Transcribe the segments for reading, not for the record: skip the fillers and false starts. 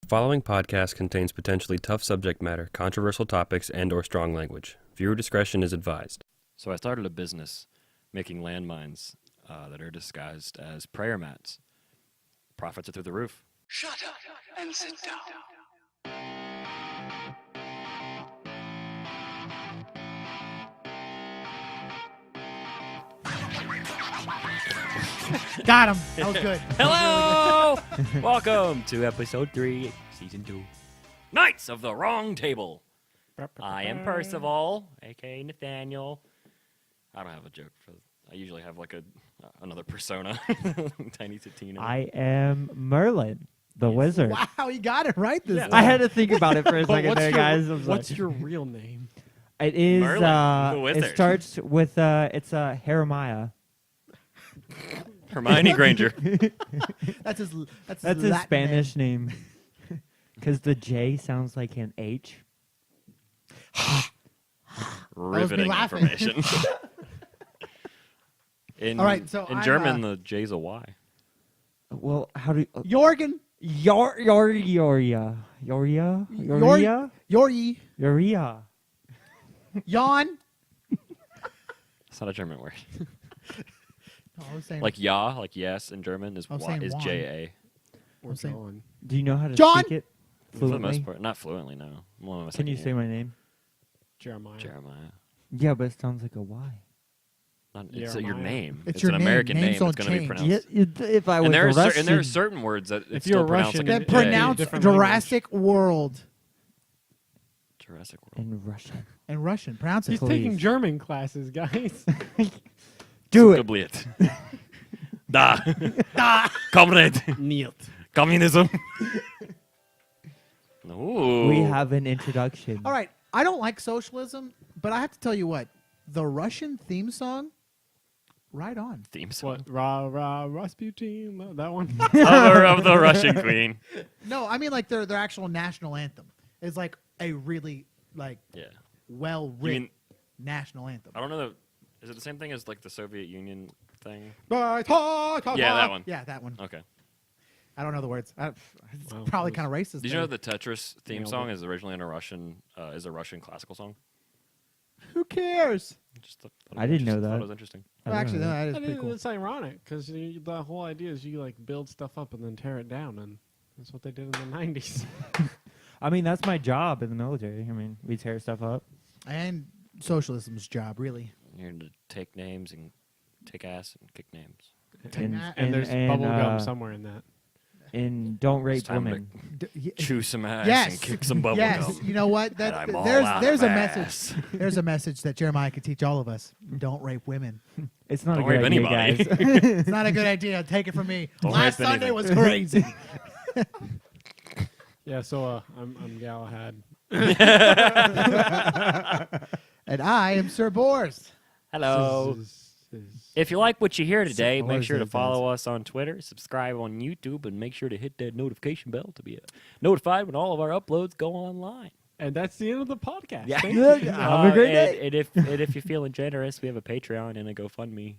The following podcast contains potentially tough subject matter, controversial topics, and/or strong language. Viewer discretion is advised. So I started a business making landmines that are disguised as prayer mats. Profits are through the roof. Shut up and sit down. Got him. That was good. Hello! Welcome to episode 3, season 2. Knights of the Wrong Table. I am Percival, a.k.a. Nathaniel. I don't have a joke for I usually have like another persona. Tiny Tatina. I am Merlin, the wizard. Wow, you got it right this time. I had to think about it for a second there, your, guys. What's your real name? It is, Merlin, the wizard. it starts with, it's Jeremiah. Hermione Granger. That's his That's his Spanish name. Because the J sounds like an H. Riveting laughing. information. In, All right, so in I'm, German, the J's a Y. Well, how do you... Jorgen. Yoria. Jan. It's not a German word. No, I was saying, Like ja, like yes in German is I'm y, saying is Juan. J-A. We're saying- going. Do you know how to John! speak it For the fluently? most part. Not fluently, no. Well, I'm a Can you second say year. my name? Jeremiah. Jeremiah. Yeah, but it sounds like a Y. It's your Jeremiah. name. It's It's your an name. American Names name. It's don't going to be change. pronounced. If I was And there, a are Russian... and there are certain words that it's If you're still a pronounced Russian, like that pronounce different Jurassic World Jurassic World. in Russian. in Russian. Pronounce He's it. Please. taking German classes, guys. Do it. Sukabliet. Da. Comrade. Niet. Communism. Ooh. We have an introduction. All right, I don't like socialism, but I have to tell you what, the Russian theme song, right on. Theme song. What? Ra Ra Rasputin? That one? of the Russian queen. No, I mean like their actual national anthem is like a really like Yeah. well You written mean, national anthem. I don't know. Is it the same thing as like the Soviet Union thing? Yeah, Yeah, that one. Yeah, that one. Okay. I don't know the words. It's Well, probably it kind of racist. Did you know the Tetris theme Nailed song it. is originally in a Russian classical song? Who cares? Just thought I didn't know Thought that. it was interesting. I Well, don't actually, know. no, that is I pretty mean, cool. it's ironic because the whole idea is you like build stuff up and then tear it down, and that's what they did in the 90s. I mean, that's my job in the military. I mean, we tear stuff up. And socialism's job, really. You're to take names and take ass and kick names. And there's bubble gum somewhere in that. And don't rape It's time to women. Chew some ass Yes. and kick some bubble Yes, gum. you know what? And That I'm all there's out there's of a ass. message. There's a message that Jeremiah could teach all of us. Don't rape women. It's not Don't a good rape idea, anybody. guys. It's not a good idea. Take it from me. Don't Last rape Sunday anything. was crazy. Yeah, so I'm Galahad. And I am Sir Bors. Hello. This is- If you like what you hear today, What make is sure to it, follow us on Twitter, subscribe on YouTube, and make sure to hit that notification bell to be notified when all of our uploads go online. And that's the end of the podcast. Yeah. Thank Yeah. you. Have a great day. And if you're feeling generous, we have a Patreon and a GoFundMe.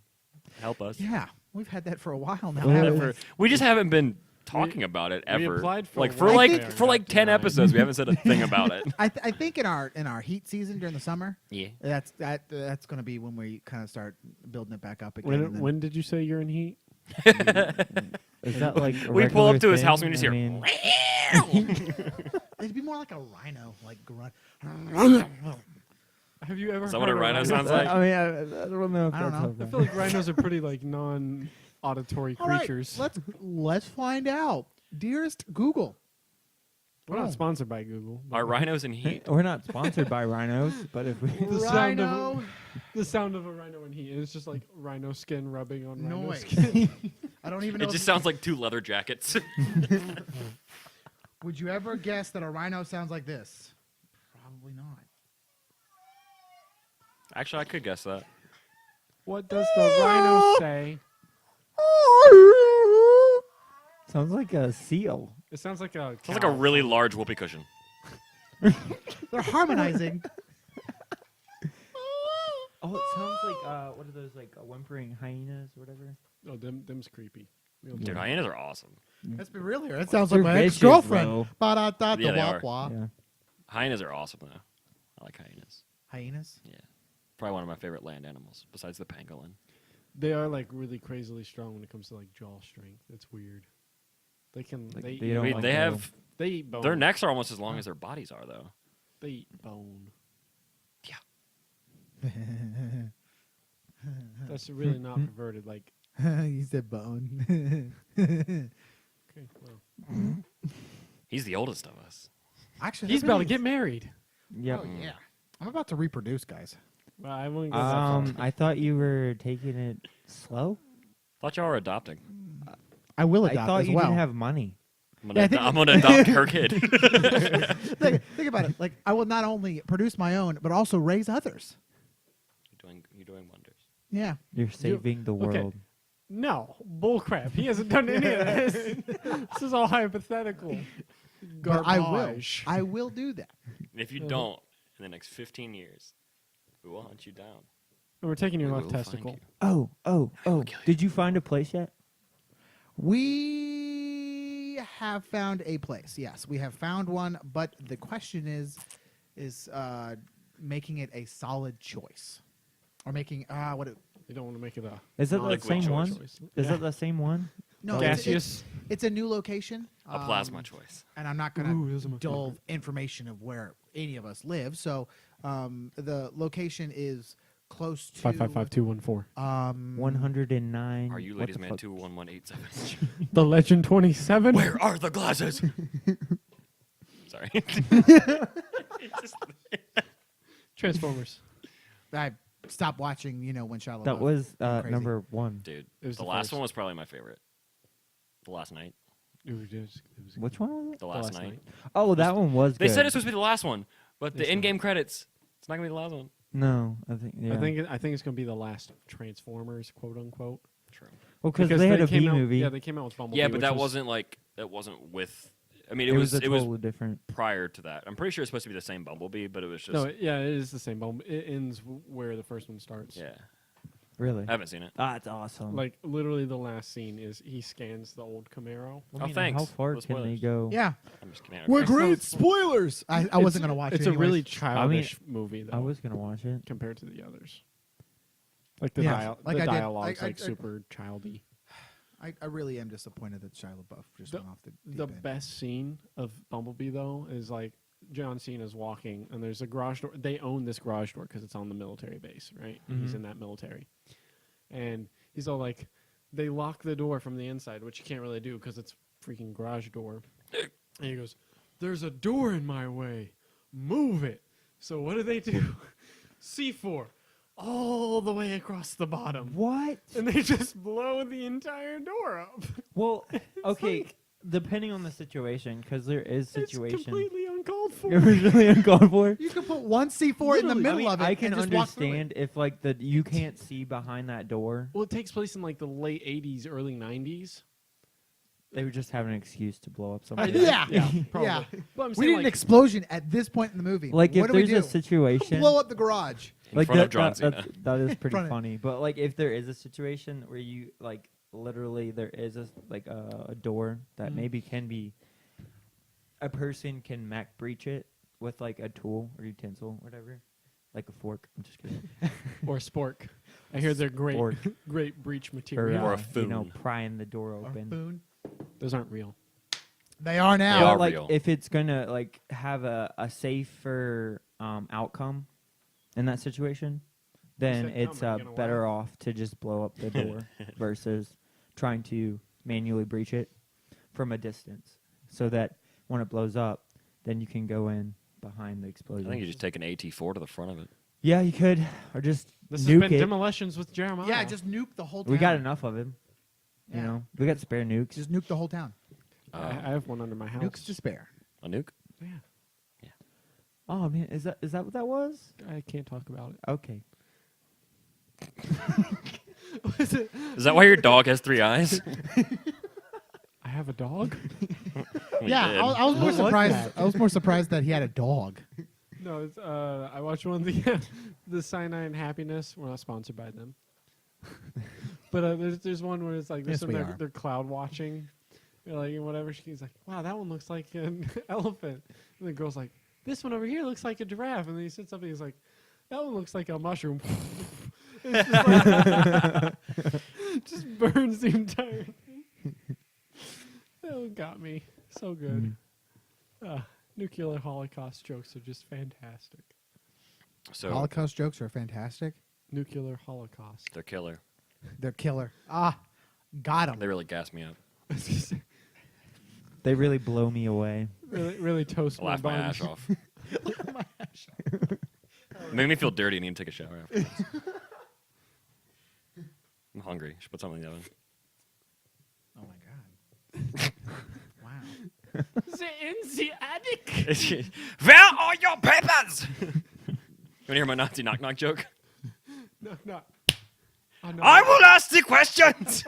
Help us. Yeah, we've had that for a while now. Yeah. haven't we? We just haven't been talking about it we ever. applied for like a for while like there and for like got 10 denied. episodes, we haven't said a thing about it. I think in our heat season during the summer, Yeah. that's going to be when we kind of start building it back up again. and then- When did you say you're in heat? Is that like a We pull regular up to his thing? house and we just I hear. mean, it'd be more like a rhino, like grunt. Have you ever Is that heard what a of rhino rhinos? sounds like? I mean, I don't know if I don't that's know. how I feel like rhinos are pretty like non-auditory All right, creatures. let's find out. Dearest Google. We're not sponsored by Google. but Are rhinos in heat? We're not sponsored by rhinos, but if we... The sound of Rhino the sound of a rhino in heat. It's just like rhino skin rubbing on rhino noise. skin. I don't even know. It if just sounds like 2 leather jackets. Would you ever guess that a rhino sounds like this? Probably not. Actually, I could guess that. What does the rhino say? Sounds like a seal. It sounds like a Sounds like a really large whoopee cushion. They're harmonizing. Oh, it sounds like, what are those, like, whimpering hyenas or whatever? Oh, them's creepy. Dude, hyenas are awesome. Let's be real here. That sounds They're like my vicious, ex-girlfriend. though. Ba-da-da-da, Yeah, they wah, are. wah. Yeah. Hyenas are awesome, though. I like hyenas. Hyenas? Yeah. Probably one of my favorite land animals, besides the pangolin. They are like really crazily strong when it comes to like jaw strength. It's weird. They can. Like, they they eat don't I mean, bone. they have... They eat bone. Their necks are almost as long as their bodies are, though. They eat bone. That's really not perverted. Like, You said bone. okay, well, He's the oldest of us. Actually, he's that about to really- get married. Yep. Oh, yeah. I'm about to reproduce, guys. Well, I won't go that far. I thought you were taking it slow. Thought y'all were adopting. I will I adopt thought as you well. didn't have money. I'm Yeah, I gonna, think- I'm gonna adopt her kid. think about it. Like, I will not only produce my own, but also raise others. You're doing wonders. Yeah. You're saving the okay. world. No, bullcrap. He hasn't done any of this. This is all hypothetical. But Garbage. I will do that. And if you don't, in the next 15 years, we will hunt you down. And we're taking your We left will find testicle. you. Oh. kill you. Did you find a place yet? We have found a place. Yes, we have found one, but the question is making it a solid choice, or making what? You don't want to make it a Is it the Liquid same choice. one? choice. Is Yeah. it the same one? No, Gaseous. It's a new location. A plasma choice. And I'm not Ooh, going those are to my delve favorite. information of where any of us live. So the location is close to 555-214. 109. Are you what ladies the man fuck? 21187? The Legend 27. Where are the glasses? Sorry. Transformers. I stopped watching. When Shia That LaBeouf was went crazy. number one. Dude, It was the the last first. one was probably my favorite. The last night. Which one was it? The last night. Oh, that one was They good. said it's supposed to be the last one, but It's the not. in-game credits, it's not gonna be the last one. No, I think yeah. I think it's gonna be the last Transformers, quote unquote. True. well, because they had a came V out, movie. Yeah, they came out with Bumblebee. Yeah, but which that was- wasn't with. I mean, it was it was totally different. prior to that. I'm pretty sure it's supposed to be the same Bumblebee, but it was just. No, it is the same. It ends where the first one starts. yeah, Really? I haven't seen it. That's awesome. Like literally, the last scene is he scans the old Camaro. I Oh, mean, thanks. How far No can they spoilers. go? Yeah, I'm just kidding. we're It's great. so- Spoilers. I wasn't gonna watch it. It's a really anyways. childish movie, though. I was gonna watch it. compared to the others. Like the, Yeah, like the I did- dialogue's I- like I- super childy. I really am disappointed that Shia LaBeouf just The- went off the deep The end. best scene of Bumblebee though is like John Cena's walking and there's a garage door. They own this garage door because it's on the military base, right? And he's Mhm. in that military, and he's all like, they lock the door from the inside, which you can't really do because it's freaking garage door. And he goes, "There's a door in my way. Move it." So what do? C4 all the way across the bottom. What? And they just blow the entire door up. Well, okay, like- depending on the situation, because there is It's situation. completely uncalled for. It was really uncalled for. You could put one C4 in the Literally. middle I mean, of it I can and just walk through it. understand if like you can't see behind that door. Well, it takes place in like the late 80s, early 90s. They would just have an excuse to blow up something. Yeah. yeah, Yeah. probably. But I'm We saying need an like, explosion at this point in the movie. Like what if do we there's do? a situation, Blow up the garage. In like front of John that, Cena. that is pretty Front of- funny. But like if there is a situation where you like literally there is a door that Mhm. maybe can be a person can mech breach it with like a tool or utensil, whatever, like a fork. I'm just kidding. or spork. I hear they're great, Spork. great breach Or, material. Or a you know, foon. prying the door Or open. spoon. Those aren't real. They are now. They are But like real. if it's gonna like have a safer outcome in that situation, then said it's come, are you gonna better laugh? off to just blow up the door versus trying to manually breach it from a distance, so that when it blows up, then you can go in behind the I explosion. think you just take an AT4 to the front of it. Yeah, you could, or just This nuke has been it. Demolitions with Jeremiah. Yeah, just nuke the whole town. We got enough of him. You Yeah. know, we got spare nukes. Just nuke the whole town. I have one under my house. Nukes to spare. A nuke? Yeah. Oh man, is that what that was? I can't talk about it. Okay. Is that why your dog has 3 eyes? I have a dog? We Yeah, did. I was more What was surprised. that? I was more surprised that he had a dog. No, it's, I watched one of the the Cyanide and Happiness. We're not sponsored by them. But there's one where it's like Yes, we they're, are. they're cloud watching, like and whatever. She's like, "Wow, that one looks like an elephant," and the girl's like, "This one over here looks like a giraffe," and then he said something. He's like, "That one looks like a mushroom." It's just, like, just burns the entire thing. That one got me so good. Nuclear Holocaust jokes are just fantastic. So Holocaust jokes are fantastic. Nuclear Holocaust. they're killer. They're killer. Ah, got They him. really gas me up. They really blow me away. really toast my Laugh my buns. ass off. Made me feel dirty and need to take a shower afterwards. I'm hungry. Should put something in the oven. Oh my god. Wow. In the attic. Where are your papers? You want to hear my Nazi knock knock joke? No. Oh, no. I will ask the questions.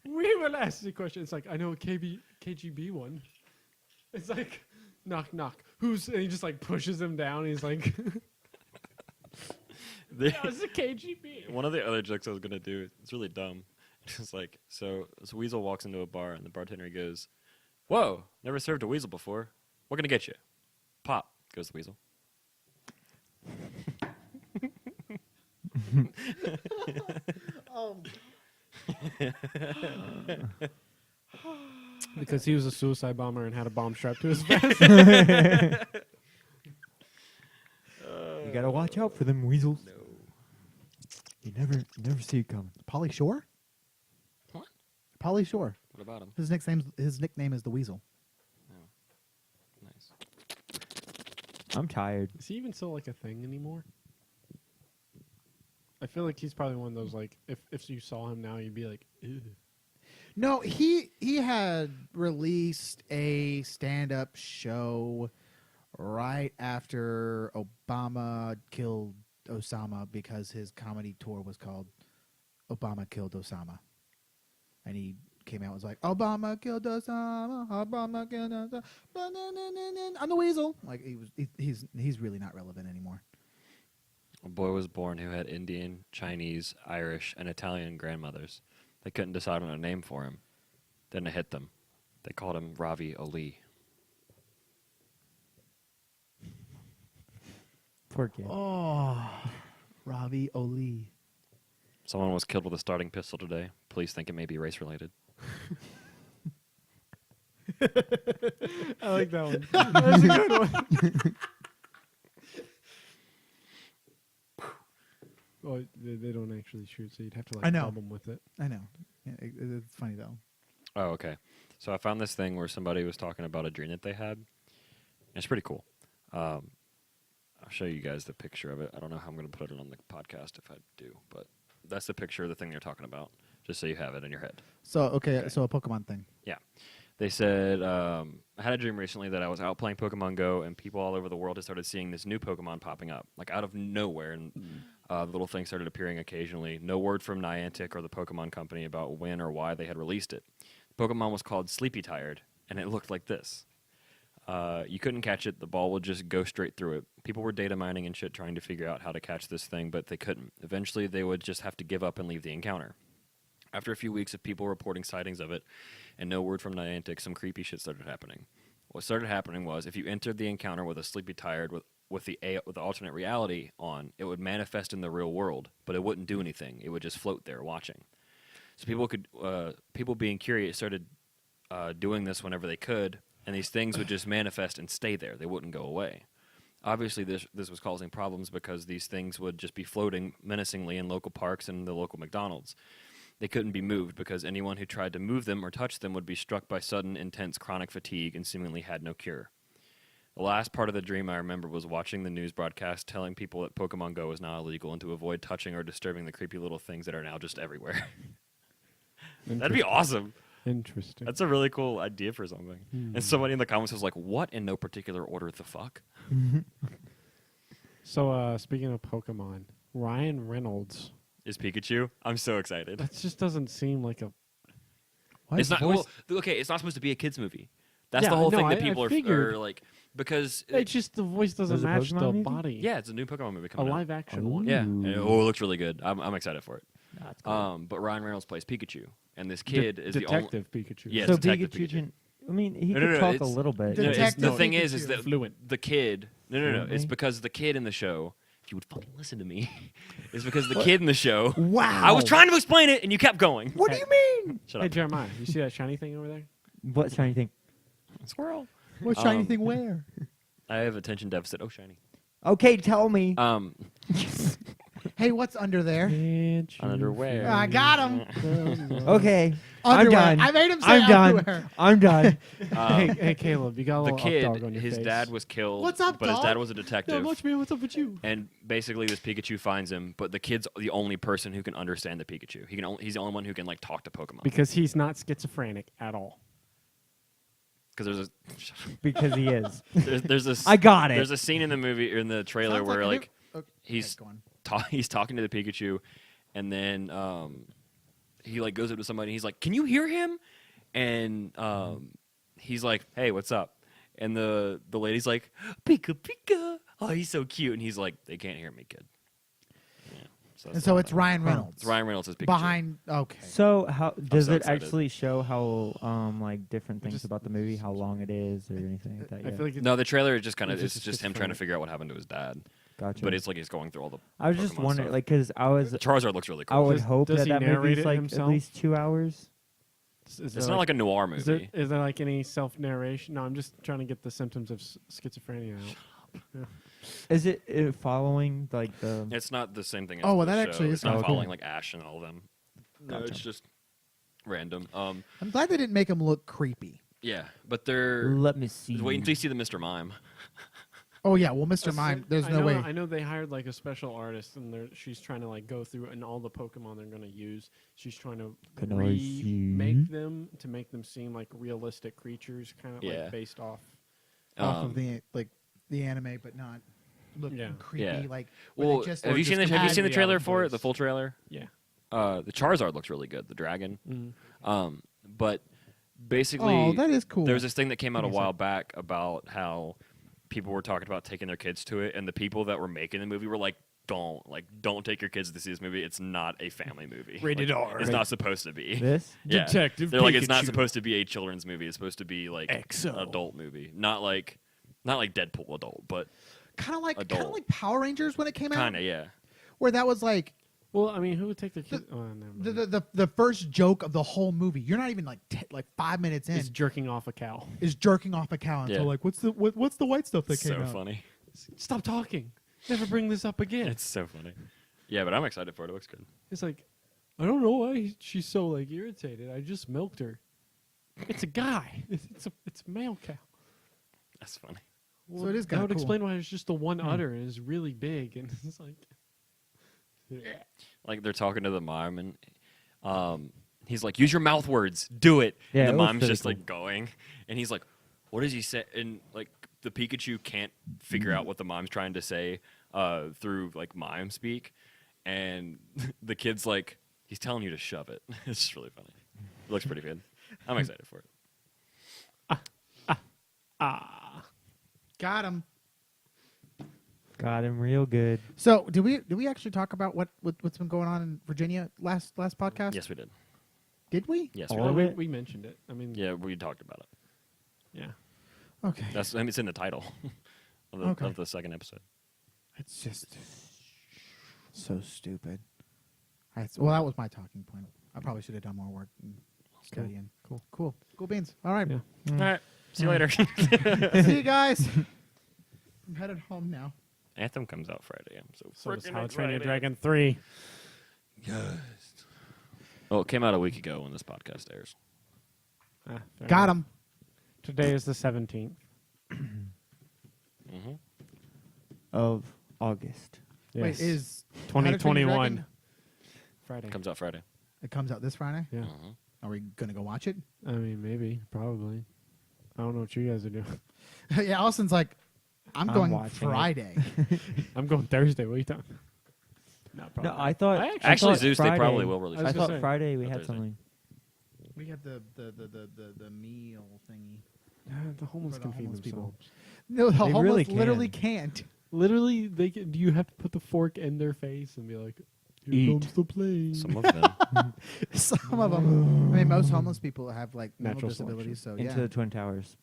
We will ask the question. It's like, I know a KGB one. It's like, knock, knock. Who's, and he just like pushes him down. He's like, that was the KGB. One of the other jokes I was gonna do, it's really dumb. It's like, so Weasel walks into a bar and the bartender goes, "Whoa, never served a weasel before. What can I get you?" "Pop," goes the weasel. Because he was a suicide bomber and had a bomb strapped to his vest. You gotta watch out for them weasels. No. You never see it coming. Pauly Shore? What? Pauly Shore. What about him? His nickname is the Weasel. Nice. I'm tired. Is he even still like a thing anymore? I feel like he's probably one of those like if you saw him now you'd be like, ew. No, he had released a stand-up show right after Obama killed Osama because his comedy tour was called Obama Killed Osama. And he came out and was like, Obama killed Osama, Obama killed Osama, I'm the Weasel. Like he's really not relevant anymore. A boy was born who had Indian, Chinese, Irish, and Italian grandmothers. They couldn't decide on a name for him. Then it hit them. They called him Ravi Ali. Poor kid. Oh, Ravi Oli. Someone was killed with a starting pistol today. Police think it may be race-related. I like that one. That's a good one. Well, they don't actually shoot, so you'd have to like I know. club them with it. I know. Yeah, it's funny though. Oh, okay. So I found this thing where somebody was talking about a dream that they had. It's pretty cool. I'll show you guys the picture of it. I don't know how I'm going to put it on the podcast if I do, but that's the picture of the thing they're talking about, just so you have it in your head. So so a Pokemon thing. Yeah. They said, I had a dream recently that I was out playing Pokemon Go, and people all over the world had started seeing this new Pokemon popping up, like out of nowhere, and the little thing started appearing occasionally. No word from Niantic or the Pokemon Company about when or why they had released it. The Pokemon was called Sleepy Tired, and it looked like this. You couldn't catch it. The ball would just go straight through it. People were data mining and shit trying to figure out how to catch this thing, but they couldn't. Eventually, they would just have to give up and leave the encounter. After a few weeks of people reporting sightings of it and no word from Niantic, some creepy shit started happening. What started happening was if you entered the encounter with a Sleepy Tired with the alternate reality on, it would manifest in the real world, but it wouldn't do anything. It would just float there watching. So people being curious started doing this whenever they could, and these things would just manifest and stay there. They wouldn't go away. Obviously, this was causing problems because these things would just be floating menacingly in local parks and the local McDonald's. They couldn't be moved because anyone who tried to move them or touch them would be struck by sudden, intense, chronic fatigue and seemingly had no cure. The last part of the dream I remember was watching the news broadcast telling people that Pokemon Go is now illegal and to avoid touching or disturbing the creepy little things that are now just everywhere. That'd be awesome. Interesting. That's a really cool idea for something. And somebody in the comments was like, what in no particular order the fuck? So, speaking of Pokemon, Ryan Reynolds. Is Pikachu? I'm so excited. That just doesn't seem like a. What? It's not voice- okay. It's not supposed to be a kids movie. That's Yeah, the whole no, thing that I people figured. are like because It's just the voice doesn't There's a match Pokemon the movie? body. yeah, it's a new Pokemon movie a coming out. live action one. Yeah, and it looks really good. I'm excited for it. That's cool. But Ryan Reynolds plays Pikachu, and this kid is Detective Pikachu. Yeah, so Detective Pikachu the can. I mean, he No, could no, no, talk a it's- little bit. The No, Detective the thing is Pikachu. that Fluent. the kid. No. It's Fluently? because the kid in the show. If you would fucking listen to me, is because the kid in the show. Wow. I was trying to explain it, and you kept going. What do you mean? Shut Hey up. Jeremiah, you see that shiny thing over there? What shiny thing? Squirrel. What shiny Um, thing where? I have attention deficit. Oh, shiny. Okay, tell me. Hey, what's under there? Underwear. I got him. Okay, I'm Underwear. done. I made him say I'm done. underwear. I'm done. Hey Caleb, you got a The little up dog on kid, your his face. dad was killed. What's up, But his dad dog? was a Not detective. much, man. What's up with you? And basically, this Pikachu finds him, but the kid's the only person who can understand the Pikachu. He's the only one who can like talk to Pokemon. Because he's not schizophrenic at all. Because Because he is. there's a I got it. There's a scene in the movie or in the trailer Sounds where like a like new- okay, he's go on. he's talking to the Pikachu, and then he like goes up to somebody. And he's like, "Can you hear him?" And he's like, "Hey, what's up?" And the lady's like, "Pika Pika." Oh, he's so cute. And he's like, "They can't hear me, kid." Yeah. And that's so all it's about it. Ryan Reynolds. It's Ryan Reynolds as Pikachu. Behind. Okay. So how does so it excited. actually show how like different things just- about the movie, how long it is, or anything like that? I yet? feel like No, the trailer is just kind of It's it's just just him trying to schizophrenic. figure out what happened to his dad. Gotcha. But it's like he's going through all the. I was just Pokemon wondering, stuff. like, because I was, The Charizard looks really I cool. would Does- hope does that he that narrate movie's it like himself? at least 2 hours. It's not like a noir movie. Is there like any self-narration? No, I'm just trying to get the symptoms of schizophrenia out. Is it following like the? It's not the same thing as Oh, well, the that show. actually is It's not kinda following cool. like Ash and all of them. No, Gotcha. it's just random. I'm glad they didn't make him look creepy. Yeah, but they're Let me see. wait until you see the Mr. Mime. Oh yeah, well, Mr. Mime, there's I no know, way. I know they hired like a special artist, and she's trying to like go through and all the Pokemon they're going to use. She's trying to Can I see? remake them to make them seem like realistic creatures, kind of Yeah. like based off. Off of the anime, but not looking Yeah. creepy. Yeah. Like where they Well, just have you seen the just have you add seen the the trailer out for it? voice. The full trailer. Yeah. The Charizard looks really good. The dragon. But basically, Oh, that is cool. There was this thing that came out a Give me a while back about how people were talking about taking their kids to it, and the people that were making the movie were like, "Don't take your kids to see this movie. It's not a family movie. Rated Like, R. It's not supposed to be." This? Yeah. Detective They're like, it's not Pikachu. supposed to be a children's movie. It's supposed to be like XO. an adult movie, not like Deadpool adult, but kind of like adult. Power Rangers when it came out, kind of yeah. where that was like Well, I mean, who would take their kid? Oh, never mind. the first joke of the whole movie. You're not even like 5 minutes in. Is jerking off a cow. Is jerking off a cow, and Yeah. so like, what's the white stuff that It's came so out? funny. Stop talking. Never bring this up again. It's so funny. Yeah, but I'm excited for it. It looks good. It's like, I don't know why she's so like irritated. I just milked her. It's a guy. It's a male cow. That's funny. So it is That kinda would cool. explain why it's just the one udder and it's really big and it's like. Like they're talking to the mime, and he's like, "Use your mouth words, do it." Yeah, and it the was mime's pretty just cool. like going, and he's like, "What does he say?" And like the Pikachu can't figure out what the mime's trying to say through like mime speak, and the kid's like, "He's telling you to shove it." It's just really funny. It looks pretty good. I'm excited for it. Got him. Got him real good. So did we actually talk about what's been going on in Virginia last podcast? Yes, we did. Did we? Yes, All we Well, of did. it? we mentioned it. I mean, Yeah, we talked about it. yeah. Okay. It's in the title of Okay. of the second episode. It's just so stupid. Well, that was my talking point. I probably should have done more work and studying. Cool beans. All right. Yeah. All right. See you later. See you guys. I'm headed home now. Anthem comes out Friday. I'm so So does freaking How to Train Your excited. Dragon 3. Oh, it came out a week ago when this podcast airs. Fair Got enough. him. Today is the 17th. Mm-hmm. Of August. Wait, Yes. is How to Train Your 2021. Dragon- Friday. Comes out Friday. It comes out this Friday. Yeah. Mhm. Are we gonna go watch it? I mean, maybe, probably. I don't know what you guys are doing. Yeah, Allison's like, I'm I'm going watching it. Friday. I'm going Thursday. What are you talking? No, probably. No, I thought. I Actually, thought Zeus, Friday, they probably will release. I was I it. gonna thought say. Friday we Or had Thursday. something. We have the meal thingy. The homeless For the can feed homeless people. themselves. No, the They homeless really literally can. can't. Literally, do you have to put the fork in their face and be like, Here Eat. comes the plane. Some of them. Some of them. I mean, most homeless people have like mental Natural disabilities. So Into yeah. the Twin Towers.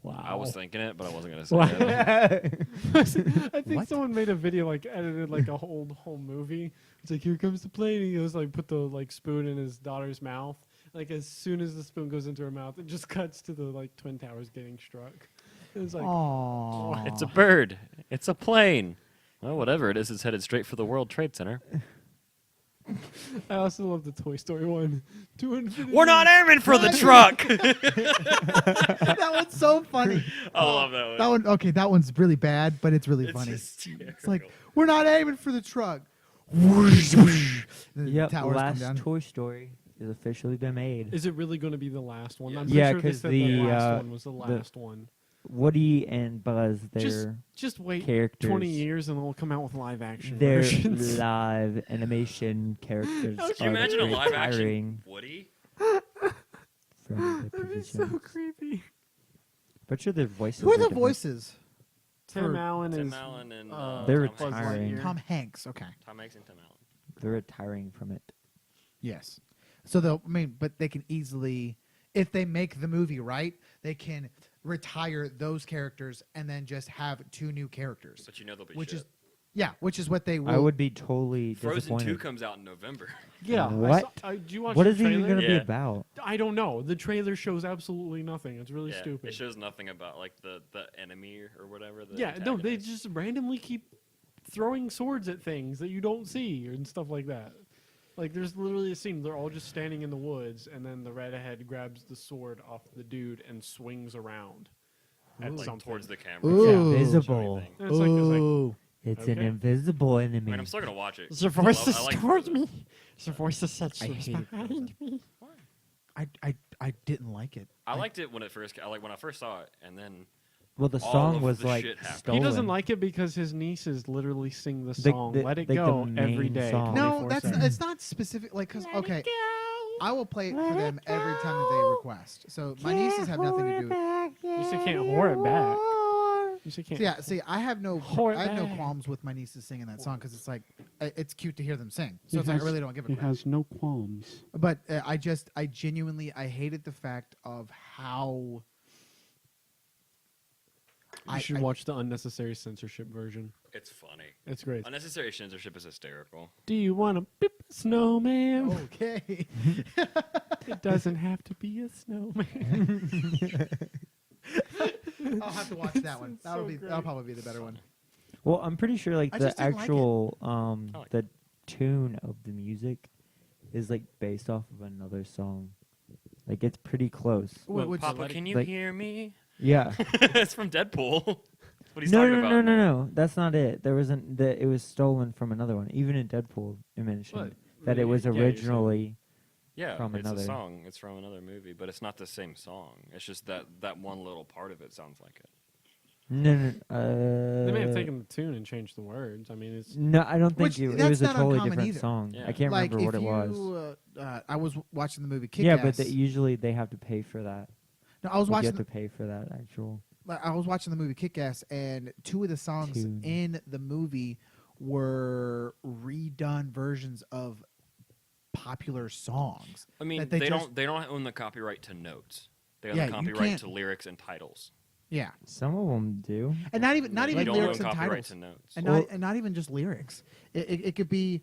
Wow. I was thinking it, but I wasn't gonna say Wow. it. I think What? someone made a video like edited like a whole movie. It's like here comes the plane. And he goes like put the like spoon in his daughter's mouth. Like as soon as the spoon goes into her mouth, it just cuts to the like Twin Towers getting struck. It's like Aww. It's a bird. It's a plane. Well, whatever it is, it's headed straight for the World Trade Center. I also love the Toy Story one. To infinity. We're not aiming for the truck. That one's so funny. I love that one. That one. Okay, that one's really bad, but it's really funny. It's like we're not aiming for the truck. Whoosh, whoosh. The Yep, towers come last down. Toy Story is officially been made. Is it really going to be the last one? Yeah. I'm pretty Yeah, sure they 'cause said the the, last one was the the- last one. Woody and Buzz, they're Just wait characters. 20 years and they'll come out with live action They're versions. live animation characters. Can you are imagine a live action retiring Woody? from the That'd be so positions. creepy. But sure, their voices. Who are the different. voices? Tim For Allen Tim is Allen and They're Tom Hanks. retiring. Lightyear. Tom Hanks. Okay. Tom Hanks and Tim Allen. They're retiring from it. Yes. So they'll. I mean, but they can easily, if they make the movie right, they can retire those characters and then just have two new characters, But you know they'll be which shit. is, yeah, which is what they will. I would be totally Frozen 2 disappointed. comes out in November. Yeah. What? Did you watch What the is it even trailer? going to be Yeah. about? I don't know. The trailer shows absolutely nothing. It's really Yeah, stupid. It shows nothing about like the enemy or whatever. The Yeah, no, they antagonist. just randomly keep throwing swords at things that you don't see and stuff like that. Like, there's literally a scene, they're all just standing in the woods, and then the redhead grabs the sword off the dude and swings around at like something. towards the camera. Ooh. Invisible. Anything. And it's like, Ooh. It's an Okay. invisible I enemy. mean, I'm still gonna watch it. the I voice love- I like towards Frozen. me. The voice said I hate behind me. I didn't like it. I liked it when it first. Like when I first saw it, and then Well, the all song of was the like shit happened. stolen. He doesn't like it because his nieces literally sing the The- song the- "Let It like the Go" every main day. song. No, that's 24/7. it's not specific. Like, cause okay, I will play it for them every time that they request. So my nieces have nothing to do with it. You still can't whore it back. You still can't. So yeah, see, I have no Whore it I have no back. qualms with my nieces singing that song because it's like it's cute to hear them sing. So it's like I really don't give a He crap. has no qualms. But I genuinely I hated the fact of how You should watch the unnecessary censorship version. It's funny. It's great. Unnecessary censorship is hysterical. Do you want to beep a snowman? okay. It doesn't have to be a snowman. I'll have to watch that one. It's That'll so be great. that'll probably be the better one. Well, I'm pretty sure like I the just didn't like it. actual like the tune of the music is like based off of another song. Like it's pretty close. Wh- which- Papa, let it- can you like- hear me? Yeah. It's from Deadpool. That's what he's no, talking no, about. no, no, no. That's not it. There wasn't. It was stolen from another one. Even in Deadpool, it mentioned that it was Yeah, you're saying- originally. Yeah, From it's another. a song. It's from another movie, but it's not the same song. It's just that one little part of it sounds like it. No, They may have taken the tune and changed the words. I mean, it's No, I don't think Which, it that's was a not totally uncommon different either. song. Yeah. I can't like remember what if it was. you, I was watching the movie Kick-Ass. Yeah, but usually they have to pay for that. No, I was Like, you watching. have to pay for that actual. I was watching the movie Kick-Ass, and two of the songs Tune. in the movie were redone versions of popular songs. I mean, That they they just- don't own the copyright to notes. They own Yeah, the you copyright can't- to lyrics and titles. Yeah, Some of them do. and not even You don't lyrics own and copyright titles, to notes. and Well- not even just lyrics. It could be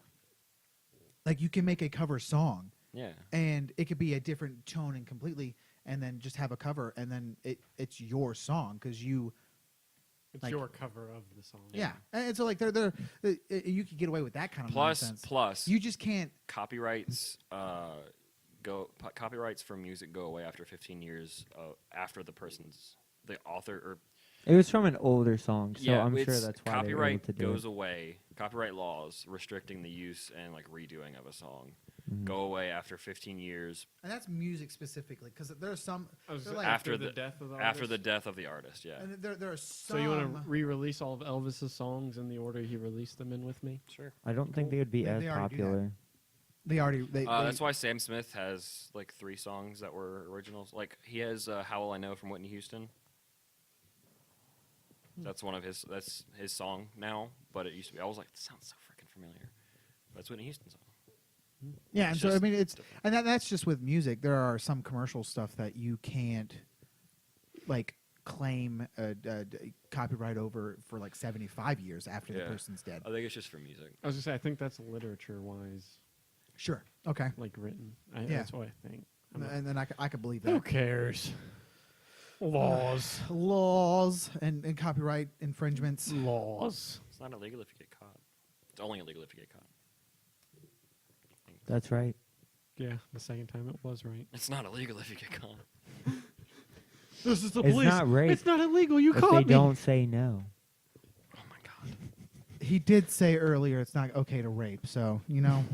like you can make a cover song, Yeah. and it could be a different tone and completely, and then just have a cover, and then it's your song because you. it's Like- your cover of the song. Yeah, and so like they're you could get away with that kind of Plus, nonsense. You just can't. copyrights copyrights for music go away after 15 years after the author or It was from an older song, so yeah, I'm sure it's- that's why they were able copyright to do goes it. away. Copyright laws restricting the use and like redoing of a song Mhm. go away after 15 years And that's music specifically, because there are some. I was they're like, like- after the- the death of the after the artist? death of the artist. Yeah, And there are some. So you want to re-release all of Elvis's songs in the order he released them in with me? sure. I don't think they would be They- as they already do that. popular. They already. That's why Sam Smith has like 3 songs that were originals. Like he has "How Will I Know" from Whitney Houston. That's one of his. That's his song now, but it used to be. I was like, it sounds so freaking familiar. That's Whitney Houston song. Yeah, and It's so I just mean, it's different. and that's just with music. There are some commercial stuff that you can't like claim copyright over for like 75 years after the Yeah. person's dead. I think it's just for music. I was gonna say I think that's literature-wise, Sure. Okay. like written. Yeah. That's what I think. I'm not- And then I could believe Who that. cares? Laws. Laws and copyright infringements. Laws. It's not illegal if you get caught. It's only illegal if you get caught. That's right. Yeah, the second time it was right. It's not illegal if you get caught. This is the It's police. not rape. It's not illegal. You If caught they me. don't say no. Oh my god. He did say earlier it's not okay to rape, so you know,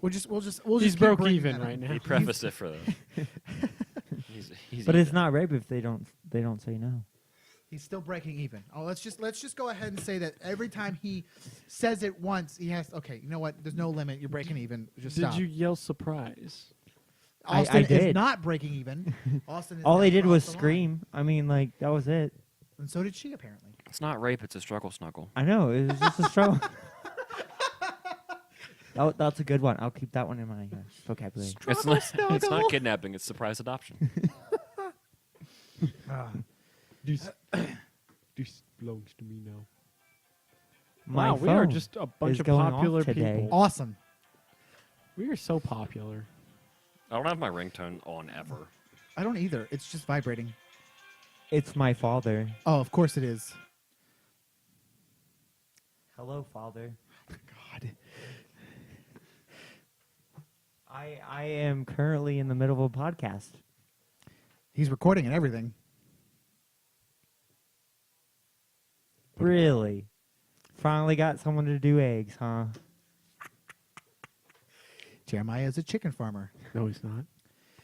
we'll just He's keep broke bringing even that right up. now. He prefaced it for the. He's But it's even. not rape if they don't say no. He's still breaking even. Oh, let's just go ahead and say that every time he says it once, he has. Okay, you know what? There's no limit. You're breaking even. Just Did stop. you yell surprise? Austin I is did. not breaking even. Austin is All they now did was crossed the line. scream. I mean, like, that was it. And so did she apparently. It's not rape. It's a struggle snuggle. I know. It was just a struggle. That's a good one. I'll keep that one in my vocabulary. It's not. It's not kidnapping. It's surprise adoption. This belongs to me now. My Wow, we are phone just a bunch is of going off popular today. people. Awesome. We are so popular. I don't have my ringtone on ever. I don't either. It's just vibrating. It's my father. Oh, of course it is. Hello, father. God. I am currently in the middle of a podcast. He's recording and everything. Really? Finally got someone to do eggs, huh? Jeremiah is a chicken farmer. No, he's not.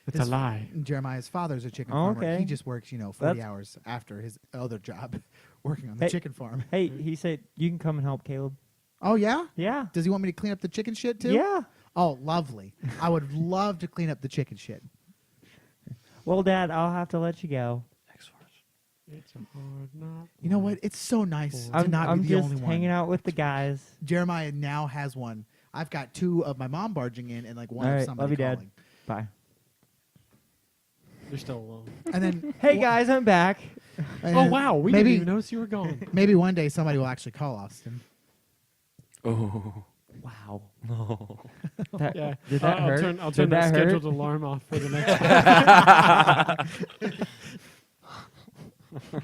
It's His- a lie. Jeremiah's father's a chicken Oh, farmer. okay. He just works, 40 That's- hours after his other job, working on the Hey. chicken farm. Hey, he said you can come and help Caleb. Oh, yeah? Yeah. Does he want me to clean up the chicken shit, too? Yeah. Oh, lovely. I would love to clean up the chicken shit. Well, Dad, I'll have to let you go. X-Force. It's a hard knock. You know what? It's so nice to I'm, not I'm be the just only hanging one. out with the guys. Jeremiah now has one. I've got two of my mom barging in and like one All of right, somebody love you, Dad. calling. Bye. You're still alone. And then Hey, guys, I'm back. and Oh, wow. We maybe, didn't even notice you were gone. Maybe one day somebody will actually call Austin. Oh Wow. no. That, Yeah. Did that hurt? I'll Did turn that that hurt? scheduled alarm off for the next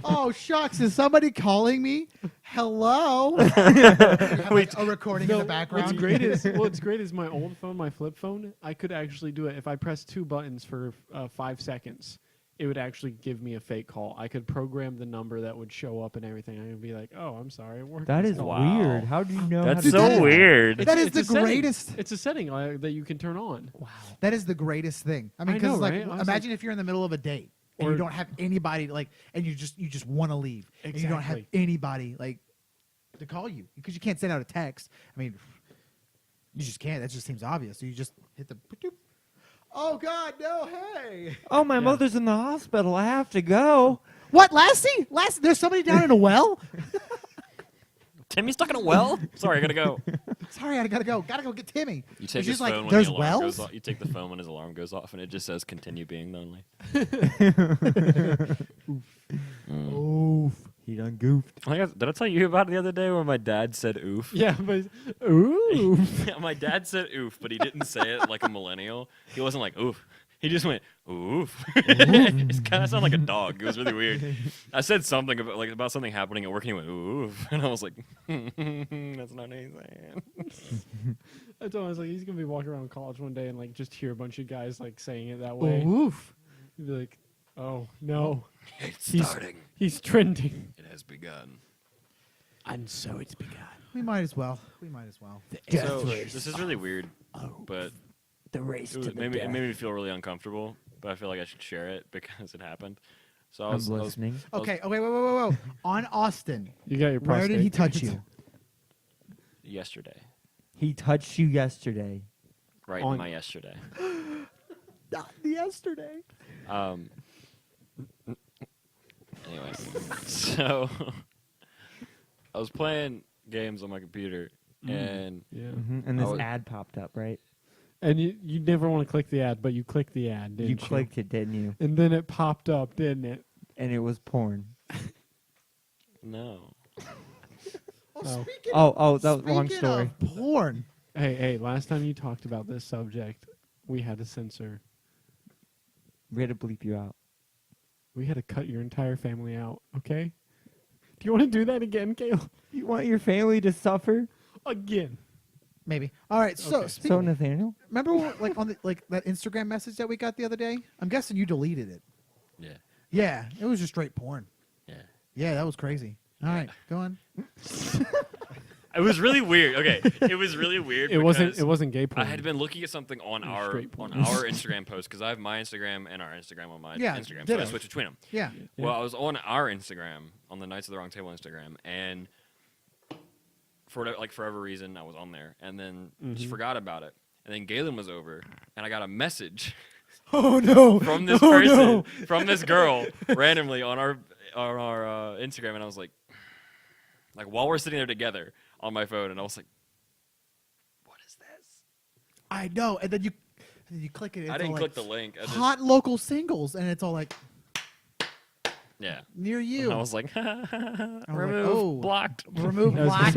Oh shucks! Is somebody calling me? Hello. Have, like, a recording in the background. What's great is my old phone, my flip phone. I could actually do it if I pressed two buttons for 5 seconds. It would actually give me a fake call. I could program the number that would show up and everything. I would be like, "Oh, I'm sorry, it worked." That this is call." Wow. weird. How do you know? That's how to Dude, that so is- weird. That is It's the a setting. greatest. It's a setting that you can turn on. Wow. That is the greatest thing. I mean, I because know, like, right? I was imagine if you're in the middle of a date and Or- you don't have anybody like, and you just want to leave, and you don't have Exactly. anybody like to call you because you can't send out a text. I mean, you just can't. That just seems obvious. So you just hit the. Oh God, no! Hey, Oh, my Yeah. mother's in the hospital. I have to go. what, Lassie? Lassie, there's somebody down in a well. Timmy's stuck in a well. Sorry, I gotta go. Sorry, I gotta go. Gotta go get Timmy. You take She's his like, phone when "There's the alarm wells?" goes off. You take the phone when his alarm goes off, and it just says "Continue being lonely." Oof. He done goofed. Did I tell you about it the other day where my dad said "oof"? Yeah, but ooh, Yeah, my dad said "oof," but he didn't say it like a millennial. He wasn't like "oof." He just went "oof." It kind of sounded like a dog. It was really weird. I said something about something happening at work, and he went "oof," and I was like, "That's not anything." I told him I was like, he's gonna be walking around college one day and like just hear a bunch of guys like saying it that way. Oof. He'd be like, "Oh no, It's He's- starting. he's trending." It has begun. And so it's begun. We might as well. We might as well. So this is really weird, but The race it made me feel really uncomfortable. But I feel like I should share it because it happened. So I I'm was listening. Okay. Oh, wait. On Austin, You got your where did he prostate. touch you? yesterday, He touched you yesterday. right On- in my yesterday. Not yesterday. Anyway, so I was playing games on my computer, and Yeah. And this I was- ad popped up, right? And you never want to click the ad, but you clicked the ad, didn't you? You clicked it, didn't you? And then it popped up, didn't it? And it was porn. no. Speaking Oh, that was wrong speaking story. of porn. Hey, last time you talked about this subject, we had to censor. We had to bleep you out. We had to cut your entire family out, okay? Do you want to do that again, Caleb? You want your family to suffer? Again. Maybe. All right. So, Okay. So, Nathaniel? remember like on the that Instagram message that we got the other day? I'm guessing you deleted it. Yeah. Yeah, it was just straight porn. Yeah. Yeah, that was crazy. All right, go on. It was really weird. Okay, it was really weird. It wasn't because gay porn. I had been looking at something on It was our straight porn. Instagram post because I have my Instagram and our Instagram on my Yeah, Instagram, so ditto. I switched between them. Yeah. Yeah. Well, I was on our Instagram, on the Knights of the Round Table Instagram, and for forever reason, I was on there, and then just forgot about it. And then Galen was over, and I got a message Oh no. from this person, from this girl, randomly on our Instagram, and I was like while we're sitting there together on my phone, and I was like, "What is this?" I know. And then you click it. It's I didn't all click like, the link. I just, hot local singles, and it's all like yeah. near you. I was like, like, remove, oh. blocked. Remove That was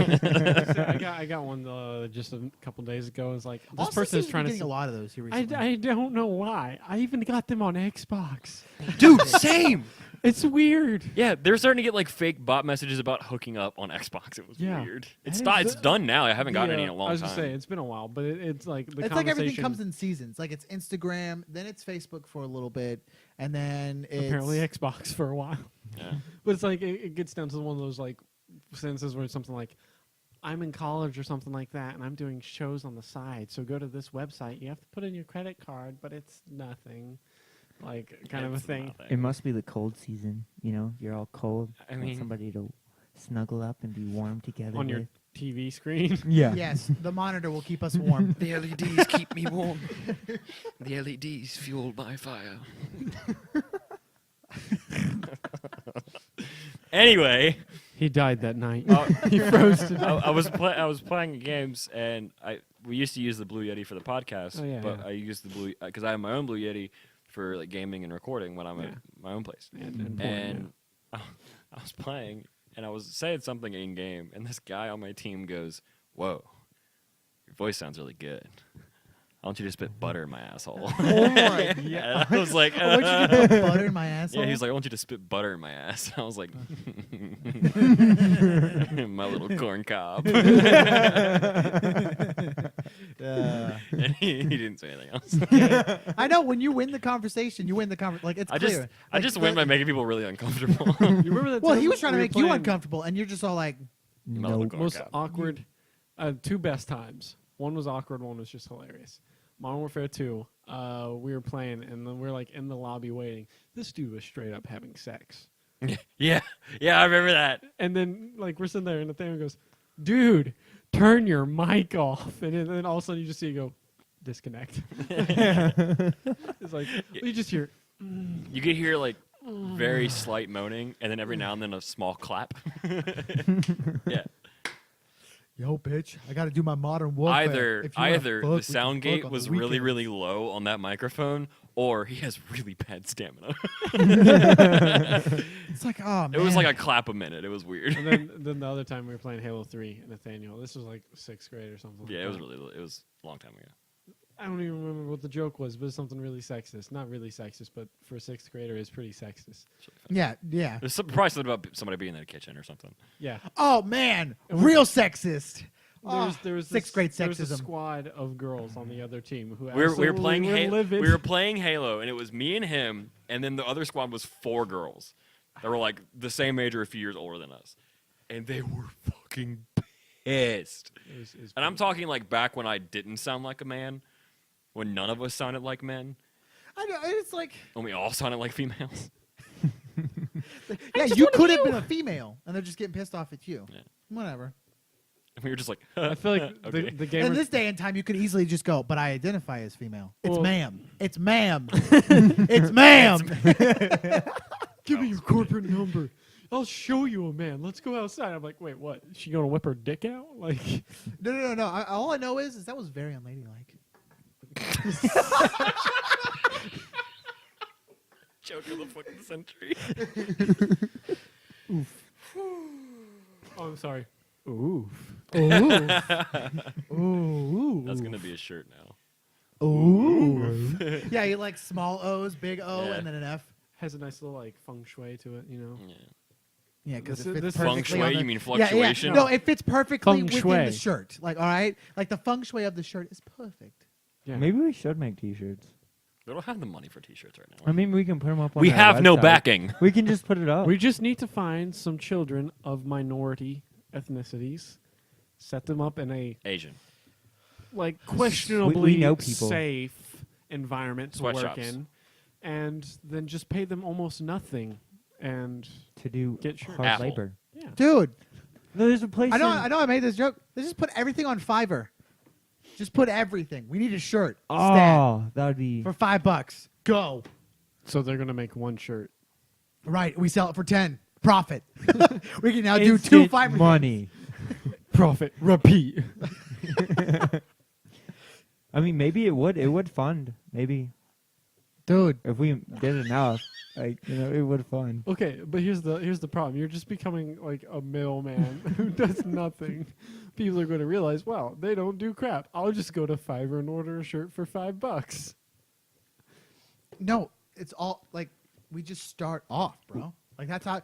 black. I got one just a couple days ago. It's like this Also person seems is to be trying to. getting a lot of those here recently. I don't know why. I even got them on Xbox. Dude, same. It's weird. Yeah, they're starting to get like fake bot messages about hooking up on Xbox. It was Yeah. weird. That It's is- done now. I haven't gotten any in a long I was time. just saying it's been a while, but it's like the It's like everything conversation- comes in seasons. Like it's Instagram, then it's Facebook for a little bit, and then it's apparently Xbox for a while. Yeah. But it's like it gets down to one of those like sentences where it's something like, I'm in college or something like that, and I'm doing shows on the side. So go to this website. You have to put in your credit card, but it's nothing. Like kind of a It's thing. nothing. It must be the cold season. You know, you're all cold. I Want mean- somebody to snuggle up and be warm together. On your with. TV screen. Yeah. Yes, the monitor will keep us warm. The LEDs keep me warm. The LEDs fueled by fire. Anyway, He died that night. he froze to death. I was playing games, and we used to use the Blue Yeti for the podcast, Oh, yeah, but yeah. I used the Blue because I have my own Blue Yeti for like gaming and recording when I'm Yeah. at my own place. and porn, And I was playing, and I was saying something in game, and this guy on my team goes, "Whoa, your voice sounds really good. I want you to spit butter in my asshole." Oh my Yeah, I was like, I want you to put butter in my asshole. yeah, he was like, "I want you to spit butter in my ass." I was like, "My little corn cob." And he didn't say anything else. I know when you win the conversation, you win the conversation. Like it's I clear. just win by making people really uncomfortable. You remember that Well, time he was trying to we were make you playing uncomfortable, and you're just all like, My little Nope. corn Most cob. awkward. Two best times. One was awkward. One was just hilarious. Modern Warfare 2. We were playing, and then we're like in the lobby waiting. This dude was straight up having sex. Yeah, I remember that. And then like we're sitting there, and Nathaniel goes, "Dude, turn your mic off." And then all of a sudden you just see it go disconnect. It's like you just hear. You could hear like very slight moaning, and then every now and then a small clap. Yeah. "Yo, bitch, I got to do my Modern Warfare." If you wanna Either fuck, the we can sound fuck gate on was the really, weekends. really low on that microphone, or he has really bad stamina. It's like, oh man, It was like a clap a minute. It was weird. And then the other time we were playing Halo 3, Nathaniel. This was like 6th grade or something. Yeah, like that. it was a long time ago. I don't even remember what the joke was, but it's something really sexist. Not really sexist, but for a 6th grader, it's pretty sexist. yeah, yeah. There's probably something about somebody being in the kitchen or something. Yeah. Oh man, And we- real sexist. There was sixth grade There was a sexism. squad of girls on the other team who We were absolutely playing were livid. we were playing Halo, and it was me and him, and then the other squad was 4 girls that were like the same age or a few years older than us, and they were fucking pissed. It was And I'm talking like back when I didn't sound like a man, when none of us sounded like men, I know, it's like, and we all sounded like females. yeah, you could have been a female, and they're just getting pissed off at you. Yeah. Whatever. And we were just like, I feel like okay. the gamer. In this day and time, you could easily just go, but I identify as female. It's Well- ma'am. It's ma'am. It's ma'am. Give me your corporate number. I'll show you a man. Let's go outside. I'm like, wait, what? Is she gonna whip her dick out? Like, No. All I know is that was very unladylike. Joke of the fucking century. oh, I'm sorry. Ooh. Ooh. That's gonna be a shirt now. Ooh. Yeah, you like small O's, big O, Yeah. and then an F. Has a nice little like feng shui to it, you know. Yeah. Yeah, because This- it fits this- Feng perfectly shui? on the- You mean Yeah, fluctuation? No, it fits perfectly Feng within shui. the shirt. Like, all right, like the feng shui of the shirt is perfect. Yeah. Maybe we should make T-shirts. We don't have the money for T-shirts right now. I mean, we can put them up on We our have no website. backing. We can just put it up. We just need to find some children of minority ethnicities, set them up in a Asian. like questionably know people. safe environment to work Sweatshops. in, and then just pay them almost nothing. And to do Get shirts. hard Apple. labor. yeah, Dude, No, there's a place. I know in- I made this joke. Let's just put everything on Fiverr. Just put everything. We need a shirt. Stat Oh, that would be. for $5. Go. so they're gonna make one shirt. Right. We sell it for 10. Profit. We can now do two instant Fiverr money. Profit, repeat. I mean, maybe it would. It would fund. Maybe Dude. if we did enough, like it would fund. Okay, but here's the problem. You're just becoming like a middleman who does nothing. People are going to realize, well, they don't do crap. I'll just go to Fiverr and order a shirt for $5. No, it's all like we just start off, bro. Like that's how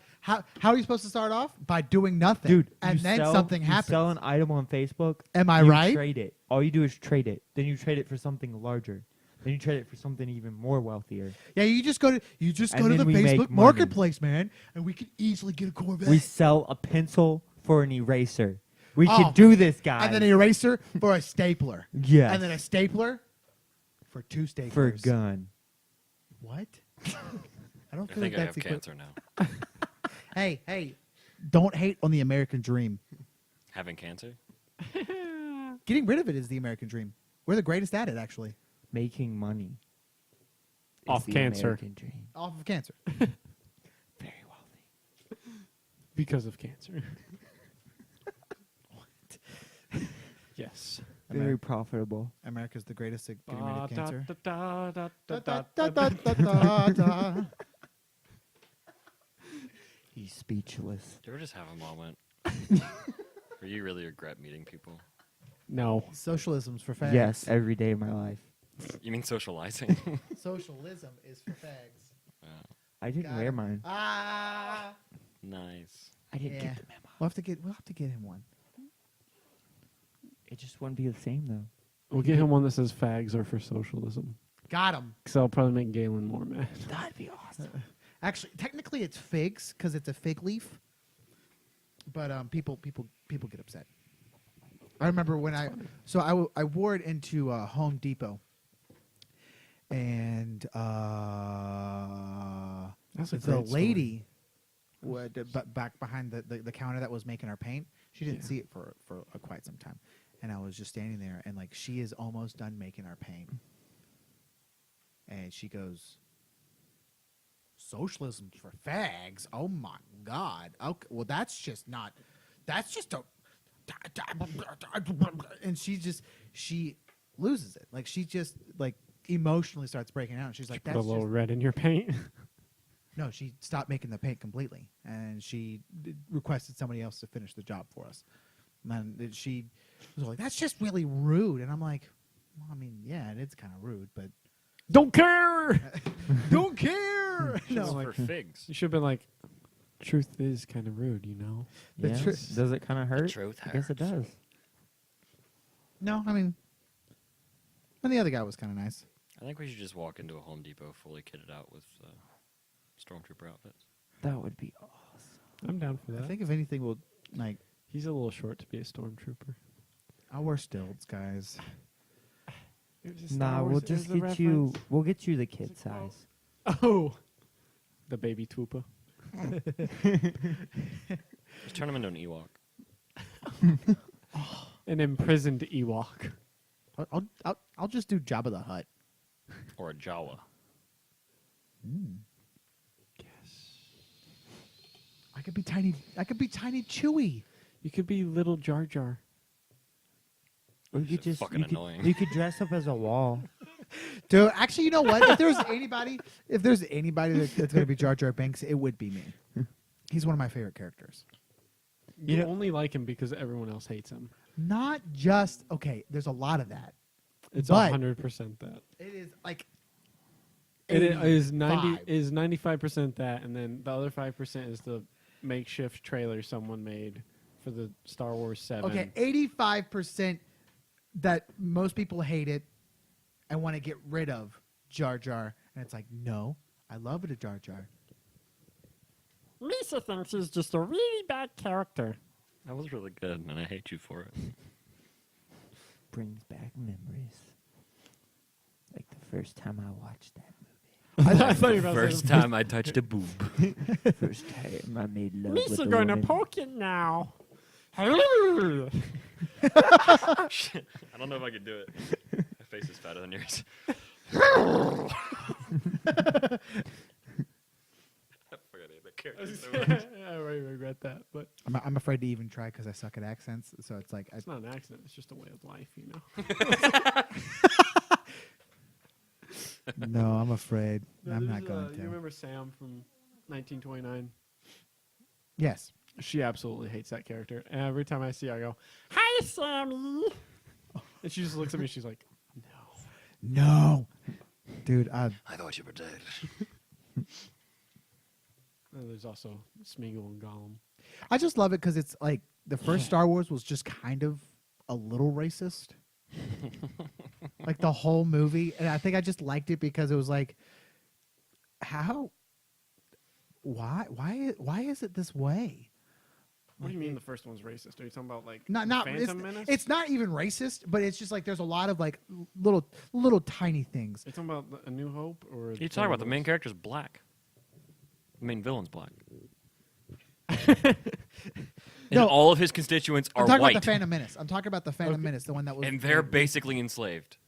are you supposed to start off? By doing nothing. Dude, and you then sell- something you happens. Sell an item on Facebook. Am I you right? Trade it. All you do is trade it. Then you trade it for something larger. Then you trade it for something even more wealthier. Yeah, you just go to And the then we make Facebook money. marketplace, man, and we could easily get a Corvette. We sell a pencil for an eraser. We Oh, can do this, guys. and then an eraser for a stapler. Yes. And then a stapler for 2 staplers. for a gun. What? I don't I feel think like I that's have equi- cancer now. Hey, don't hate on the American dream. Having cancer? Getting rid of it is the American dream. We're the greatest at it, actually. Making money. is Off the cancer. American dream. Off of cancer. Very wealthy. Because of cancer. Yes. Very profitable. America's the greatest at getting rid of cancer. He's speechless. Do you ever just have a moment where you really regret meeting people? No. Socialism's for fags. Yes, every day of my life. You mean socializing? Socialism is for fags. Wow. I didn't Got wear him. mine. Ah. Nice. I didn't Yeah. get the memo. We'll have to get him one. It just wouldn't be the same though. We'll get him one that says fags are for socialism. Got him. Because that'll probably make Galen more mad. That'd be awesome. Actually, technically, it's figs because it's a fig leaf. But people get upset. I remember when I wore it into Home Depot, and That's a the great story. lady back behind the counter that was making our paint, she didn't Yeah. see it for quite some time, and I was just standing there, and like she is almost done making our paint, and she goes, "Socialism's for fags." Oh my god. Okay, well that's just a, and she loses it. Like she just like emotionally starts breaking out. And she's like, Put a "That's little just, red in your paint. no." She stopped making the paint completely, and she requested somebody else to finish the job for us. And then she was like, "That's just really rude." And I'm like, "Well, I mean, yeah, it is kind of rude, but Don't care. don't care." It's No, for figs. You should have been like, truth is kind of rude, you know? The Yeah. tru- Does it kind of hurt? truth I guess it hurts. does. no. I mean, and the other guy was kind of nice. I think we should just walk into a Home Depot fully kitted out with stormtrooper outfits. That would be awesome. I'm down for that. I think if anything, we'll like. He's a little short to be a stormtrooper. I'll wear stilts, guys. Nah, we'll just get you. We'll get you the kid size. Oh, the baby Twoopa. Just turn him into an Ewok. An imprisoned Ewok. I'll just do Jabba the Hutt. Or a Jawa. I could be tiny. I could be tiny Chewy. You could be little Jar Jar. Or you Shit could just fucking you could, annoying. you could dress up as a wall. Dude, actually, you know what? If there's anybody that's gonna be Jar Jar Binks, it would be me. He's one of my favorite characters. You know- only like him because everyone else hates him. Not just okay. There's a lot of that. It's But- 100% that. It is like It is 85. 95% that, and then the other 5% is the makeshift trailer someone made for the Star Wars 7. Okay, 85% that most people hate it and want to get rid of Jar Jar, and it's like, no, I love it a Jar Jar. Lisa thinks he's just a really bad character. That was really good, and I hate you for it. Brings back memories. Like the first time I watched that I thought you were about to say First time I touched a boob. movie. First time I made love with Lisa a gonna woman. poke it now. Shit. I don't know if I could do it. My face is fatter than yours. I forgot the character so much. I already regret that, but I'm afraid to even try because I suck at accents. So it's like, it's not an accident. It's just a way of life, you know. no, I'm afraid. I'm not There's, going to. You remember Sam from 1929? Yes. She absolutely hates that character. And every time I see her, I go, "Hi, Sammy," and she just looks at me. She's like, "No." No. Dude, I thought you were dead. And there's also Smeagol and Gollum. I just love it because it's like the first Star Wars was just kind of a little racist. Like the whole movie. And I think I just liked it because it was like, why is it this way? What do you mean the first one's racist? Are you talking about like Not Phantom Menace? it's not even racist, but it's just like there's a lot of like little tiny things. Are you talking about A New Hope or? You talking about the main character's black. The main villain's black. And No. all of his constituents are I'm talking white. about the Phantom Menace. I'm talking about the Phantom Menace, the one that was. And they're basically enslaved.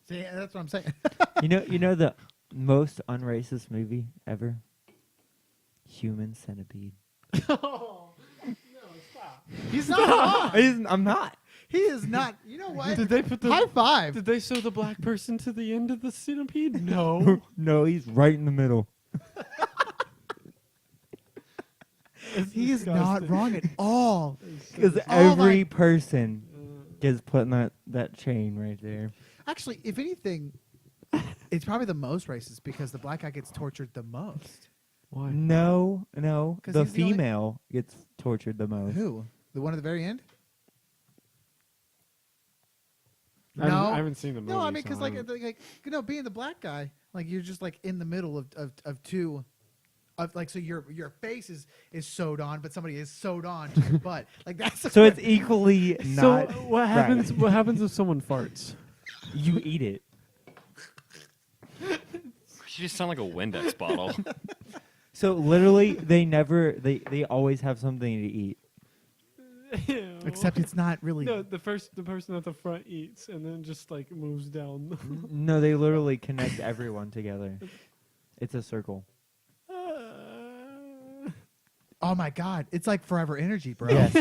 See, that's what I'm saying. You know the most unracist movie ever? Human Centipede. Oh, no, stop. He's not wrong. I'm not. He is not. You know what? Did they put the High five. Did they sew the black person to the end of the centipede? No. No, he's right in the middle. He is not wrong at all. Because Oh my- every person gets put in that chain right there. Actually, if anything, it's probably the most racist because the black guy gets tortured the most. Why? No. 'Cause The he's the only- female gets tortured the most. Who? The one at the very end? I No. haven't seen the movie. No, I mean so because I don't- being the black guy, like you're just like in the middle of two. Like so, your face is sewed on, but somebody is sewed on to your butt. Like that's So it's equally not. So what right. happens? What happens if someone farts? You eat it. You just sound like a Windex bottle. So literally, they always have something to eat. except it's not really. No, the person at the front eats and then just like moves down. No, they literally connect everyone together. It's a circle. Oh my god, it's like forever energy, bro. Yes.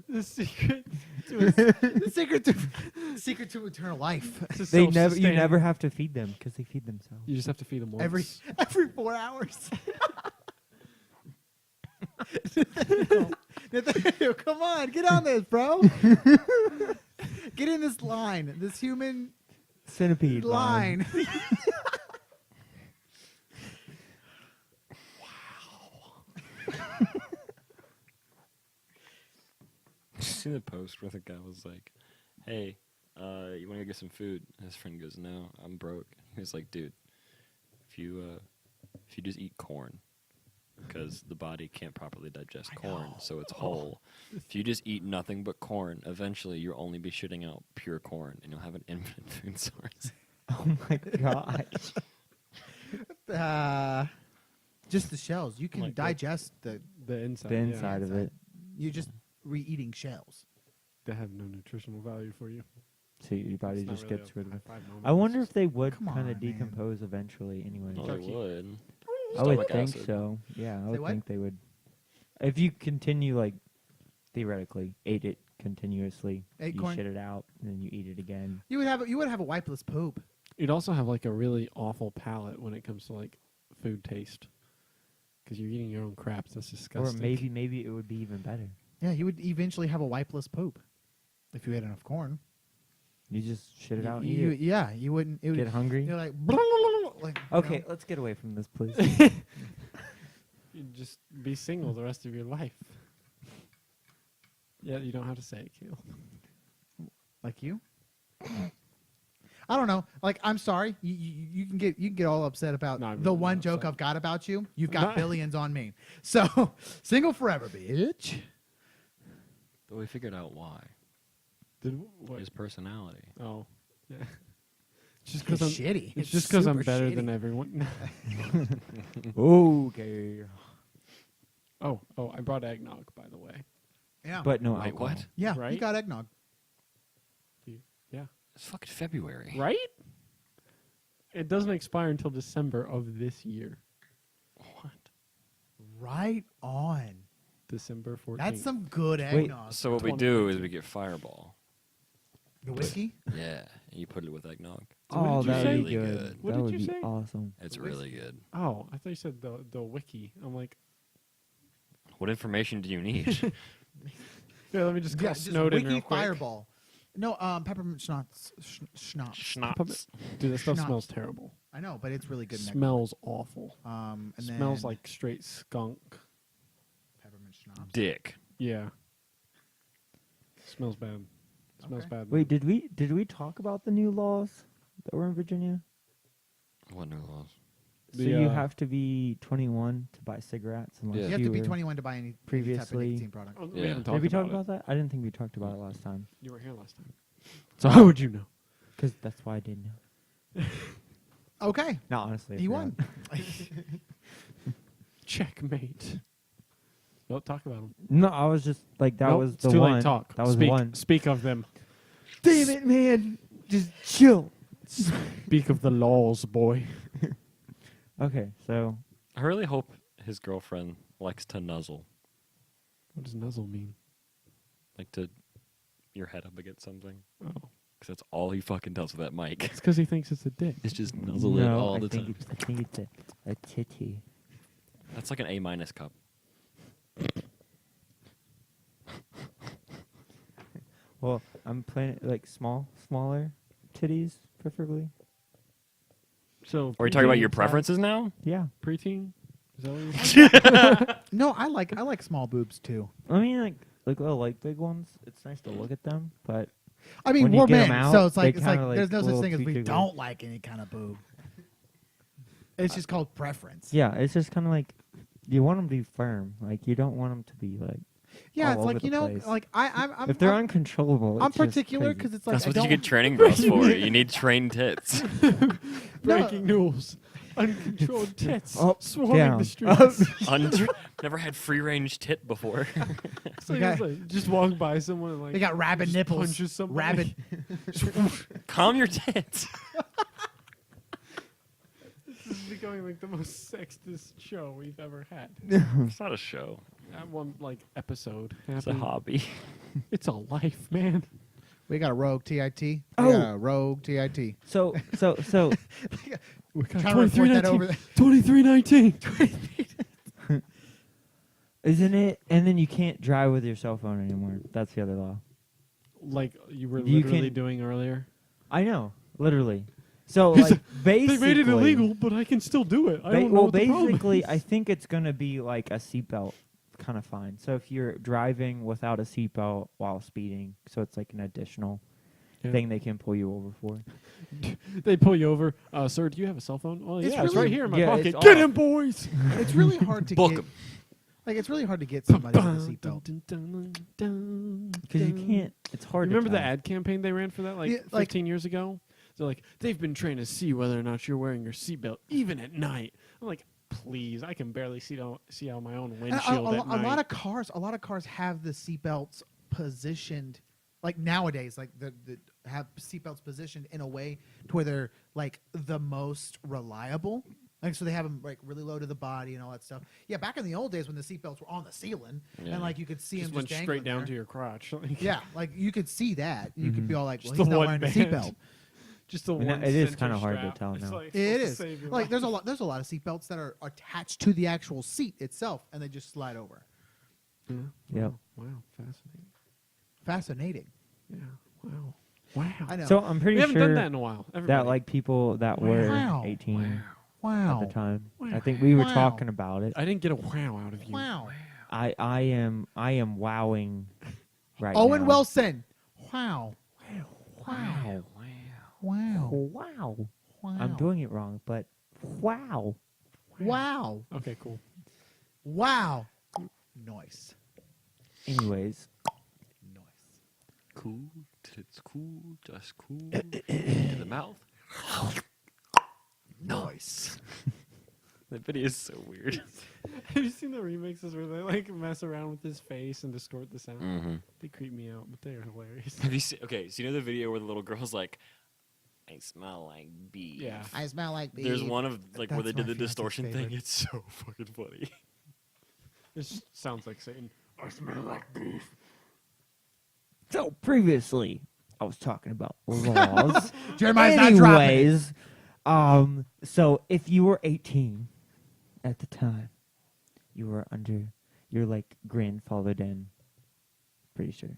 The secret to The secret to eternal life. You never have to feed them because they feed themselves. You just have to feed them once. Every 4 hours. Nathaniel, come on, get on this, bro. Get in this line, this human Centipede line. Seen the post where the guy was like, "Hey, you want to go get some food?" And his friend goes, "No, I'm broke." He was like, "Dude, if you just eat corn, because the body can't properly digest corn, so it's whole. If you just eat nothing but corn, eventually you'll only be shitting out pure corn, and you'll have an infinite food source." Oh my gosh. Just the shells. You can Like digest the. The inside. The yeah. inside of it. You're just re-eating shells. They have no nutritional value for you. So your body It's not just really gets a rid of it. high-five moment. I wonder if they would Come kind on, of man. decompose eventually anyway. Well, they would. I would Stomach think acid. so. Yeah, I would what? think they would. If you continue, like, theoretically, ate it continuously, Ate you corn? shit it out, and then you eat it again. You would have a wipeless poop. You'd also have like a really awful palate when it comes to like food taste, because you're eating your own crap. That's disgusting. Or maybe it would be even better. Yeah, you would eventually have a wipeless poop if you ate enough corn. You just shit it You- out and you- eat yeah, you wouldn't. It it. would, Get hungry? You're like, like Okay, you know? let's get away from this, please. You'd just be single the rest of your life. Yeah, you don't have to say it, Keel. Like you. I don't know. Like, I'm sorry. You can get all upset about No, I'm the really one not joke upset. I've got about you. You've got Not- billions on me. So, single forever, bitch. But we figured out why. What? His personality. Oh, yeah. Just It's because I'm shitty. It's just because I'm super better shitty. than everyone. Okay. oh, I brought eggnog, by the way. Yeah. But no Wait, alcohol. what? yeah, you right? got eggnog. Yeah. It's fucking February. Right? It doesn't expire until December of this year. What? Right on. December 14th. That's some good Wait, eggnog. So what we do is we get Fireball. The whiskey? Yeah, and you put it with eggnog. So what Oh, did you that say? would be Really good. good. What that did would you be say? awesome. It's really good. Oh, I thought you said the wiki. I'm like, What information do you need? yeah, let me just call Yeah, just Snowden wiki real quick. fireball. No, peppermint schnapps. Schnapps. Schnapps. Dude, that stuff Schnapps. smells terrible. I know, but it's really good. in eggnog. Smells awful. And Smells then like straight skunk. peppermint schnapps. Dick. Yeah. Smells bad. Smells Okay. bad. Wait, did we talk about the new laws that were in Virginia? What new laws? So The, you uh, have to be 21 to buy cigarettes unless Yeah. You have to be were 21 to buy any type of previously- nicotine product. Oh, we Yeah. haven't Did talked we talk about about that? I didn't think we talked about it last time. it. You were here last time. So how would you know? Because that's why I didn't know. Okay, No, honestly. I he forgot. won. Checkmate. Don't talk about them. No, I was just like, that Nope, was it's the too one. late to talk. That was speak, the one. Speak of them. Damn it, man. Just chill. Speak of the laws, boy. Okay, so I really hope his girlfriend likes to nuzzle. What does nuzzle mean? Like to your head up against something. Oh, Because that's all he fucking does with that mic. it's because he thinks it's a dick. It's just nuzzle it no, all I the think time. I think it's a titty. That's like an A- cup. Well, I'm planning like smaller titties, preferably. So, Are we talking about preteen your size? preferences now? Yeah. Preteen? Is that what you're saying? No, I like small boobs too. I mean, like I like big ones. It's nice to look at them, but I mean, When you we're get 'em men, out, so it's they like kinda, like, there's no such little thing as we tweaky don't like any kind of boob. It's just called preference. yeah, it's just kind of like you want them to be firm. Like you don't want them to be like Yeah, all it's over like the you know, place. like I'm if they're I'm, uncontrollable. I'm it's just particular crazy. because it's like That's I what you don't. get training bras for. You need trained tits. Breaking news. Uncontrolled tits Up, swarming down. the streets. Never had free range tit before. So Okay. it's like, just walk by someone and like They got rabid just nipples. punches somebody. Rabid. Calm your tits. This is becoming like the most sexist show we've ever had. It's not a show. That one like episode. It's a happened. hobby. It's a life, man. We got a rogue TIT. We Oh. got a rogue TIT. So We got Trying to report that over. 2319. isn't it? And then you can't drive with your cell phone anymore. That's the other law. Like you were You literally can- doing earlier. I know, literally. So He's like basically, They made it illegal, but I can still do it. I don't know well, what the problem basically, is. I think it's gonna be like a seatbelt kind of fine. So if you're driving without a seatbelt while speeding, so it's like an additional Yeah. thing they can pull you over for. They pull you over. Sir, do you have a cell phone? Oh, It's yeah, it's really- right here in my yeah, pocket. it's Get off. him, boys! It's really hard to Book get. 'em. Like it's really hard to get somebody with a seatbelt. Because you can't. It's hard. Remember to the tell. ad campaign they ran for that like Yeah, like- 15 years ago? They're like, they've been trained to see whether or not you're wearing your seatbelt, even at night. I'm like, please, I can barely see out my own And windshield at a night. lot of cars have the seatbelts positioned like nowadays, like the have seatbelts positioned in a way to where they're like the most reliable. Like, so they have them like really low to the body and all that stuff. Yeah, back in the old days when the seatbelts were on the ceiling Yeah. and like you could see Just them went just straight dangling down to there. your crotch. Like, Yeah, like you could see that. You could be all like, well, Just he's the not one wearing a band. seatbelt. just the I mean, one. it is center kinda hard to strap. tell It's now. like It supposed to is. save your Like life. there's a lot of seatbelts that are attached to the actual seat itself and they just slide over. Yeah. Yep. Wow. Fascinating. Fascinating. Yeah. Wow. Wow. I know. So I'm pretty we haven't sure done that in a while. that Everybody. like people that were Wow. 18 Wow. at the time. Wow. I think we were Wow. talking about it. I didn't get a wow out of you. Wow. I am wowing right Owen now. Wilson. Wow. Wow. Wow. Wow. Wow. I'm doing it wrong, but wow. Wow. Okay. Cool. Wow. Nice. Anyways, Nice. Cool, tits cool, just cool. To the mouth. Nice. That video is so weird. Have you seen the remixes where they like mess around with his face and distort the sound? Mm-hmm. They creep me out, but they are hilarious. Have you seen? Okay, so you know the video where the little girl's like, "I smell like beef." Yeah. I smell like beef. There's one of like where they That's did my the fiance's distortion thing. favorite. It's so fucking funny. This sounds like Satan. I smell like beef. so previously I was talking about laws. Jeremiah's not dropping it. Anyways, so if you were 18 at the time, you were under, you're like grandfathered in. Pretty sure.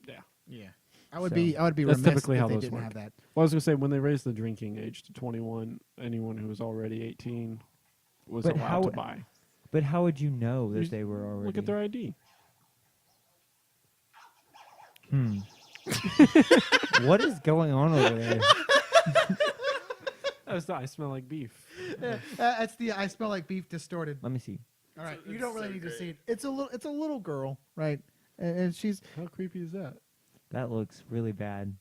Yeah. Yeah. I would So, be that's remiss typically if how they those didn't work. have that. Well, I was gonna say when they raised the drinking age to 21, anyone who was already 18 was But allowed how- to buy. But how would you know that You they were already? Look at their ID. What is going on over there? That was the I smell like beef. That's the I smell like beef distorted. Let me see. All right, you It's don't really so need to great. see it. It's a little girl, right? And she's How creepy is that? That looks really bad.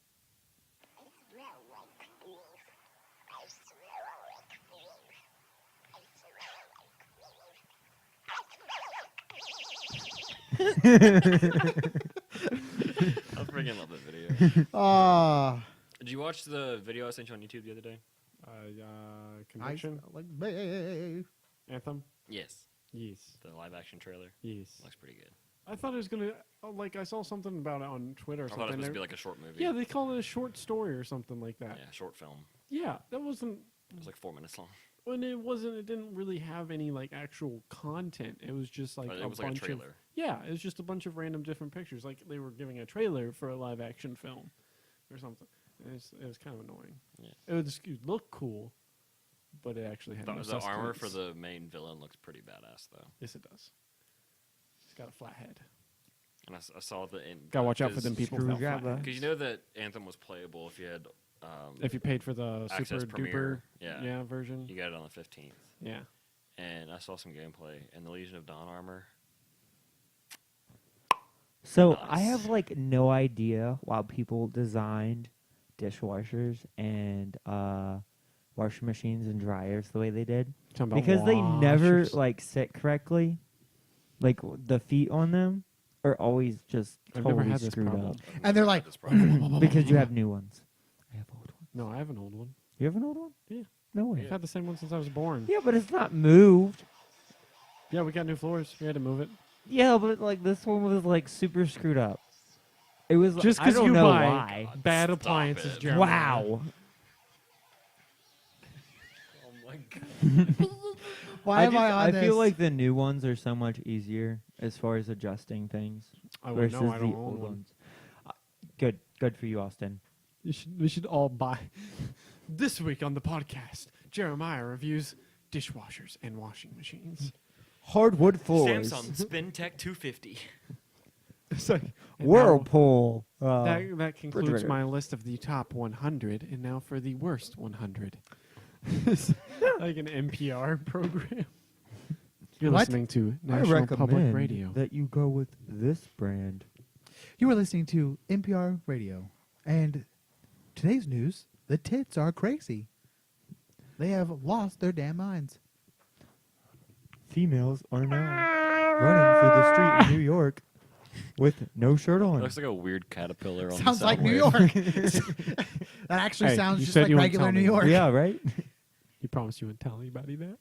I freaking love that video. Did you watch the video I sent you on YouTube the other day? I Conviction? smell like beef. Anthem? Yes. Yes. The live action trailer Yes. looks pretty good. I thought it was gonna like I saw something about it on Twitter or I thought it was something. supposed to They- be like a short movie. yeah, they call it a short story or something like that. Yeah, short film. Yeah, that wasn't It was like 4 minutes long. when it wasn't. It didn't really have any like actual content. It was just like But a it was like a bunch of trailer. yeah. It was just a bunch of random different pictures. Like they were giving a trailer for a live action film or something. It was kind of annoying. Yeah. It looked cool, but it actually had no The armor for sustenance. the main villain looks pretty badass though. Yes, it does. It's got a flat head. And I saw the Gotta watch out for them people without flat Screwdriver. heads. Because you know that Anthem was playable if you had If you paid for the Access super Premier, duper yeah. version. you got it on the 15th. Yeah. And I saw some gameplay and the Legion of Dawn armor. So I Nice. have like no idea why people designed dishwashers and washing machines and dryers the way they did, Talking about because they never washers. like sit correctly. Like the feet on them are always just I've never totally had this screwed problem. up And they're like, This problem. because you have new ones. I have old ones. No, I have an old one. You have an old one? Yeah. No way. I've had the same one since I was born. Yeah, but it's not moved. Yeah, we got new floors. We had to move it. Yeah, but like this one was like super screwed up. It was Just I because don't you know buy why. bad Stop appliances, it. Jeremiah. Wow. Oh my god. why am I on I this? feel like the new ones are so much easier as far as adjusting things I wouldn't versus know. I the don't old own one. ones. Good for you, Austin. We should all buy. This week on the podcast, Jeremiah reviews dishwashers and washing machines. Hardwood floors. Samsung SpinTech 250. It's like, and Whirlpool. now that concludes refrigerator. my list of the top 100, and now for the worst 100. It's like an NPR program. You're What? listening to I National recommend Public Radio. that you go with this brand. You are listening to NPR Radio, and today's news: the tits are crazy. They have lost their damn minds. Females are now running through the street in New York with no shirt on. Looks like a weird caterpillar on Sounds the like New subway. York. That actually Hey, sounds you just said like you wouldn't regular tell New me. York. Yeah, right? You promised you wouldn't tell anybody that?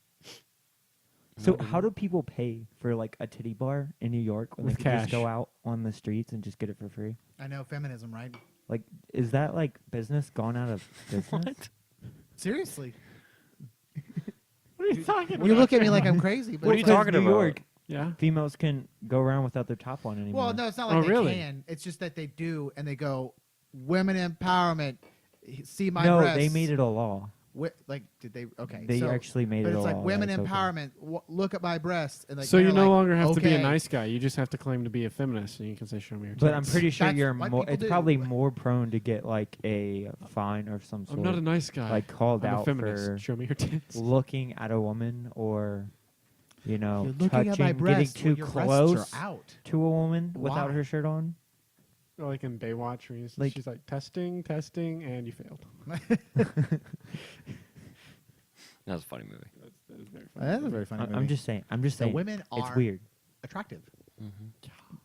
So how do people pay for like a titty bar in New York when With they can just cash. go out on the streets and just get it for free? I know feminism, right? Like, is that like business gone out of business? What? Seriously. What are you talking about? You look at me like I'm crazy, but What are you it's like- talking New about? York, Yeah. females can go around without their top on anymore. Well, no, it's not Oh, like they really? can. It's just that they do, and they go, women empowerment. See my no, breasts. they made it a law. Like, did they? Okay, They so, actually made but it a it's law. like women that it's okay. empowerment. Look at my breasts, and like. So men you are no like, longer have to be a okay. nice guy. You just have to claim to be a feminist, and you can say, "Show me your." But I'm tits." pretty sure That's you're what more. people It's do. probably more prone to get like a fine or some sort. I'm not a nice guy. like called I'm a out feminist. for Show me your tits. looking at a woman or, you know, You're looking touching, at my breasts. getting when too your breasts close are out. to a woman without Why? her shirt on. Or like in Baywatch, where Like- she's like testing, testing, and you failed. That was a funny movie. That is very funny. That's a very funny I'm movie. just saying. I'm just So saying. women it's are weird. attractive,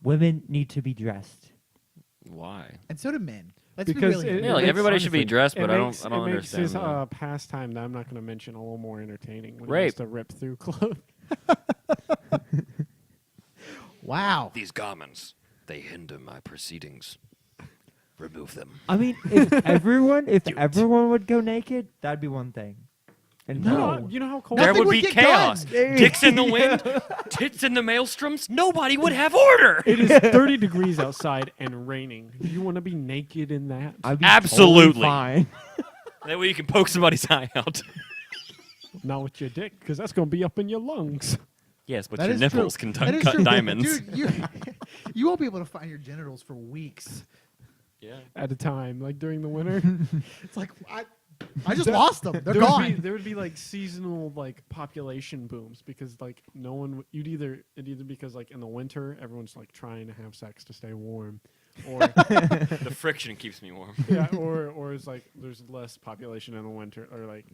Women need to be dressed. Why? and so do men. Let's Because be it- really. Yeah, like makes- everybody should be honestly, dressed, it but makes- I don't it makes understand. his the- pastime that I'm not going to mention a little more entertaining when he Rape. has to rip through clothes. Wow. These garments, they hinder my proceedings. Remove them. I mean, if everyone would go naked, that'd be one thing. And No. You know how cold There Nothing would would be get chaos. done. Dicks in the wind, tits in the maelstroms. Nobody would have order. it is 30 degrees outside and raining. Do you want to be naked in that? I'd be Absolutely. totally fine. That way you can poke somebody's eye out. Not with your dick, because that's going to be up in your lungs. Yes, but That your is nipples true. can That is cut true. diamonds. Dude, you won't be able to find your genitals for weeks. Yeah. At a time, like during the winter. It's like I just lost them. They're there gone. Would be, there would be like seasonal like population booms because like no one it'd either because like in the winter everyone's like trying to have sex to stay warm, or The friction keeps me warm. yeah, or it's like there's less population in the winter or like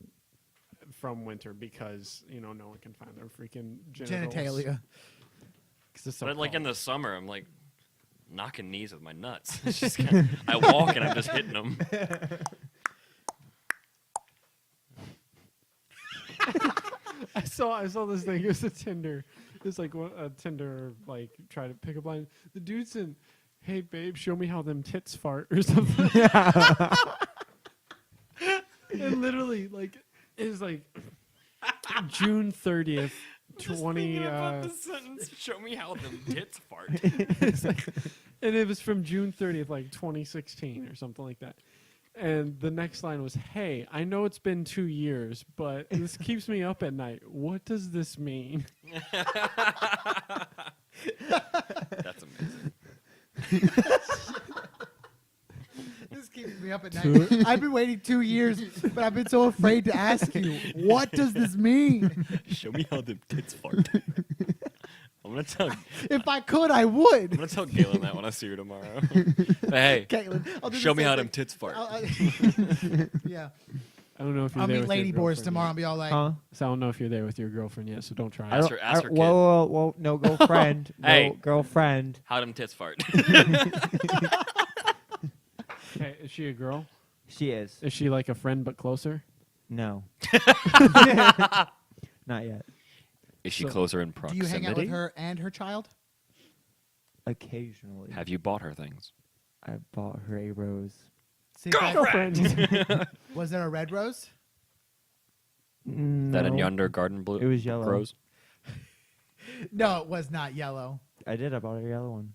from winter because no one can find their freaking genitals. Genitalia. 'Cause it's so But like in cold. the summer, I'm like knocking knees with my nuts. It's just kinda, I walk and I'm just hitting them. I saw this thing. It was a Tinder. It's like a Tinder like try to pick up line. The dude said, "Hey babe, show me how them tits fart" or something. And literally like it's like June 30th, 20. sentence. Show me how them tits fart. And it was from June 30th, like 2016 or something like that. And the next line was, "Hey, I know it's been 2 years, but this keeps me up at night. What does this mean?" That's amazing. This keeps me up at night. I've been waiting 2 years, but I've been so afraid to ask you. What does this mean? Show me how them tits fart. I'm gonna tell If I could, I would. I'm gonna tell Galen that when I see her tomorrow. But hey, Caitlin, I'll do the show me same how them thing. tits fart. Yeah. I don't know if you're I'll there meet with Lady your Boris girlfriend tomorrow yet. and be all like, Huh? So I don't know if you're there with your girlfriend yet, so don't try. Ask it. her- ask her kid. Whoa, no girlfriend. Hey. No girlfriend. How them tits fart. Hey, is she a girl? She is. Is she like a friend but closer? No. Not yet. Is she So- closer in do proximity? you hang out with her and her child? Occasionally. Have you bought her things? I bought her a rose. See, if I- Girlfriend. was there a red rose? That in No. yonder garden blue? It was yellow. Rose? No, it was not yellow. I did. I bought a yellow one.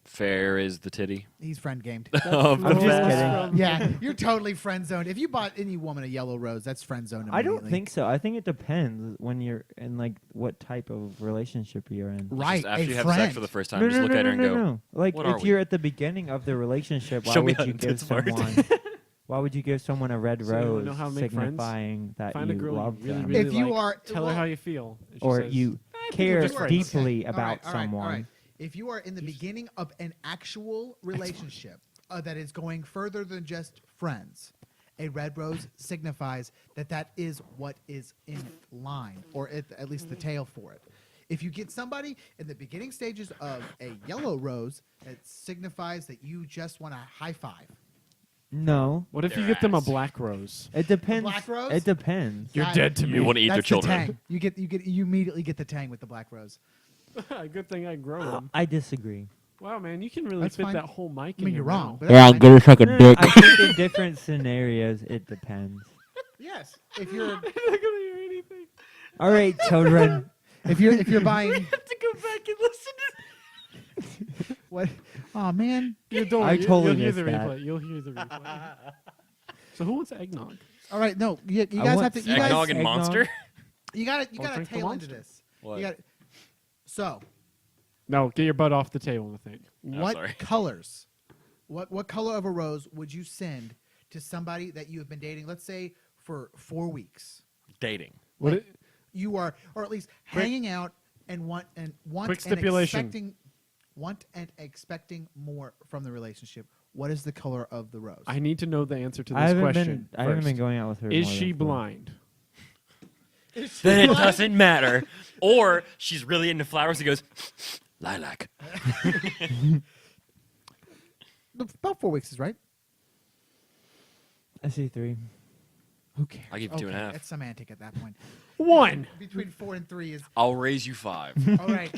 Fair is the titty. He's friend gamed. Of the I'm just best. kidding. Yeah, you're totally friend zoned. If you bought any woman a yellow rose, that's friend zoned. I don't think so. I think it depends when you're in like what type of relationship you're in. Right, Just after a you have friend. sex for the first time, just look at her and go, Like "What are if we?" you're at the beginning of the relationship, why Show me would how you them give tits fart. someone? Why would you give someone a red So you wanna rose know how to make friends? signifying that Find you a girl you love really, them, really If you like, are- tell well- her how you feel. And she or says, you care just friends. deeply Okay, about all right, someone? all right. If you are in the beginning of an actual relationship that is going further than just friends, a red rose signifies that that is what is in line, or at least the tail for it. If you get somebody in the beginning stages of a yellow rose, it signifies that you just want a high five. No, What if you Their get them a ass. black rose? it depends. black rose? It depends. You're That- dead to You me. want to eat their That's the children. tang. You immediately get the tang with the black rose. Good thing I grow them. I disagree. Wow, man, you can really That's fit fine. that whole mic I in mean, your you're wrong. mouth. But that's fine. a suck a dick. I think in different scenarios, it depends. Yes, if you're I'm not gonna hear anything. All right, children. if you're buying have to go back and listen to what? Oh man. You don't. I totally you'll hear the missed that. replay. You'll hear the replay. So who wants eggnog? All right, no, you I guys want have to. You Eggnog guys, and Eggnog. Monster. you got to Or drink the tail into Monster. this. What? You got so. No, get your butt off the table, I think. What sorry. colors? What color of a rose would you send to somebody that you have been dating? Let's say for 4 weeks. Dating. What? Like, you are, or at least Quick- hanging out and want Quick and stipulation. expecting more from the relationship. What is the color of the rose? I need to know the answer to I this haven't question. been. I haven't been first. going out with her. Is more she than four. blind? Then it doesn't matter. Or she's really into flowers and goes, lilac. About 4 weeks is right. I see 3. Who cares? I'll give you 2.5. It's semantic at that point. 1. Between 4 and 3 is I'll raise you 5. all right.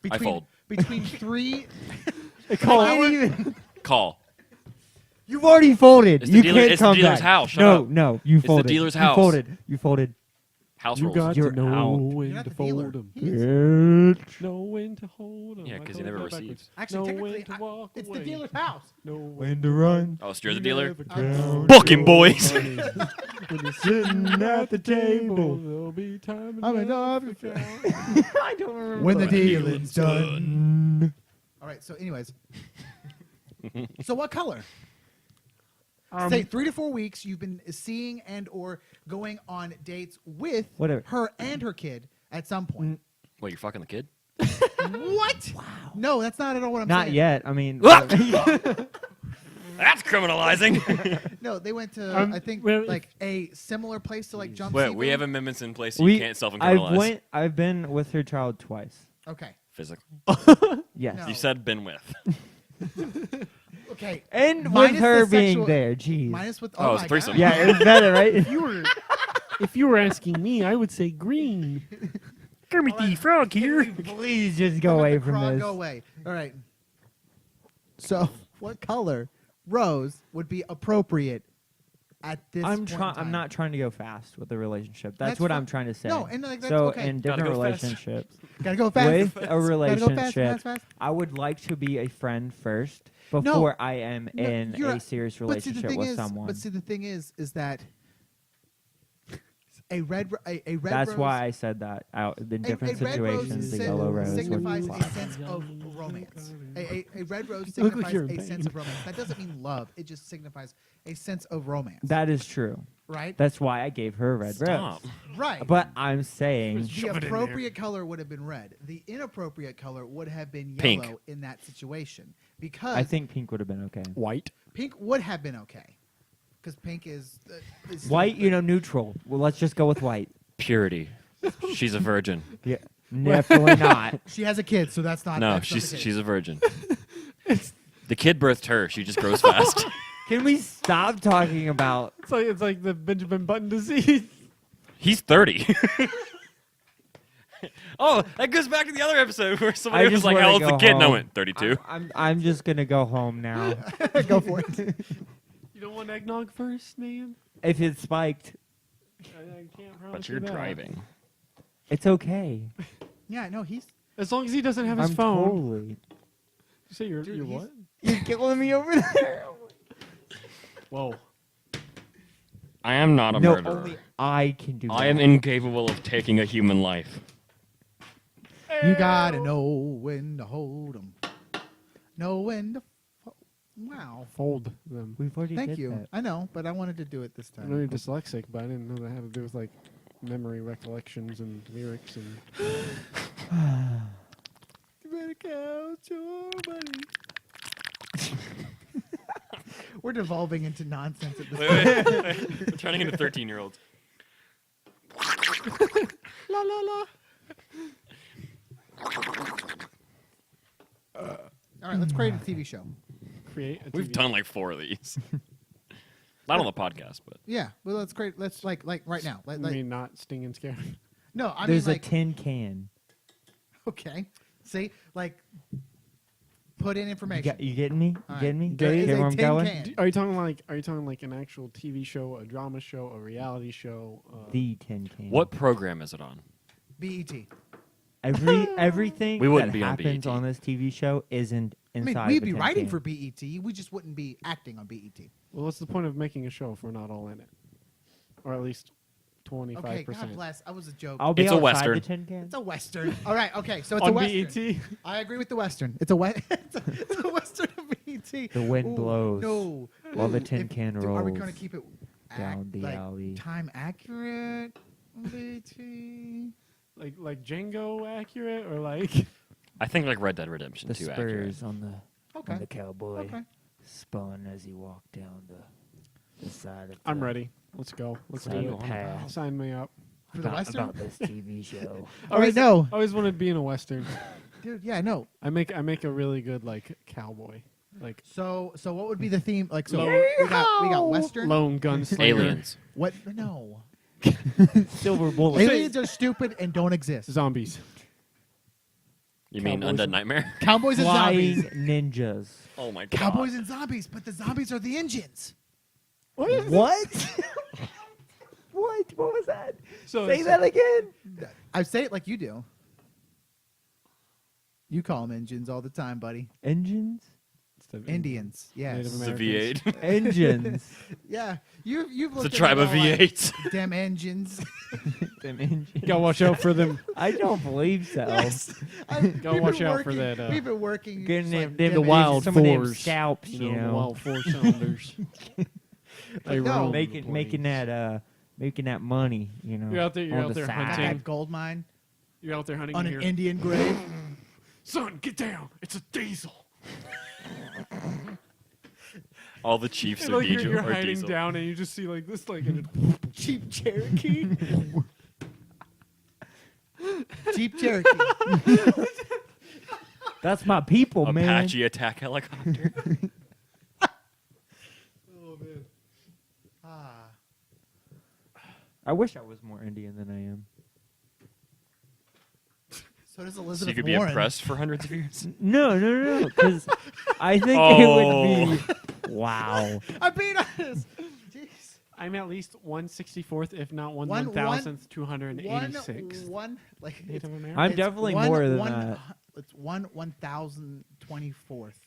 I fold. Between 3. Call Call. You've already folded. It's the You dealer- can't it's the come dealer's back. house. Shut no, up. no, you the folded. dealer's You house. folded. You folded. House You rules. got You're to know out. when You're not to the dealer. fold them. He is. Know when to hold them. Yeah, 'cause he never receives. Actually, know technically, when to walk it's away. the dealer's house. Know When to run. Oh, so you're the dealer? Count Book him, boys. your money. When you're sitting at the table, there'll be time I'm enough enough to to count. I don't remember. When the But dealing's done. All right. So, anyways. So, what color? Say 3 to 4 weeks. You've been seeing and or going on dates with Whatever. her and her kid at some point. Wait, you're fucking the kid? What? Wow. No, that's not at all what I'm Not saying. yet. I mean, That's criminalizing. No, they went to Um, I think well, like a similar place to like jump. Wait, we have amendments in place so you can't self-incriminalize. I've been with her child twice. Okay. Physically. Yes. No. You said been with. Okay. And Minus with her the being sexual- there. Jeez. Minus with Oh, it's my threesome. God. Yeah, it was better, right? If you were asking me, I would say green. Kermit the Frog here. Please just go Let away the from frog this. Go away. All right. So, what color rose would be appropriate at this I'm point in trying. I'm time? not trying to go fast with the relationship. That's, That's what fi- I'm trying to say. No, and, like, that's so okay. in Gotta different go fast. relationships, Gotta go fast. with a Gotta go relationship, fast. I would like to be a friend first No. before I am No, in you're a serious But see, the relationship thing with is, someone. But see, the thing is that a red That's rose, why I said that. Out in different a red rose situations, the sig- yellow rose would signifies fly. a sense of romance. A red rose You look like signifies you're in a pain. sense of romance. That doesn't mean love. It just signifies a sense of romance. That is true. right? That's why I gave her a red Stop. rose. Right. But I'm saying the Shove it in there. appropriate color would have been red. The inappropriate color would have been Pink. yellow in that situation because I think pink would have been okay. White. pink would have been okay because pink is White, you know, neutral. Well, let's just go with white. Purity. She's a virgin. Yeah, definitely not. She has a kid, so that's not. No, that's not the case. she's a virgin. The kid birthed her. She just grows fast. Can we stop talking about? It's like the Benjamin Button disease. He's 30. Oh, that goes back to the other episode where somebody was just like, wanna "How old's the go kid?" And I home. went, 32. I'm just gonna go home now. Go for it. You don't want eggnog first, man? If it's spiked, I can't promise But you're you that. driving. it's okay. Yeah, no, he's. As long as he doesn't have his I'm phone. totally. You say you're Dude, he's- what? You're killing me over there. Whoa. I am not a No, murderer. only I can do that. I am incapable of taking a human life. You gotta know when to hold 'em. Know when to. Wow. Fold them. We've already Thank did you. that. I know, but I wanted to do it this I know you're time. dyslexic, but I didn't know that had to do with like memory recollections and lyrics and. You better count your money. We're devolving into nonsense at this point. We're turning into 13-year-olds. La la la. All right, let's create a TV show. create a We've TV done like 4 of these. Not on the podcast, but Yeah, well, that's great. Let's like right now. I mean, not Sting and Scary. No, I There's mean like a tin can. okay. See, like put in information. You getting me? You All right. getting me? There is Get a where I'm tin going? can. Are you talking like an actual TV show, a drama show, a reality show? The tin can. what program is it on? BET. Everything We wouldn't that be on happens BET. on this TV show isn't I mean, inside. we'd of a be tin writing can. for BET. We just wouldn't be acting on BET. Well, what's the point of making a show if we're not all in it, or at least 25%? Okay, God bless. I was a joke. I'll be It's a outside Western. the tin can. It's a western. All right. Okay, so it's On a western. BET. I agree with the western. It's a it's a western of BET. The wind Ooh, blows No. while the Ooh, tin can Are we rolls going to keep it down the like, alley. time accurate? BET. Like Django accurate or like I think like Red Dead Redemption The 2 accurate. spurs on Okay. the cowboy Okay. spun as he walked down the side of I'm the ready. Let's go. Let's side do of the it. path. Sign me up. For the western? about this TV show. All right, no. I always wanted to be in a western. Dude, yeah, no. I make a really good like cowboy, like So what would be the theme? Like, so Lone- we got western. lone gunslinger. Aliens. What? No. Silver bullet. Aliens are stupid and don't exist. Zombies. You mean Cowboys Undead and- Cowboys Nightmare? and Flying zombies. ninjas. Oh my god. Cowboys and zombies, but the zombies are the engines. What? What? What was that? So Say that again. I say it like you do. You call them engines all the time, buddy. Engines? It's the Indians, yes. Native It's a Americans. V8. Engines. Yeah, you've It's looked a at tribe them of all like, V8s. Damn engines. Them engines. You gotta watch out for them. I don't believe so. Yes. Gotta watch out for that, we've been working. Getting just them, like them damn wild some of them fours. scalps, You know, the wild four cylinders. They No. roam the making plains. making that money, you know. You're out there- you're on out the there side. Got hunting. that gold mine You're out there hunting. on and an you're, Indian grave. Son, get down! It's a diesel. All the chiefs And, are, like, diesel, you're are hiding diesel. down, and you just see like this, like a Jeep Cherokee. Jeep Cherokee. That's my people, man. Apache attack helicopter. Oh man. Ah. I wish I was more Indian than I am. So does so Elizabeth you could be Warren. oppressed for hundreds of years. No, because I think Oh. it would be wow. I'm being honest. Jeez. I'm at least 1/64th, if not One- 1,286th. One like Native it's- American. I'm it's definitely one- more than one- that. It's 1,024th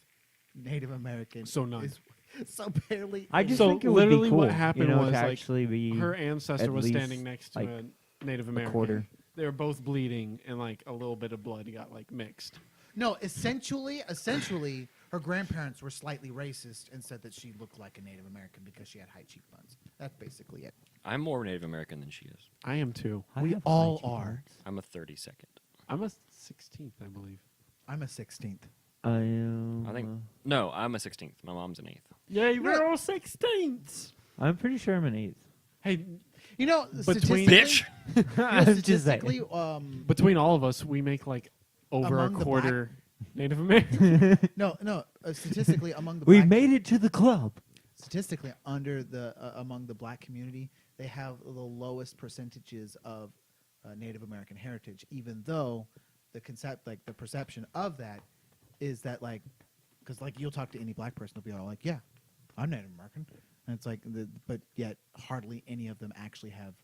Native American. So none. is- So barely. I just So think it would literally be cool, what happened you know, was, to like, actually be Her ancestor at was least, standing next to like, a Native a American. quarter. They were both bleeding, and like a little bit of blood got like mixed. No, essentially, her grandparents were slightly racist and said that she looked like a Native American because she had high cheekbones. That's basically it. I'm more Native American than she is. I am too. I We have all high are. cheekbones. I'm a 32nd. I'm a 16th, I believe. I'm a 16th. I am. I think no, I'm a 16th. My mom's an 8th. Yay, we're all 16ths. I'm pretty sure I'm an eighth. Hey, You know, Between- Bitch. I'm just saying. statistically, between all of us, we make like over Among a the quarter Native American. statistically among the We black, made it to the club. statistically under the among the black community, they have the lowest percentages of Native American heritage, even though the concept, like the perception of that, is that like, because like you'll talk to any black person, they'll be all like, "Yeah, I'm Native American," and it's like, but yet hardly any of them actually have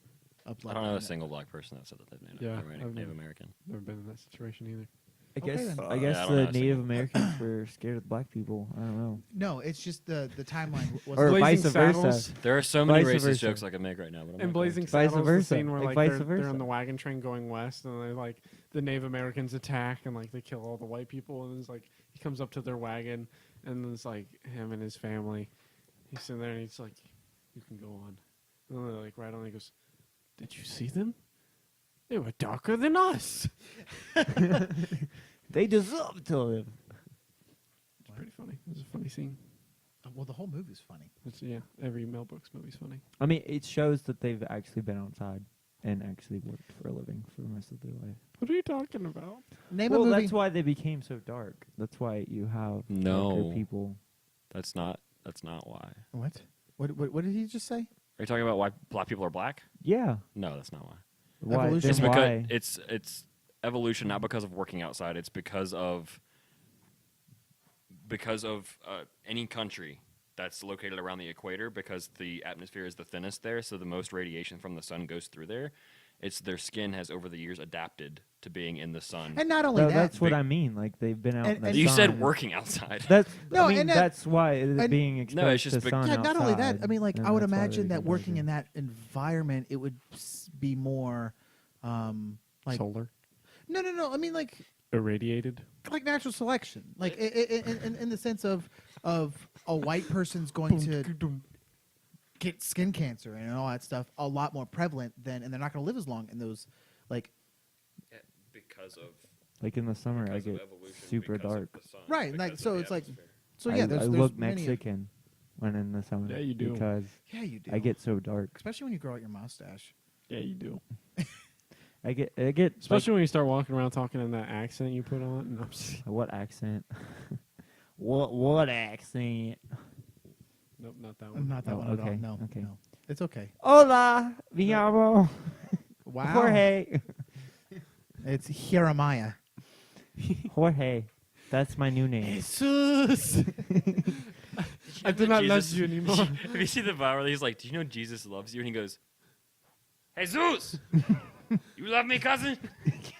a I bloodline. don't know a that- single black person that said that they're Native, Yeah, Native, I've Native never- American. Never been in that situation either. I Okay, guess. then. I guess Yeah, I don't the know, Native Americans were scared of black people. I don't know. No, it's just the timeline was Or Blazing vice versa. Saddles. There are so many Vice racist versa. jokes I could make right now, but I'm And not going Blazing to. Vice Saddles, versa. the scene where Like like vice they're versa. on the wagon train going west, and they like the Native Americans attack and like they kill all the white people, and it's like he comes up to their wagon, and then it's like him and his family. He's sitting there and he's like, "You can go on." And then they're like right on. He goes, "Did you see them? They were darker than us." They deserve to live. It's pretty funny. It was a funny scene. well, the whole movie's funny. It's, yeah, every Mel Brooks movie's funny. I mean, it shows that they've actually been outside and actually worked for a living for the rest of their life. What are you talking about? Name Well, a movie. that's why they became so dark. That's why you have No. darker people. That's not why. What? What did he just say? Are you talking about why black people are black? Yeah. No, that's not why. Why? Evolution. Then It's because why? it's evolution, not because of working outside. It's because of any country that's located around the equator, because the atmosphere is the thinnest there, so the most radiation from the sun goes through there. It's their skin has over the years adapted to being in the sun. And not only No, that, that's what I mean. Like they've been out. And- in the and You said sun. working outside. That's No, I mean, and that- that's why it's and- being exposed it's just to sun yeah, not only that. outside, I mean, like and I would that's why imagine they that get working darker. in that environment, it would be more, like Solar no. I mean, like irradiated. natural selection, like in the sense of a white person's going to get skin cancer and all that stuff a lot more prevalent than, and they're not going to live as long in those, like because of Like in the summer, I get super dark. Right, like, so it's like, so I, yeah, there's I there's look many- Mexican when in the summer. Yeah, you do. Because Yeah, you do. I get so dark. especially when you grow out your mustache. Yeah, you do. I get Especially when you start walking around talking in that accent you put on. And I'm just, like, what accent? what accent? nope, not that one. Not that Oh, one at all. okay, No, okay. no, it's okay. Hola, mi amo Wow, Jorge. it's Jeremiah. Jorge, that's my new name. Jesus! I do not love you anymore. Have you seen the viral? He's like, "Do you know Jesus loves you?" And he goes, "Jesus, you love me, cousin?" And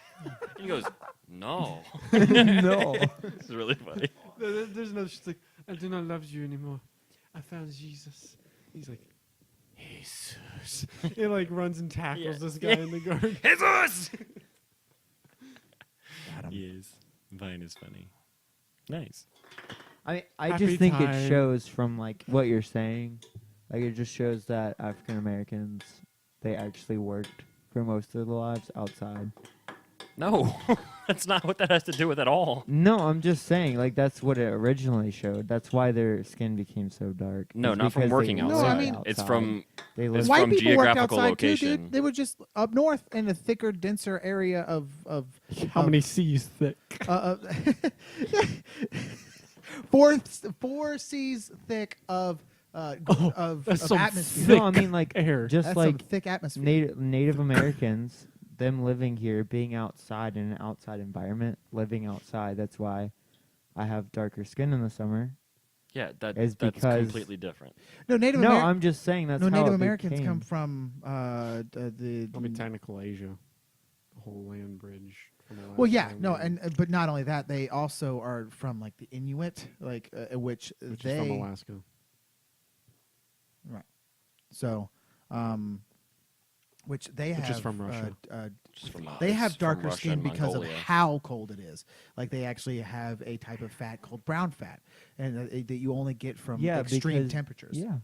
he goes, "No." No. It's really funny. There's no. She's like, I do not love you anymore. I found Jesus. He's like, Jesus. He like runs and tackles Yeah. this guy in the garden. Jesus. Got him. He is. Vine is funny. Nice. I Happy just think time. it shows from like what you're saying, like it just shows that African Americans, they actually worked for most of their lives outside. No, that's not what that has to do with at all. No, I'm just saying, like that's what it originally showed. That's why their skin became so dark. No, It's not from because they working No, outside. I mean- it's outside. from They it's lived White from people worked geographical outside too, location. dude. They were just up north in a thicker, denser area of How many C's thick? uh, four C's thick of that's of some atmosphere. No, I mean like air. just That's like some thick atmosphere. Native Americans, them living here, being outside in an outside environment, living outside. That's why I have darker skin in the summer. Yeah, Is that's because- completely different. No, Native No, Ameri- I'm just saying that's no how Native it Americans became. come from the. I mean, technical Asia. The whole land bridge. From Alaska Well, yeah, and no, everything, and but not only that, they also are from like the Inuit, like which which they is from Alaska. so, which they Which have is from Russia. Just from, they it's have from darker Russia skin and because Mongolia. of how cold it is. Like they actually have a type of fat called brown fat, and that you only get from extreme because- temperatures. Yeah,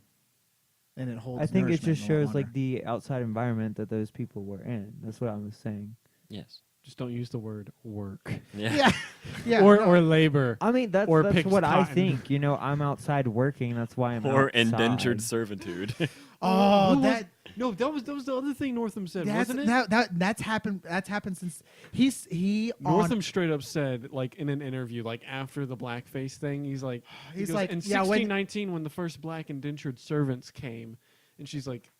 And it holds. I think it nourishment just a lot shows longer. like the outside environment that those people were in. That's what I was saying. Yes. Just don't use the word work. Yeah. yeah, or no. or labor. I mean, that's Or that's pigs what I cotton. think. You know, I'm outside working. That's why I'm Or outside. indentured servitude. Oh, Who was- that No, that was the other thing Northam said, that's wasn't it? that's happened. That's happened since he on. Northam straight up said, like in an interview, like after the blackface thing, he's like, He's goes, like, in yeah, when- 1619 when the first black indentured servants came, and she's like,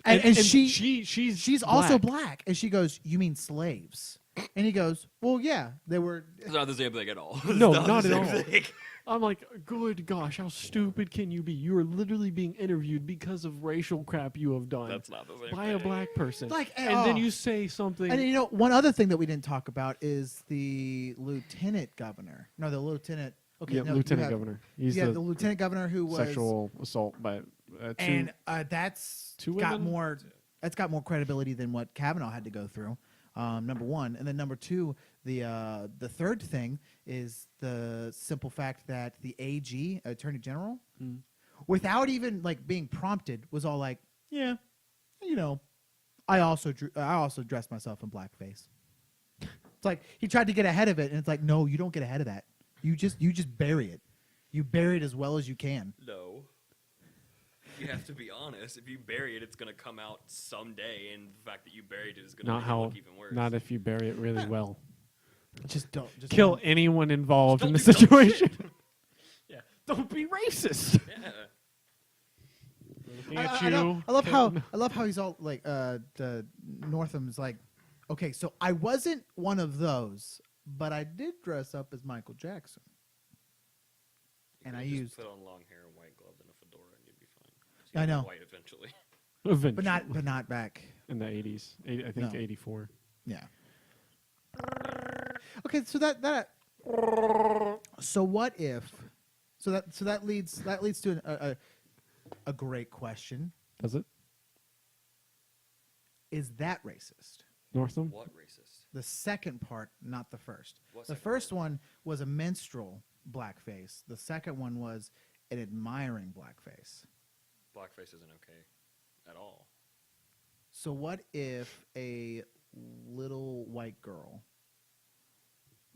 and she's also black, and she goes, "You mean slaves?" And he goes, "Well, yeah, they were." It's not the same thing at all. No, not at all. I'm like, good gosh, how stupid can you be? You are literally being interviewed because of racial crap you have done That's not the same by a thing. black person. Like, and then oh. you say something. And you know, one other thing that we didn't talk about is the lieutenant governor. No, the lieutenant. Okay, yeah, no, lieutenant you have, governor. He's yeah, the, the lieutenant governor who was sexual assault by and that's two got women? more. That's got more credibility than what Kavanaugh had to go through. Number one, and then number two, the third thing is the simple fact that the AG, Attorney General, without even like being prompted, was all like, "Yeah, you know, I also dressed myself in blackface." It's like he tried to get ahead of it, and it's like, no, you don't get ahead of that. You just bury it. You bury it as well as you can. No. You have to be honest. If you bury it, it's going to come out someday, and the fact that you buried it is going to not make it how, look even worse. not if you bury it really well. Just don't Kill don't. anyone involved in the Don't do dumb situation. Yeah. Don't be racist. Yeah. Looking at you. I love how he's all like the Northam's like, okay, so I wasn't one of those, but I did dress up as Michael Jackson. You And could've I just used- put on long hair and white gloves and a fedora, and you'd be fine. So I you'd be know. white eventually. Eventually. But not back. In the 80s. I think No. 84. Yeah. Okay, so that so what if so that leads to a great question. Does it? Is that racist? Northam? What racist? The second part, not the first. What The second first part? one was a minstrel blackface. The second one was an admiring blackface. Blackface isn't okay at all. So what if a little white girl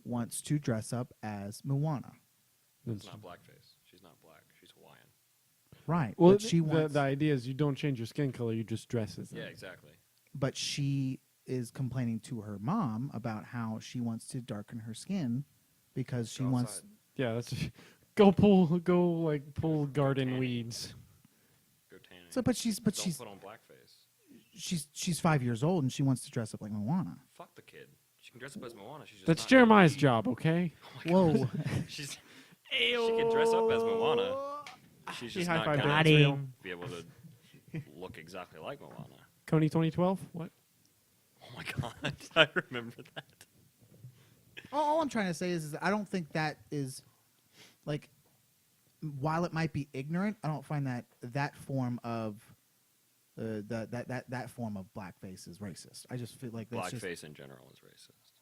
wants to dress up as Moana? It's not blackface. She's not black. She's Hawaiian. Right. Well, but she wants the idea is you don't change your skin color, you just dress as them. Yeah, exactly. but she is complaining to her mom about how she wants to darken her skin because she Go wants outside. Yeah, that's pull garden tanning. weeds. Go tanning. so but she's Don't put on blackface. she's 5 years old and she wants to dress up like Moana. Fuck the kid. She can dress up as Moana. She's just That's not Jeremiah's gonna job, okay? be- Whoa. She's. She can dress up as Moana. She's She just not high-fived gonna Dance Reel. be able to look exactly like Moana. Coney 2012? What? Oh my god, I remember that. All I'm trying to say is I don't think that is like while it might be ignorant, I don't find that form of that form of blackface is racist. I just feel like that's just Blackface in general is racist.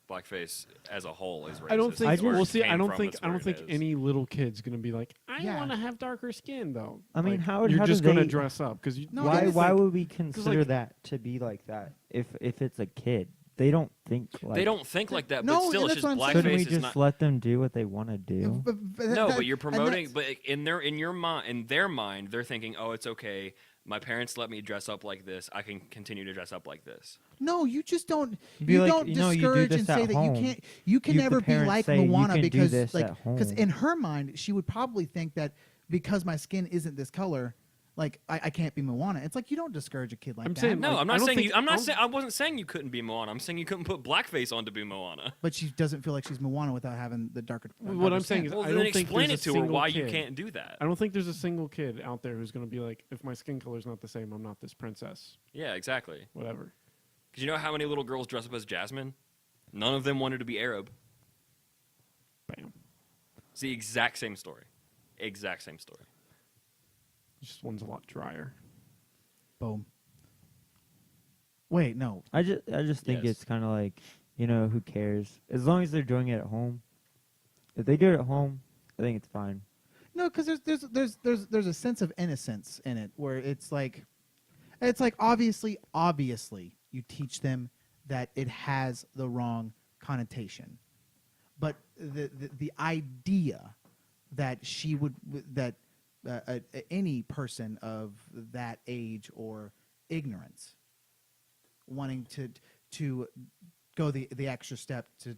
Blackface as a whole is racist. I don't think. That's where it Well, see, came I don't from, think. that's I where don't it think is. any little kid's gonna be like, I Yeah. want to have darker skin, though. I mean, Like, how you're do just gonna they- dress up because you. No, why it is why like- would we consider like- that to be like that if it's a kid? They don't think like They don't think like that, No, but still, and it's that's just what I'm Couldn't we blackface is just not. let them do what they want to do? No, but you're promoting. But in your mind, in their mind, they're thinking, "Oh, it's okay. My parents let me dress up like this. I can continue to dress up like this." No, you just don't. Be You like, don't you know, you do discourage this and say at that home. you can't. You can You- the never be parents like say you Moana can do because, this like, at home. in her mind, she would probably think that because my skin isn't this color, like I can't be Moana. It's like you don't discourage a kid like I'm that. saying, No, Like, I'm I not don't saying think- you. I'm I not don't- saying. I wasn't saying you couldn't be Moana. I'm saying you couldn't put blackface on to be Moana. but she doesn't feel like she's Moana without having the darker. What darker I'm saying skin. is- Well, I then don't think explain it there's a to her single why you kid. can't do that. I don't think there's a single kid out there who's gonna be like, if my skin color's not the same, I'm not this princess. Yeah, exactly. Whatever. Because you know how many little girls dress up as Jasmine? None of them wanted to be Arab. Bam. It's the exact same story. Exact same story. Just one's a lot drier. Boom. Wait, no. I just think Yes. it's kind of like, who cares? As long as they're doing it at home. If they do it at home, I think it's fine. No, because there's a sense of innocence in it where it's like obviously you teach them that it has the wrong connotation, but the idea that she would that any person of that age or ignorance wanting to go the extra step to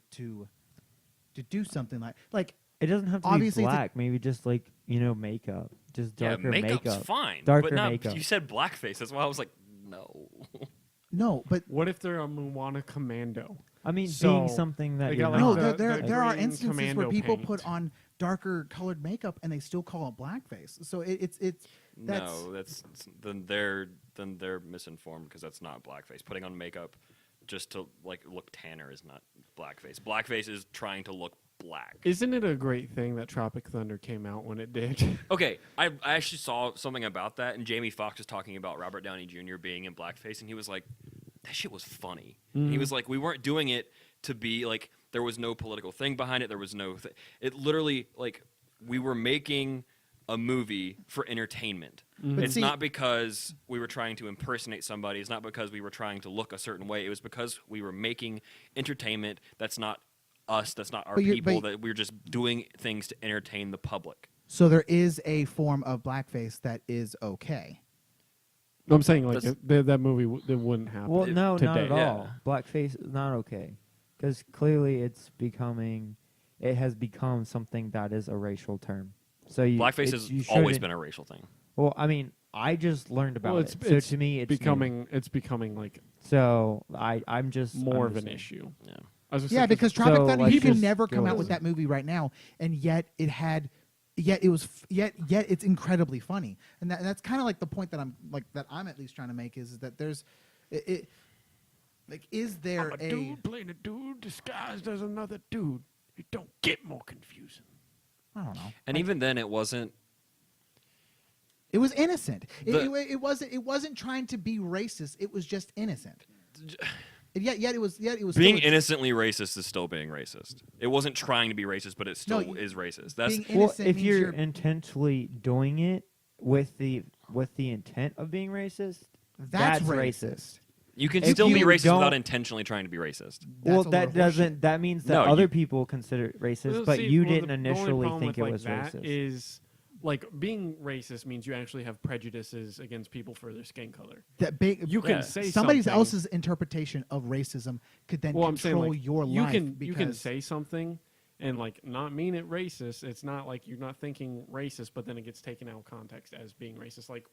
do something like It doesn't have to Obviously, be it's a- black. Maybe just like, makeup. Just darker yeah, makeup's makeup. fine. Darker but not, makeup. You said blackface. That's why I was like, no. no, but What if they're a Moana commando? I mean, So, being something that they you're got, like, no, not. there are green instances where commando people paint. put on darker colored makeup and they still call it blackface. So it's that's No, that's then they're misinformed because that's not blackface. Putting on makeup just to like look tanner is not blackface. Blackface is trying to look black. Isn't it a great thing that Tropic Thunder came out when it did? Okay, I actually saw something about that, and Jamie Foxx was talking about Robert Downey Jr. being in blackface, and he was like, "That shit was funny." He was like, "We weren't doing it to be like there was no political thing behind it. There was no it literally like we were making a movie for entertainment. But It's see- not because we were trying to impersonate somebody. It's not because we were trying to look a certain way. It was because we were making entertainment. That's not us. That's not our But you're- people. but- That we're just doing things to entertain the public." so there is a form of blackface that is okay. No, I'm saying like That's- that movie that wouldn't happen. Well, no, not today. at all. Yeah. Blackface is not okay. Because clearly it has become something that is a racial term. So Blackface it's- has you always shouldn't- been a racial thing. Well, I mean, I just learned about Well, it. So to me, it's new. it's becoming like So I'm just more I'm of just an saying. issue. Yeah. I was just Yeah, saying, because Tropic So, Thunder, like, he could just never come go out with with that movie right now, and yet it's incredibly funny, and that's kind of like the point that I'm at least trying to make is that there's, is there I'm a dude playing a dude disguised as another dude. It don't get more confusing. I don't know. And even then, it wasn't. It was innocent. The- It wasn't trying to be racist. It was just innocent. And yet it was Being still innocently racist is still being racist. It wasn't trying to be racist, but it still No, is racist. That's being Well, innocent if means you're intentionally doing it with the intent of being racist, that's racist. you can if still be you racist don't- without intentionally trying to be racist. Well, That's a that little doesn't. That means that No, other you- people consider it racist, Well, but see, you well, didn't the only initially problem think with, it like, was that racist. is like being racist means you actually have prejudices against people for their skin color. You can Yeah. say somebody something. else's interpretation of racism could then Well, I'm saying control like, your you life. can because say something and like not mean it racist. It's not like you're not thinking racist, but then it gets taken out of context as being racist. Like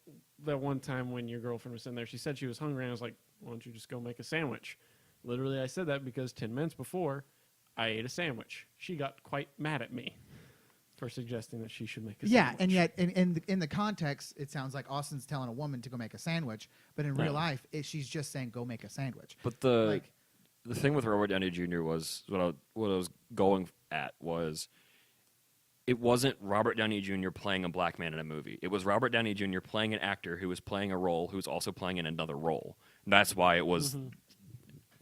that one time when your girlfriend was sitting there, she said she was hungry, and I was like, "Why don't you just go make a sandwich?" Literally, I said that because 10 minutes before, I ate a sandwich. She got quite mad at me for suggesting that she should make a yeah, sandwich. and yet in the context, it sounds like Austin's telling a woman to go make a sandwich, but in real Yeah. life, she's just saying go make a sandwich. But the Like- the thing with Robert Downey Jr. was what I was going at was it wasn't Robert Downey Jr. playing a black man in a movie. It was Robert Downey Jr. playing an actor who was playing a role who was also playing in another role. And that's why it was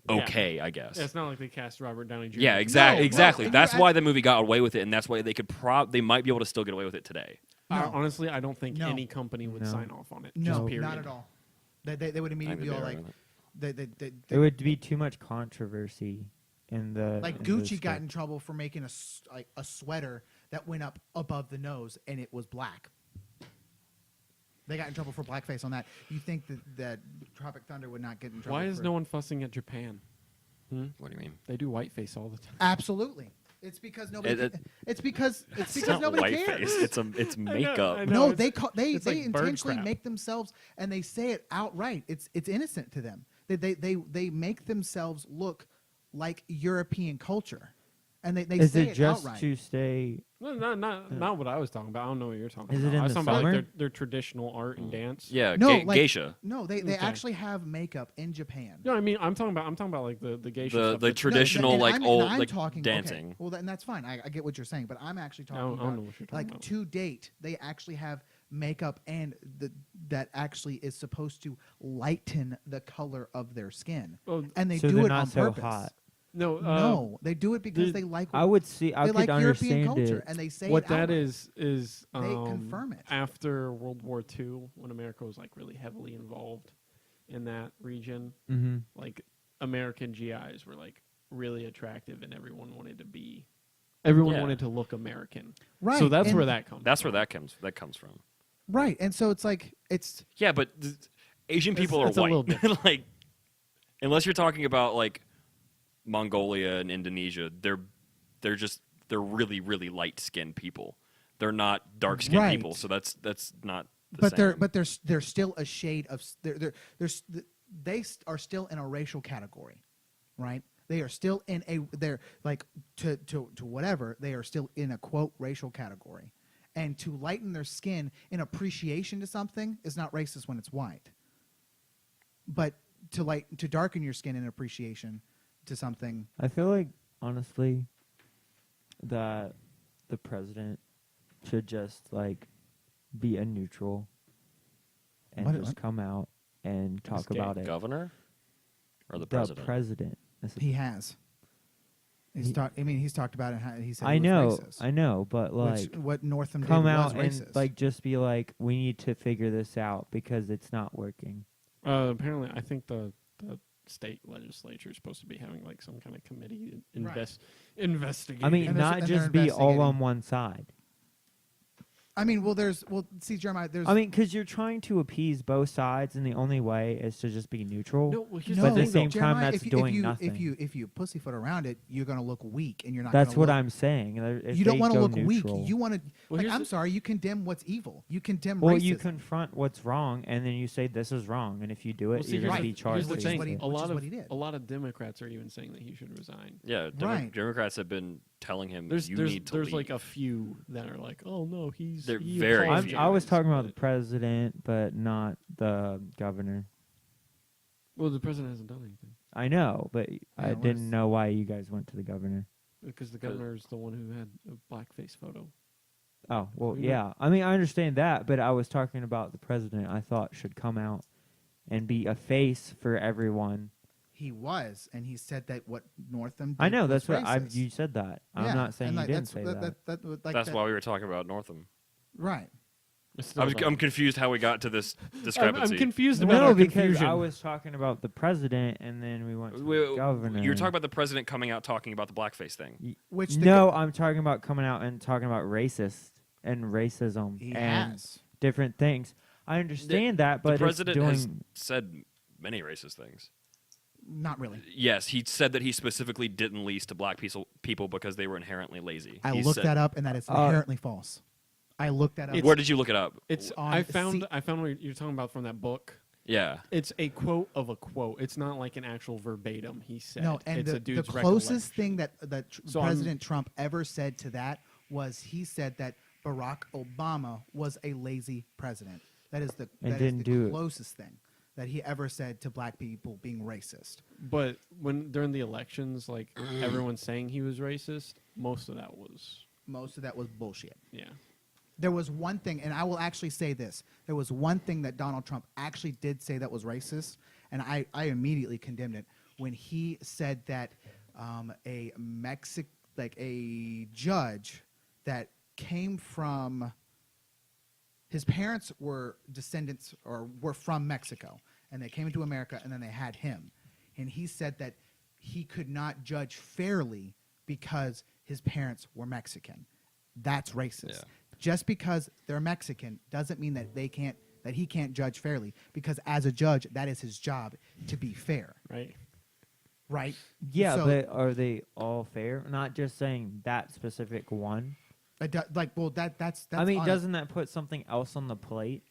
okay, I guess. Yeah, it's not like they cast Robert Downey Jr. Yeah, No, exactly. and That's you're why the movie got away with it, and that's why they could they might be able to still get away with it today. No. Honestly, I don't think No. any company would No. sign off on it. No, just period. not at all. They would I think immediately be they all are like, in it. It would be too much controversy in the like in the Gucci got script. in trouble for making a sweater that went up above the nose and it was black. They got in trouble for blackface on that. You think that Tropic Thunder would not get in trouble? Why is for- no one fussing at Japan? What do you mean? They do whiteface all the time. Absolutely. It's because nobody. It's because It's not nobody white cares. face. It's makeup. I know. No, it's- they it's like bird intentionally crap. make themselves, and they say it outright. It's innocent to them. They make themselves look like European culture, and they Is say it just outright. to stay? No, not what I was talking about. I don't know what you're talking Is about. it in I was the talking about summer? like their traditional art and dance. Yeah, No, like- geisha. No, they Okay. actually have makeup in Japan. No, I mean I'm talking about like the geisha stuff. The that's- traditional and like I'm old talking, like okay, dancing. well, then that's fine. I get what you're saying, but I'm actually I talking don't know about what you're talking like about. to date, they actually have makeup and that actually is supposed to lighten the color of their skin, Well, and they So do they're it not on so purpose. hot. no, No, they do it because the- they like. I would see. I they could like European understand culture, it. and they say what it that outright. is They confirm it. after World War II, when America was like really heavily involved in that region. Mm-hmm. Like American GIs were like really attractive, and everyone wanted to look American. Right, So that's and- where that comes. That's from. where that comes from. Right, and so it's like it's Yeah, but Asian people it's are a white. little different. Like, unless you're talking about like Mongolia and Indonesia, they're really really light skinned people. They're not dark skinned Right. people. So that's not. The but same. they're still a shade of they are still in a racial category, right? They are still in they're like to whatever, they are still in a quote racial category, and to lighten their skin in appreciation to something is not racist when it's white, but to darken your skin in appreciation to something. I feel like honestly, that the president should just like be a neutral and What- just what? come out and talk gay. about it. Governor or the The president. president. This is- He has. He's He- talked. I mean, he's talked about it. How he said I it was know, racist, I know, but like, what Northam come did out was and racist. like just be like, we need to figure this out because it's not working. Apparently, I think the state legislature is supposed to be having like some kind of committee Right. investigating. I mean, And they're not and just they're be all on investigating. one side. I mean, see, Jeremiah, there's. I mean, because you're trying to appease both sides, and the only way is to just be neutral. No, well, here's no, but at the thing, same though. time, Jeremiah, that's if doing you, nothing. If you pussyfoot around it, you're going to look weak, and you're not. That's gonna what look, I'm saying. If You don't want to look neutral, weak. You want to. Well, Like, here's I'm the- sorry. You condemn what's evil. You condemn Well, racism. you confront what's wrong, and then you say this is wrong, and if you do it, Well, see, you're going right. to be here's charged the with thing. what he- it. A which lot is of what he did. a lot of Democrats are even saying that he should resign. Yeah, Right. Democrats have been telling him There's you there's need to there's leave. like a few that are like, oh no, They're he very I few. was apologized, talking about the but- president, but not the governor. Well, the president hasn't done anything I know, but I what is- didn't know why you guys went to the governor. because the governor is the one who had a blackface photo. Oh, well, We yeah. I mean, I understand that, but I was talking about the president I thought should come out and be a face for everyone. He was, and he said that what Northam did I know, was that's what racist. you said that. I'm Yeah, not saying and you like, didn't that's- say that. like That's that- why we were talking about Northam. Right. I'm confused how we got to this discrepancy. I'm confused about No, our because confusion. I was talking about the president, and then we went to Wait, the governor. You were talking about the president coming out talking about the blackface thing. Which the No, I'm talking about coming out and talking about racist and racism He and has. different things. I understand that, but the president it's has doing. said many racist things. Not really. Yes, he said that he specifically didn't lease to black people because they were inherently lazy. I He looked said- that up, and that is inherently false. I looked that up. Where did you look it up? It's on I found C- I found what you're talking about from that book. Yeah. It's a quote of a quote. It's not like an actual verbatim. He said. No, and it's a the dude's closest thing recollection. that So I'm- President Trump ever said to that was he said that Barack Obama was a lazy president. That is the And that is didn't the do it. closest thing that he ever said to black people being racist. But when during the elections, like everyone's saying he was racist, most of that was Most of that was bullshit. yeah. There was one thing, and I will actually say this. There was one thing that Donald Trump actually did say that was racist, and I immediately condemned it when he said that a judge that came from his parents were descendants or were from Mexico, and they came into America, and then they had him, and he said that he could not judge fairly because his parents were Mexican. That's racist. Yeah. Just because they're Mexican doesn't mean that he can't judge fairly, because as a judge, that is his job to be fair, Right. right? Yeah, So- but are they all fair? Not just saying that specific one. That's I mean, on- doesn't that put something else on the plate?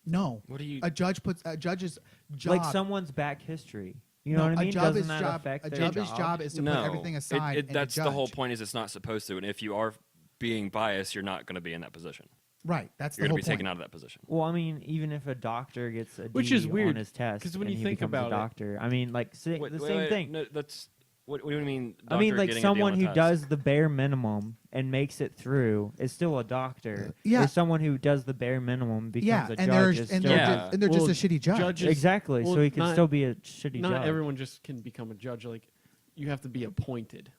no. What do you? A judge's job, Like someone's back history. You know no, what I mean? A job Doesn't is that job. affect A their judge's job is to no. put everything aside. and to That's the whole judge. point. Is it's not supposed to. And if you are being biased, you're not going to be in that position. Right. That's You're the going whole to be taken point. out of that position. Well, I mean, even if a doctor gets a Which D is weird, on his test, 'cause when and you he think becomes about a it- doctor, I mean, like the Wait, same wait, thing. No, that's what do you mean? I mean, doctor like getting a D on someone a who test? does the bare minimum and makes it through is still a doctor. Yeah. Or someone who does the bare minimum becomes Yeah, a and judge. they're is and still they're Yeah. just, and they're Well, just a shitty judge. judges- exactly. well, so he can not- still be a shitty Not judge. everyone just can become a judge. Like you have to be appointed.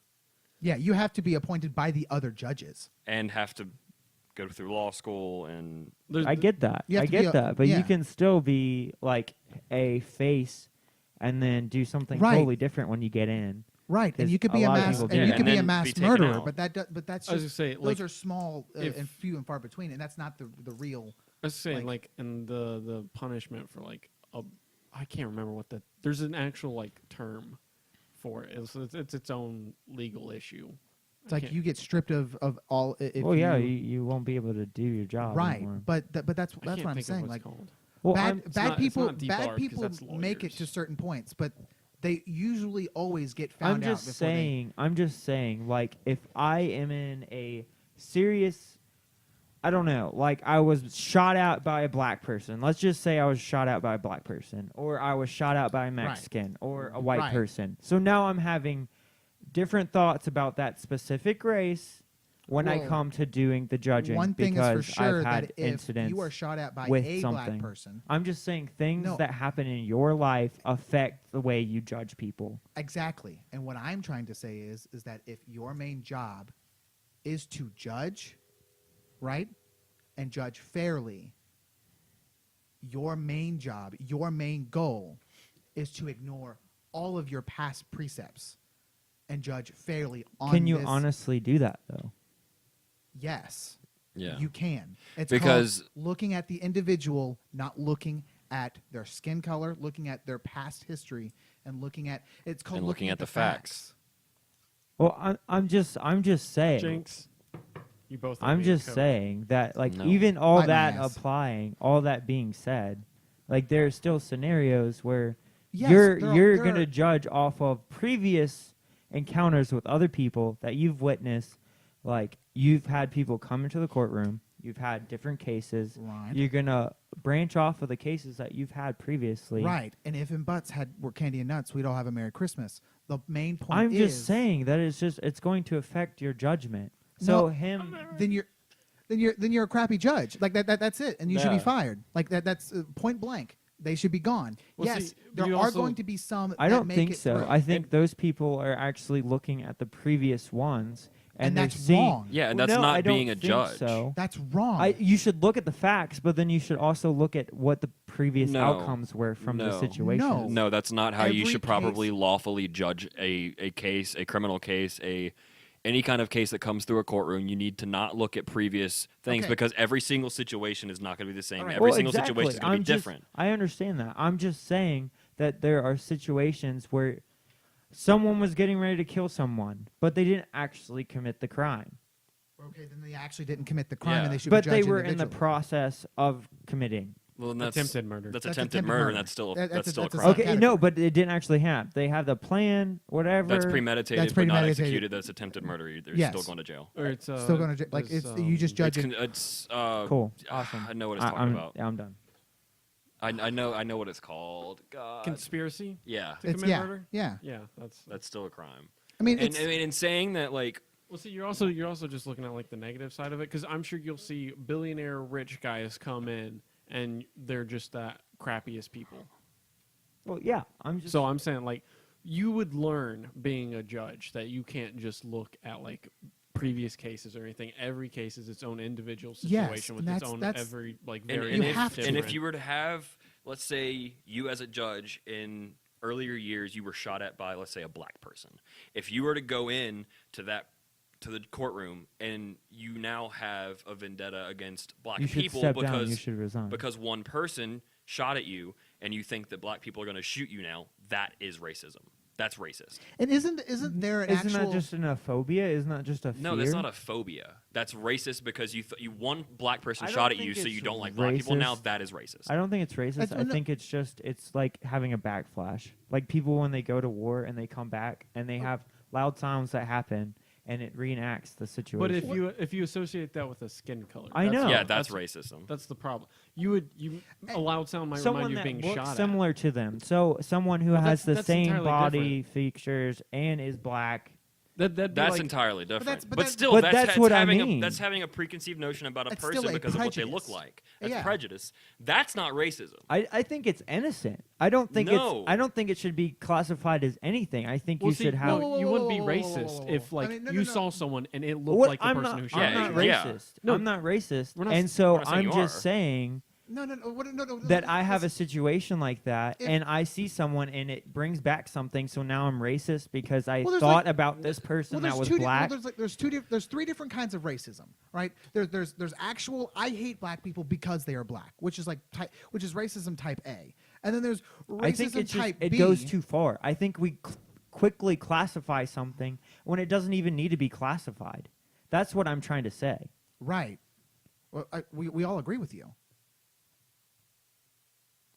Yeah, you have to be appointed by the other judges. and have to go through law school and There's, I get that. You have I to be get a- that. But yeah. you can still be like a face and then do something Right. totally different when you get in. Right, and 'Cause you could a be a lot of mass people and do you that. could And be a then mass be taken murderer, out. but that's I was just gonna say, those like, are small if- and few and far between, and that's not the real. I was saying, like- like, and the punishment for like I can't remember what the there's an actual like term for it. It's its own legal issue. It's I like can't- you get stripped of all. If Well, yeah, you, you won't be able to do your job right, anymore. but that's I what can't I'm think saying. of Like what's called. Well, bad I'm- It's bad not- it's people not debarred, bad 'cause people that's make it lawyers. to certain points, but they usually always get found out. I'm just before they- saying. I'm just saying. Like, if I am in a serious, I don't know. Like, I was shot out by a black person. Let's just say I was shot out by a black person, or I was shot out by a Mexican, or a white Right. person. So now I'm having different thoughts about that specific race when I Well, come to doing the judging. One thing is for because sure I've had that if incidents you are shot at by with a something. black person, I'm just saying things No. that happen in your life affect the way you judge people. exactly. And what I'm trying to say is that if your main job is to judge, right, and judge fairly, your main job, your main goal is to ignore all of your past precepts and judge fairly on Can you this. honestly do that though? Yes. Yeah. You can. It's Because- called looking at the individual, not looking at their skin color, looking at their past history, and looking at it's called And looking at the facts. Well, I'm just saying. Jinx. You both. owe I'm me a just Coke. saying that, like, No. even all Bite my that ass. applying, all that being said, like, there are still scenarios where Yes, you're there gonna are- judge off of previous encounters with other people that you've witnessed. Like, you've had people come into the courtroom, you've had different cases. Right. You're gonna branch off of the cases that you've had previously. Right. And if in butts were candy and nuts, we'd all have a Merry Christmas. The main point I'm is just saying that it's going to affect your judgment. So No, him. then you're a crappy judge. Like that's it, and you should be Yeah. fired. Like that's point blank. They should be gone. Well, yes, see, there you are also- going to be some. I that don't make think it so. through. I think those people are actually looking at the previous ones, And they're that's seeing- wrong. Yeah, and Well, that's no, not I don't being a think judge. So. That's wrong. You should look at the facts, but then you should also look at what the previous No. outcomes were from the No. situation. No. No, that's not how you Every should probably case- lawfully judge a case, a criminal case, any kind of case that comes through a courtroom. You need to not look at previous things Okay. because every single situation is not going to be the same. All right. Every Well, single exactly. situation is going to be I'm just- different. I understand that. I'm just saying that there are situations where someone was getting ready to kill someone, but they didn't actually commit the crime. okay, then they actually didn't commit the crime, Yeah. and they should But be they judged were in the individually. process of committing. Well, and that's Attempted murder. That's That's attempted attempted murder, murder. and that's still That's that's a- still a that's a crime. Okay, subcategory. no, but it didn't actually happen. They have the plan, whatever. That's premeditated, That's but not premeditated. executed. That's attempted murder. They're Yes. still going to jail. Or it's Still going to like there's, it's you just judge it. It's Cool. Awesome. I know what it's talking about. I'm done. I know what it's called. God. conspiracy Yeah, to It's commit yeah, murder. yeah. Yeah, that's that's still a crime. I mean, And it's I mean, in saying that, like, Well, see, you're also just looking at like the negative side of it, because I'm sure you'll see billionaire rich guys come in and they're just the crappiest people. Well, yeah, I'm just. So I'm saying like you would learn being a judge that you can't just look at like previous cases or anything. Every case is its own individual Yes, situation with and its that's- own that's- every like and, very and, You if, have to. and if you were to have, let's say, you as a judge in earlier years, you were shot at by, let's say, a black person. If you were to go in to the courtroom and you now have a vendetta against black you should people step down. You because should resign. because one person shot at you and you think that black people are going to shoot you now, that is racism. That's racist. and isn't there an Isn't actual that just a phobia? Isn't that just a fear? No, that's not a phobia. That's racist because you one black person I don't shot at think you, so it's you don't like black people. Now racist. that is racist. I don't think it's racist. That's- I no- think it's like having a backflash. Like people when they go to war and they come back and Oh. they have loud sounds that happen and it reenacts the situation. But if you associate that with a skin color, I know. Yeah, that's racism. That's the problem. You a loud sound might someone remind you of that being looks shot similar to them. So someone who Well, has the that's same entirely body features and is black. at. That'd be That's like, entirely different. that's- but But, that's- still, But that's, that's what I having mean. that's having a preconceived notion about a It's person still a because of what they prejudice. look like. That's Yeah. prejudice. That's not racism. I think it's innocent. I don't think No. I don't think it should be classified as anything. I think Well, you see, should have. no, you wouldn't be Whoa, whoa, whoa, racist whoa, whoa, if whoa. I like mean, no, you no, no. saw someone and it looked What? like the I'm person not, who I'm shot not you. Yeah. racist. No, I'm not racist. we're not and s- so we're not saying I'm you just are. saying no, that I have a listen, situation like that, If- and I see someone, and it brings back something. So now I'm racist because I Well, there's thought like- about this person that was two di- black. there's there's three different kinds of racism, right? There's actual I hate black people because they are black, which is racism type A, and then there's racism I think it's just, type it B. goes too far. I think we quickly classify something when it doesn't even need to be classified. That's what I'm trying to say. Right. Well, we all agree with you.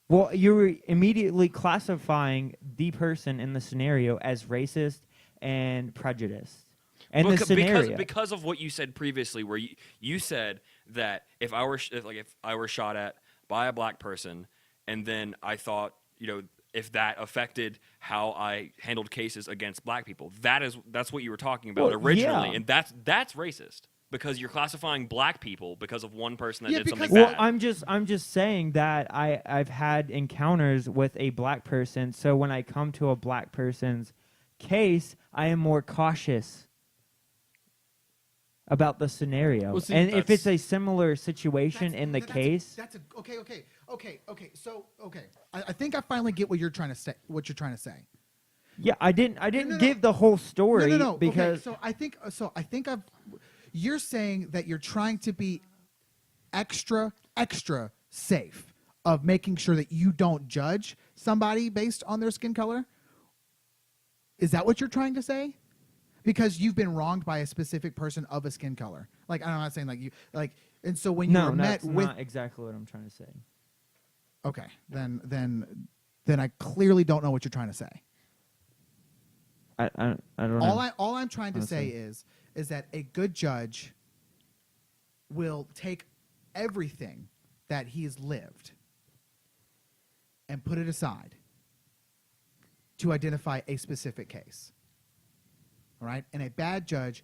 Well, you're immediately classifying the person in the scenario as racist and prejudiced. And the scenario. Because of what you said previously, where you said that if I were shot at by a black person, and then I thought, if that affected how I handled cases against black people, that's what you were talking about Well, originally, yeah. and that's racist because you're classifying black people because of one person that Yeah, did because- something Well, bad. I'm just saying that I've had encounters with a black person, so when I come to a black person's case, I am more cautious about the scenario. Well, see, and if it's that's- a similar situation That's- in the that's a- case, that's okay. So I think I finally get what you're trying to say. What you're trying to say. yeah, I didn't no. give the whole story No. because Okay, so I think You're saying that you're trying to be extra safe of making sure that you don't judge somebody based on their skin color? Is that what you're trying to say? Because you've been wronged by a specific person of a skin color. Like, I'm not saying like you like, and so when you No, were met that's with, not exactly what I'm trying to say. okay, then I clearly don't know what you're trying to say. I don't know. All I'm trying to say Honestly. is that a good judge will take everything that he's lived and put it aside to identify a specific case. All right? And a bad judge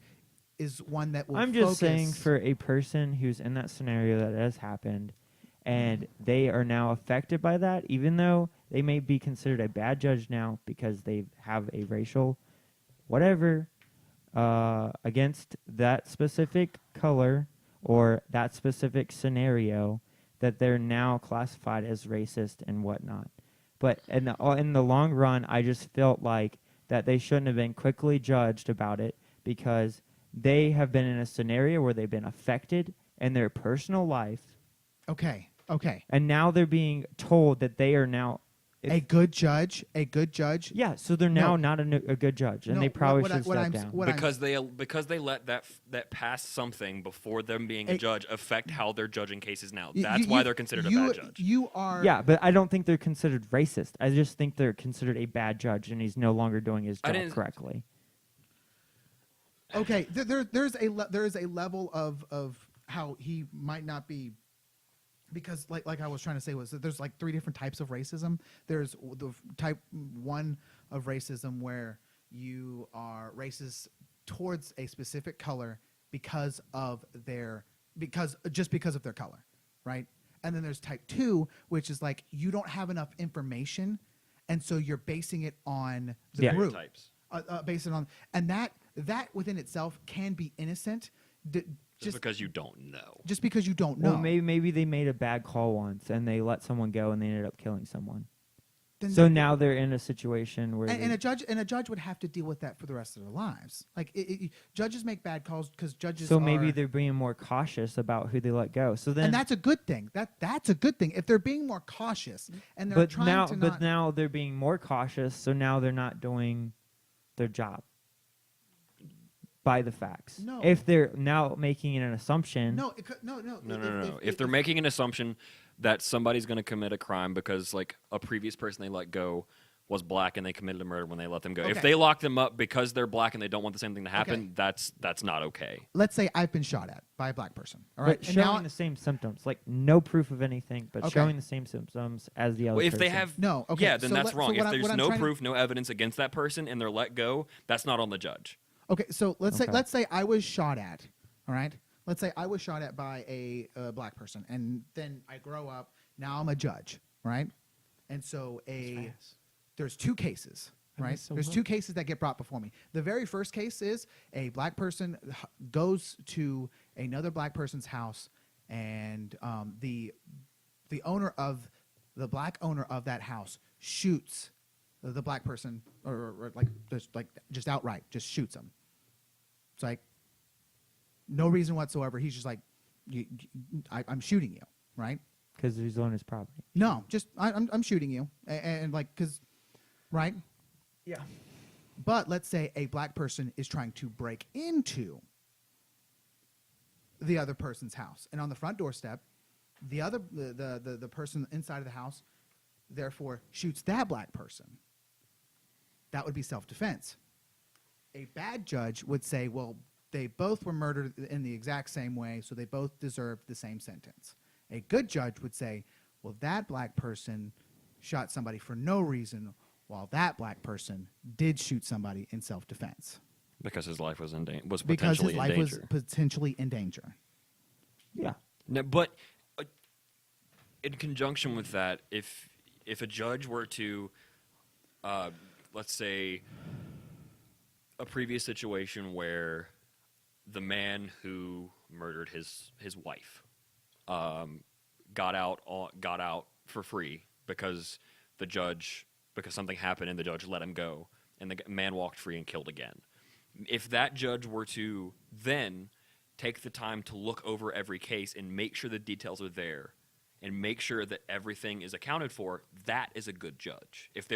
is one that will I'm just saying focus- for a person who's in that scenario that has happened and they are now affected by that, even though they may be considered a bad judge now because they have a racial whatever against that specific color or that specific scenario, that they're now classified as racist and whatnot. But in the long run, I just felt like that they shouldn't have been quickly judged about it because they have been in a scenario where they've been affected in their personal life, Okay. and now they're being told that they are now A good judge. yeah, so they're now not a good judge, and No, they probably what should step I'm- down. what I'm- Because they let that pass something before them being a Hey, judge affect how they're judging cases now. You- That's you- why they're considered a bad judge. You are Yeah, but I don't think they're considered racist. I just think they're considered a bad judge, and he's no longer doing his I job didn't- correctly. okay. There's a level of how he might not be, because like I was trying to say was that there's like 3 different types of racism. There's the type 1 of racism where you are racist towards a specific color because of their color, right? And then there's type 2, which is like you don't have enough information, and so you're basing it on the Yeah. group. Stereotypes. Based on, and that within itself can be innocent, Just because you don't know. just because you don't know. Well, maybe they made a bad call once, and they let someone go, and they ended up killing someone. Then So that- now they're in a situation where and they- a judge would have to deal with that for the rest of their lives. Like judges make bad calls because judges. so maybe are, they're being more cautious about who they let go. So then, and that's a good thing. That's a good thing if they're being more cautious and they're trying to not. now they're being more cautious. So now they're not doing their job by the facts. No. If they're now making an assumption, No. No. If they're making an assumption that somebody's going to commit a crime because, like, a previous person they let go was black and they committed a murder when they let them go. Okay. If they lock them up because they're black and they don't want the same thing to happen, Okay. that's not okay. Let's say I've been shot at by a black person. All right, but and showing now the same symptoms, like no proof of anything, but Okay. showing the same symptoms as the other Well, if they person. have No, okay, yeah, then so that's let- so wrong. what If I'm- there's what I'm no trying to- proof, no evidence against that person and they're let go, that's not on the judge. Okay, so let's Okay. say I was shot at. All right, let's say I was shot at by a black person, and then I grow up. Now I'm a judge, right? And so there's 2 cases, And right? that's so There's hard. 2 cases that get brought before me. The very first case is a black person goes to another black person's house, and the black owner of that house shoots the black person, or just outright just shoots him. It's like no reason whatsoever. He's just like, I'm shooting you, right? because he's on his property. No, just I'm shooting you, and like, cause, right? Yeah. But let's say a black person is trying to break into the other person's house, and on the front doorstep, the person inside of the house, therefore shoots that black person. That would be self-defense. A bad judge would say, well, they both were murdered in the exact same way, so they both deserved the same sentence. A good judge would say, well, that black person shot somebody for no reason, while that black person did shoot somebody in self-defense Because his life was because potentially his life in was danger. potentially in danger. Yeah. No, but in conjunction with that, if a judge were to, let's say, a previous situation where the man who murdered his wife got out for free because something happened and the judge let him go, and the man walked free and killed again. If that judge were to then take the time to look over every case and make sure the details are there and make sure that everything is accounted for, that is a good judge. If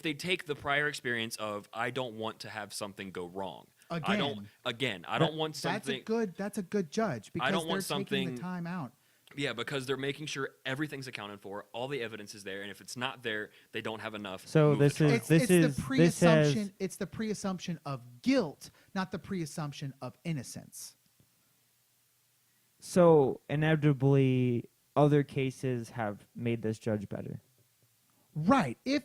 they take the prior experience of, I don't want to have something go wrong. I don't want something. That's a good judge because I don't they're want something taking the time out. Yeah, because they're making sure everything's accounted for, all the evidence is there, and if it's not there, they don't have enough. So move the this trial. is- It's the this pre-assumption. has- It's the pre-assumption of guilt, not the pre-assumption of innocence. So inevitably, other cases have made this judge better. Right. If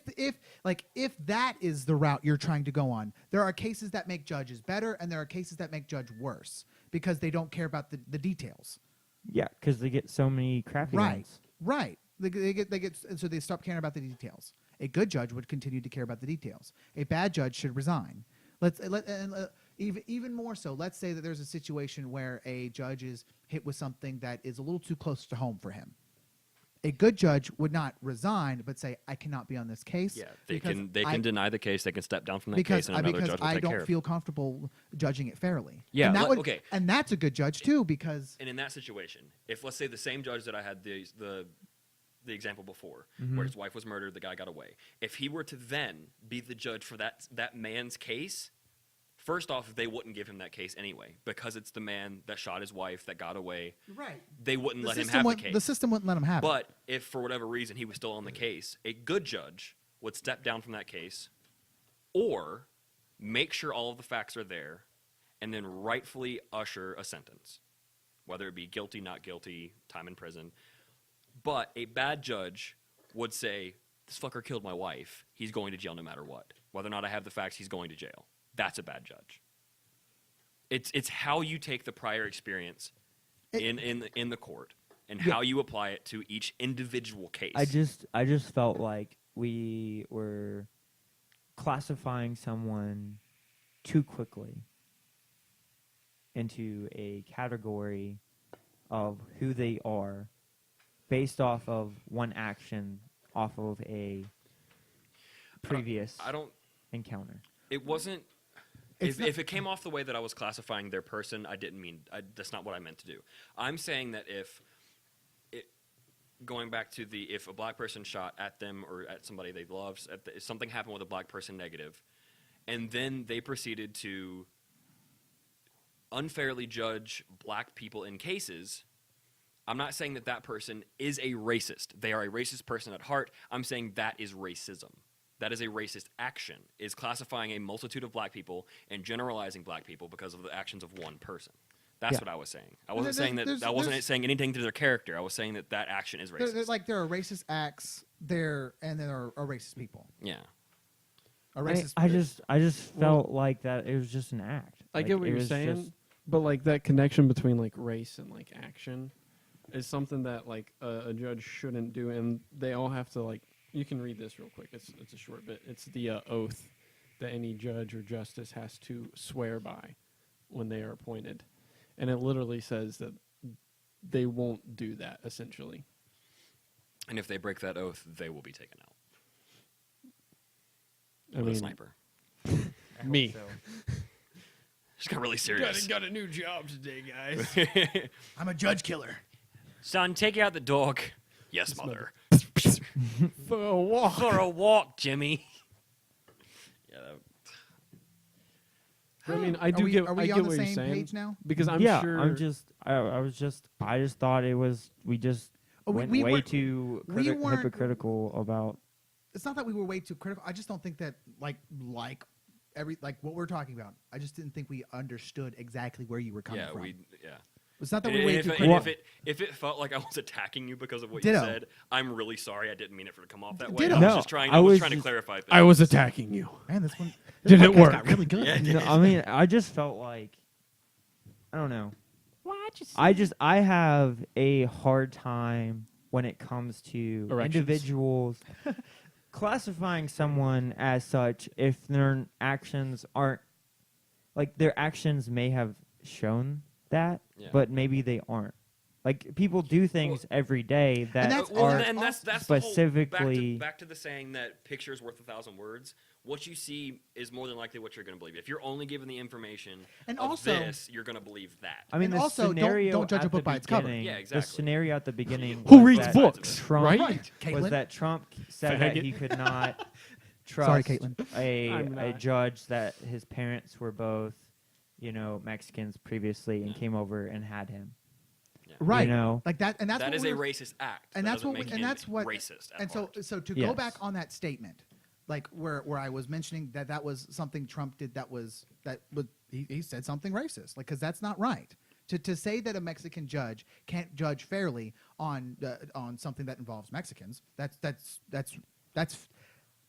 that is the route you're trying to go on, there are cases that make judges better, and there are cases that make judge worse because they don't care about the details. Yeah, because they get so many crappy ones. Right. They get so they stop caring about the details. A good judge would continue to care about the details. A bad judge should resign. Even more so. Let's say that there's a situation where a judge is hit with something that is a little too close to home for him. A good judge would not resign, but say, "I cannot be on this case." Yeah, they can deny the case. They can step down from that because case, and another judge will I take care don't of feel comfortable judging it fairly. Yeah, and that okay. and that's a good judge too because And in that situation, if let's say the same judge that I had the example before, Mm-hmm. where his wife was murdered, the guy got away. If he were to then be the judge for that man's case, first off, they wouldn't give him that case anyway because it's the man that shot his wife that got away. right, They wouldn't the let him system have the wouldn't- case. the system wouldn't let him have it. But if for whatever reason he was still on the case, a good judge would step down from that case or make sure all of the facts are there and then rightfully usher a sentence, whether it be guilty, not guilty, time in prison. But a bad judge would say, this fucker killed my wife. He's going to jail no matter what. Whether or not I have the facts, he's going to jail. That's a bad judge. It's how you take the prior experience in the court and how you apply it to each individual case. I just felt like we were classifying someone too quickly into a category of who they are based off of one action off of a previous I don't. encounter. It wasn't. It's If it came off the way that I was classifying their person, I didn't mean. That's not what I meant to do. I'm saying that going back to if a black person shot at them or at somebody they loved, if something happened with a black person negative, and then they proceeded to unfairly judge black people in cases, I'm not saying that person is a racist. They are a racist person at heart. I'm saying that is racism. That is a racist action, is classifying a multitude of black people and generalizing black people because of the actions of one person. That's Yeah. what I was saying. I wasn't There's- saying anything to their character. I was saying that action is racist. there are racist acts there, and there are racist people. Yeah. A racist. I just felt like that it was just an act. I Like, get what it you're was saying, just- but like that connection between like race and like action is something that like a judge shouldn't do, and they all have to like. You can read this real quick. It's a short bit. It's the oath that any judge or justice has to swear by when they are appointed, and it literally says that they won't do that essentially. And if they break that oath, they will be taken out. I With mean, a sniper. I hope me. so. Just got really serious. got a new job today, guys. I'm a judge killer. Son, take out the dog. Yes, mother. For a walk. For a walk, Jimmy. Yeah. I mean, I Are do we, get. Are we I get on the what you're same saying page now? because I'm yeah, sure. I just thought it was we just Oh, went we way weren't- too we weren't- hypocritical about. It's not that we were way too critical. I just don't think that like what we're talking about. I just didn't think we understood exactly where you were coming Yeah, from. yeah. It's not that And we're way if, too and critical. if it felt like I was attacking you because of what Ditto. you said, I'm really sorry. I didn't mean it for it to come off that way. Ditto. I was No, just trying. I I was was trying to just- clarify things. I was attacking you. Man, this one Did it podcast work? Got really good. Yeah, it did. No, I mean, I just felt like I don't know. I have a hard time when it comes to Erections. individuals classifying someone as such if their actions aren't like their actions may have shown that, Yeah. but maybe they aren't. Like people do things every day that that's- are and that's specifically- back to the saying that picture is worth 1,000 words. what you see is more than likely what you're going to believe. If you're only given the information And of also- this, you're going to believe that. I mean, And the also, scenario don't judge a at book the by its cover. beginning- Yeah, The exactly. scenario at the beginning. Who was reads that books, Trump, right? Caitlin? Was that Trump said Faggot. that he could not trust Sorry, Caitlin. I'm a not. judge that his parents were both, Mexicans previously and came over and had him. Right. You know? Like that, and that's That what is we a were- racist act. and That that's doesn't what we, make and him that's what racist at and heart. so to go Yes. back on that statement, like where I was mentioning that was something Trump did that was he said something racist, like, because that's not right. To say that a Mexican judge can't judge fairly on something that involves Mexicans, that's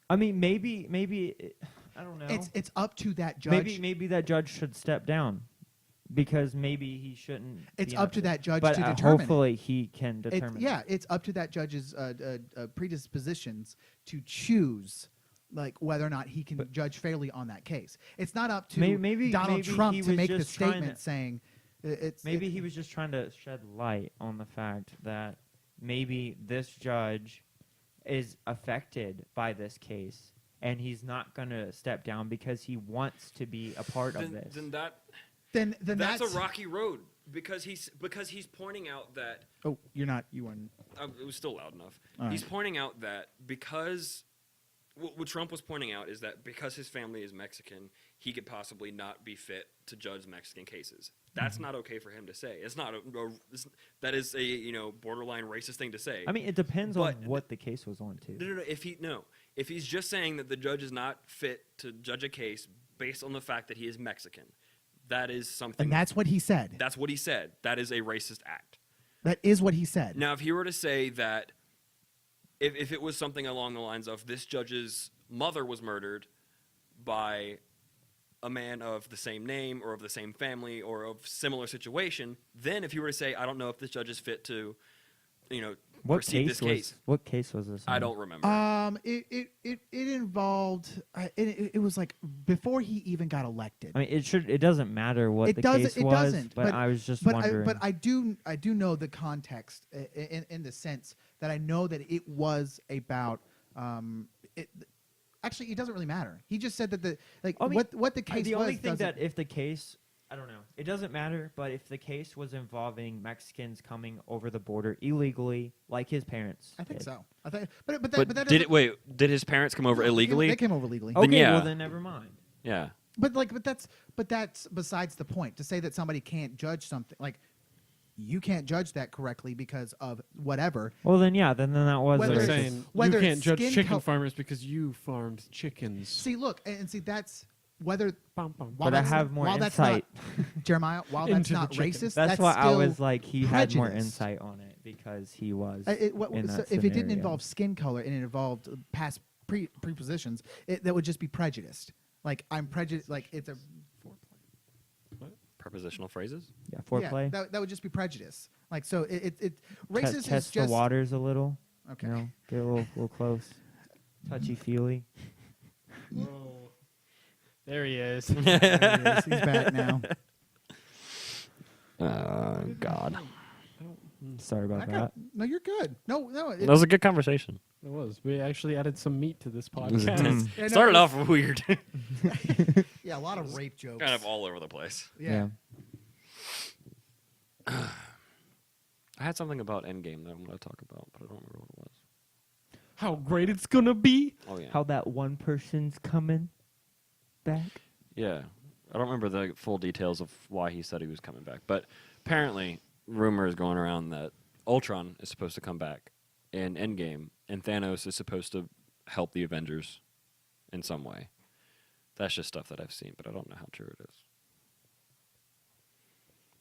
I mean, maybe I don't know. it's up to that judge. Maybe that judge should step down because maybe he shouldn't. It's be up up to that judge but to determine. hopefully he can determine. It's up to that judge's predispositions to choose, like, whether or not he can judge fairly on that case. It's not up to maybe Donald Trump he to was make the just trying statement to- saying it's. Maybe he was just trying to shed light on the fact that maybe this judge is affected by this case, and he's not going to step down because he wants to be a part of this. Then Then that's a rocky road because he's pointing out that Oh, you're not. You weren't. it was still loud enough. All He's right. pointing out that because what Trump was pointing out is that because his family is Mexican, he could possibly not be fit to judge Mexican cases. That's Mm-hmm. not okay for him to say. It's not that is a borderline racist thing to say. I mean, it depends on But- what the case was on, too. No. If he's just saying that the judge is not fit to judge a case based on the fact that he is Mexican, that is something. And that's what he said. That's what he said. That is a racist act. That is what he said. Now, if he were to say that, if it was something along the lines of this judge's mother was murdered by a man of the same name or of the same family or of similar situation, then if you were to say, I don't know if this judge is fit to, What proceed case this case, What case was this? I on? don't remember. It involved. It was like before he even got elected. I mean, it doesn't matter what the case It was, doesn't. but I was just but wondering. I do know the context in the sense that I know that it was about. Actually, it doesn't really matter. He just said that what the case the was. only thing doesn't- that if the case, I don't know, it doesn't matter. But if the case was involving Mexicans coming over the border illegally, like his parents, I think did. so. I think, but that but doesn't. did his parents come over illegally? They came over legally. Then Okay, yeah. well then never mind. Yeah. But that's besides the point. To say that somebody can't judge something, like, you can't judge that correctly because of whatever. Well then, yeah, then that was Whether They're it's- racist. saying whether you can't it's judge skin chicken col- farmers because you farmed chickens. See, look, and see that's whether Bum, bum. while But I that's have not- more while that's not- insight. Jeremiah, while that's Into the not chicken. racist, That's why I still was like, he had more prejudice. insight on it because he was. So in that if it didn't scenario. involve skin color and it involved past prepositions, that would just be prejudiced. Like, I'm prejudiced. Like, it's a Prepositional phrases? Yeah, foreplay. Yeah, that would just be prejudice. Like, so racist is Test just the waters a little. Okay. You know, get a little close. Touchy feely. Whoa. There he is. There he is. He's back now. God. Sorry about Back that. up. No, you're good. No. That was a good conversation. It was. We actually added some meat to this It was podcast. intense. Yeah, no, Started it off weird. Yeah, a lot of rape jokes. Kind of all over the place. Yeah. I had something about Endgame that I'm going to talk about, but I don't remember what it was. How great it's gonna be. Oh, yeah. How that one person's coming back. Yeah. I don't remember the full details of why he said he was coming back, but apparently rumor is going around that Ultron is supposed to come back in Endgame, and Thanos is supposed to help the Avengers in some way. That's just stuff that I've seen, but I don't know how true it is.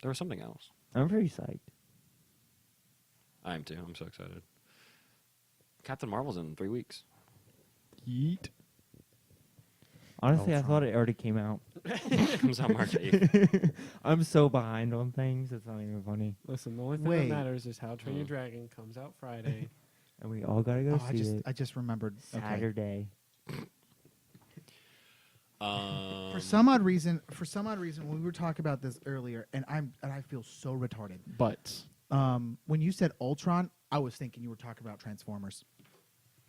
There was something else. I'm pretty psyched. I am too. I'm so excited. Captain Marvel's in 3 weeks. Yeet. Honestly, I Ultron. thought it already came out. Comes out March 8th. I'm so behind on things. It's not even funny. Listen, the only thing Wait. that matters is How to Train Your Dragon comes out Friday. And we all gotta go Oh, see it I just remembered. Okay. Saturday. For some odd reason, when we were talking about this earlier, and I feel so retarded. But When you said Ultron, I was thinking you were talking about Transformers.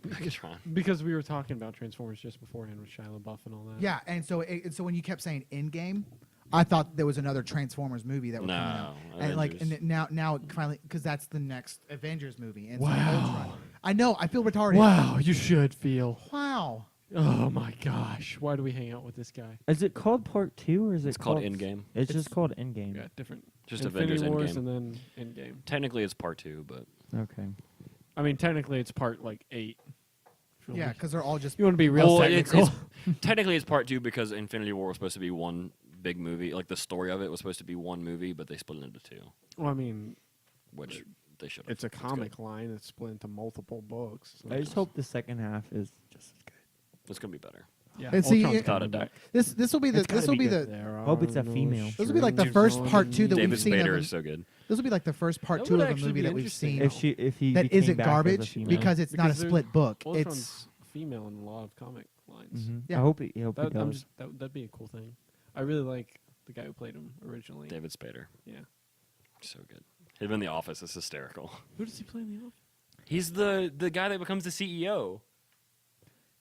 Megatron. Because we were talking about Transformers just beforehand with Shia LaBeouf and all that. Yeah, and so when you kept saying Endgame, I thought there was another Transformers movie that was coming out. And Avengers. now it finally, because that's the next Avengers movie. And so Wow. Ultron, I know, I feel retarded. Wow, you should feel. Wow. Oh my gosh, why do we hang out with this guy? Is it called Part 2 or is it It's called Endgame. It's just called Endgame. Yeah, different. Just Infinity Avengers Wars Endgame. and then Endgame. Technically, it's part 2, but Okay. I mean, technically, it's part like 8. If you Yeah, wanna because they're all just. be- you want to be real Well, technical. technically it's part 2 because Infinity War was supposed to be one big movie. Like the story of it was supposed to be one movie, but they split it into 2, Well, I mean, which they should. it's a good. comic line that's split into multiple books. so I just hope the second half is just as good. It's gonna be better. Yeah, And see, Ultron's it- coming Without a back. This will be the It's gotta this will be good. the There Hope it's are a female. This will be like the strings first on part 2 that David we've seen of Spader it. is so good. This will be like the first part That 2 would of a actually movie be that we've interesting. seen If he that became isn't back as a garbage female. because it's not a Because there's- split book. Ultron's It's female in a lot of comic lines. Mhm. Yeah. I hope he does. That'd be a cool thing. I really like the guy who played him originally. David Spader, Yeah. so good. Him in The Office is hysterical. Who does he play in the office? He's the guy that becomes the CEO.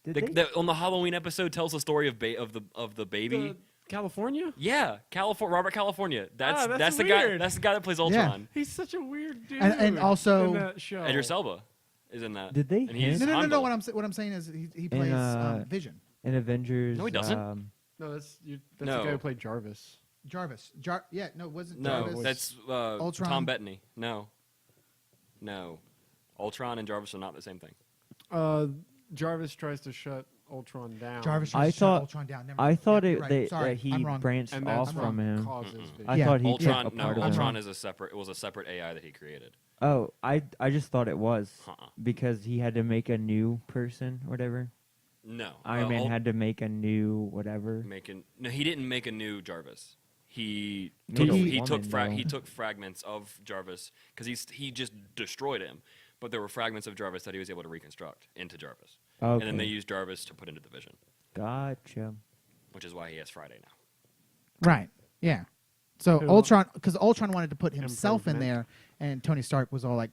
Did The, they? that on the Halloween episode tells the story of the baby. California? Yeah, Robert California. That's that's the guy. weird. That's the guy that plays Ultron. He's such a weird dude. And also- in that show. Idris Elba is in that. Did they And he's hint? no. Heimdall. What I'm saying is he plays Vision. In Avengers. No, he doesn't. No, that's the No. guy who played Jarvis. Jarvis. Yeah, no, it wasn't No, Jarvis. that's Ultron. Tom Bettany. No. Ultron and Jarvis are not the same thing. Jarvis tries to shut Ultron down. Jarvis I tries to shut thought- Ultron down. Never I mind. thought Yeah, it right. that Sorry, he I'm wrong. branched and off that's from what him. causes Mm-mm. vision. I Yeah. thought he Ultron, took a no, part of Ultron him. is it was a separate AI that he created. Oh, I just thought it was Uh-uh. because he had to make a new person, whatever. No, Iron Man had to make a new whatever. No, he didn't make a new Jarvis. He Made took a he took woman, fra- though. he took fragments of Jarvis because he just destroyed him. But there were fragments of Jarvis that he was able to reconstruct into Jarvis, Okay. and then they used Jarvis to put into the Vision, Gotcha. which is why he has Friday now. Right. Yeah. So Who- Ultron, because Ultron wanted to put himself in Improvement. there, and Tony Stark was all like,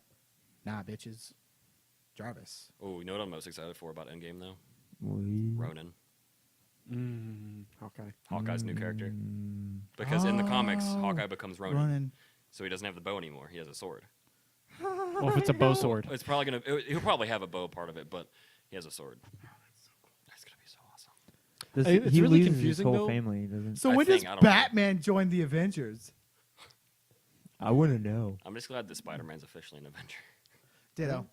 "Nah, bitches, Jarvis." Oh, you know what I'm most excited for about Endgame though? We- Ronan, Okay. Hawkeye's new character. Mm, Because in the comics, Oh, Hawkeye becomes Ronan, Ronan. so he doesn't have the bow anymore. He has a sword. Well, if it's a bow sword. It's probably he'll probably have a bow part of it, but he has a sword. That's gonna be so awesome. Does It's he really loses confusing, his whole though. family, doesn't? So I when think- does I don't know. Batman join the Avengers? I wouldn't know. I'm just glad that Spider-Man's officially an Avenger. Ditto.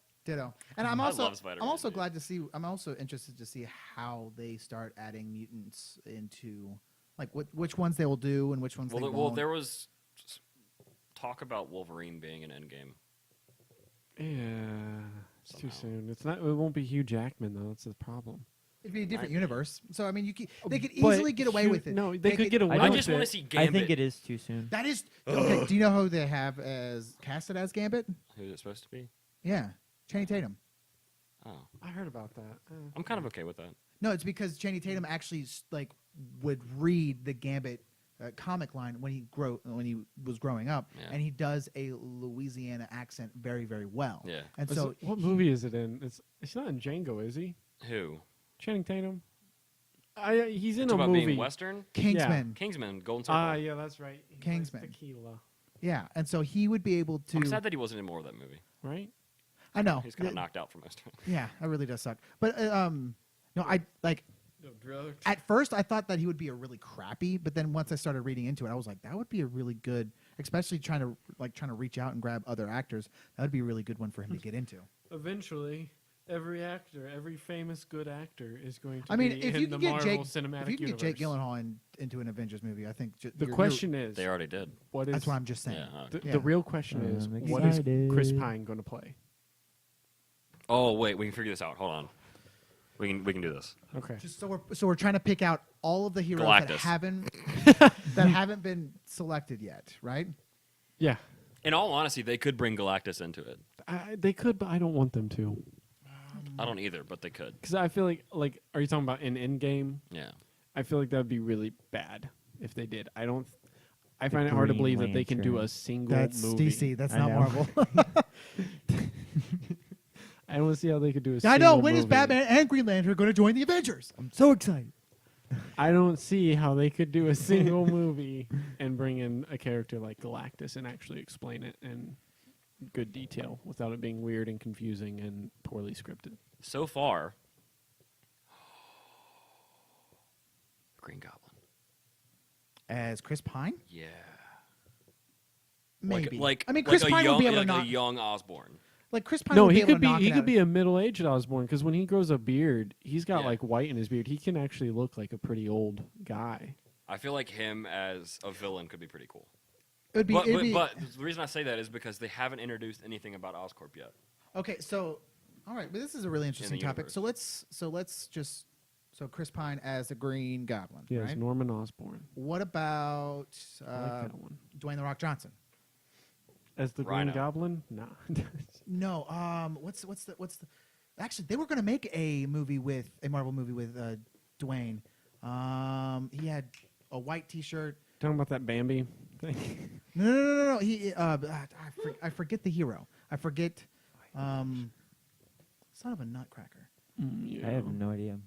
And I'm I also love Spider-Man, I'm also dude. glad to see. I'm also interested to see how they start adding mutants into like which ones they will do and which ones they won't. There was talk about Wolverine being an Endgame. Yeah. It's too Somehow. soon. It's not. It won't be Hugh Jackman though. That's the problem. It'd be a different Might be. universe. So I mean, they could But easily get away Hugh- with it. No, they could get away I I with just it. want to see I Gambit. think it is too soon. That is okay. Do you know who they have as casted as Gambit? Who's it supposed to be? Yeah, Channing Tatum. Oh, I heard about that. I'm kind of okay with that. No, it's because Channing Tatum actually like would read the Gambit comic line when he was growing up, Yeah. and he does a Louisiana accent very very well. Yeah. And Is so it- what movie is it in? It's not in Django, is he? Who? Channing Tatum. He's in Talk a about movie. being Western. Kingsman. Kingsman, Golden Circle. Yeah, that's right. He plays Kingsman. Tequila, Yeah, and so he would be able to. I'm sad that he wasn't in more of that movie. right? I know. He's kind of knocked out for most of it. Yeah, that really does suck. But no, I like. No drugs. At first, I thought that he would be a really crappy, but then once I started reading into it, I was like, that would be a really good, especially trying to reach out and grab other actors. That would be a really good one for him to get into. Eventually, every actor, every famous good actor, is going to I mean, be if in you the can get Marvel Jake, Cinematic if you can get Jake Universe. Gyllenhaal into an Avengers movie, I think The question is, They already did. what is that's what I'm just saying. Yeah. the, Yeah. the real question is, I'm what is excited. Chris Pine going to play? Oh wait, we can figure this out. Hold on. We can do this. Okay. Just so we're trying to pick out all of the heroes Galactus. that haven't been selected yet, right? Yeah, In all honesty, they could bring Galactus into it. they could, but I don't want them to, I don't either, but they could. because I feel like are you talking about in Endgame? Yeah. I feel like that would be really bad if they did. I don't. I find it hard to Green believe that they can do a Lantern. single That's movie. DC. That's I not know. Marvel. I don't see how they could do a I know. single When is movie. Batman and Green Lantern going to join the Avengers? I'm so excited. I don't see how they could do a single movie and bring in a character like Galactus and actually explain it in good detail without it being weird and confusing and poorly scripted. So far, Green Goblin. As Chris Pine? Yeah. Maybe. Like I mean, Chris like Pine a young, would be able like to knock. a young Osborn. Like Chris Pine No, would he be able could to be knock he it could out. be a middle-aged Osborn because when he grows a beard, he's got Yeah. like white in his beard. He can actually look like a pretty old guy. I feel like him as a villain could be pretty cool. It would be. But, it'd but, be but the reason I say that is because they haven't introduced anything about Oscorp yet. okay. So, all right, but this is a really interesting topic. universe. So let's just Chris Pine as the Green Goblin, Yes, right? Norman Osborn. What about I like that one. Dwayne the Rock Johnson? As the Rhino. Green Goblin? Nah. No. What's the? Actually, they were going to make a Marvel movie with Dwayne. He had a white T-shirt. Talking about that Bambi thing. No. He. I forget the hero. I forget. Son of a nutcracker. Yeah. I have no idea.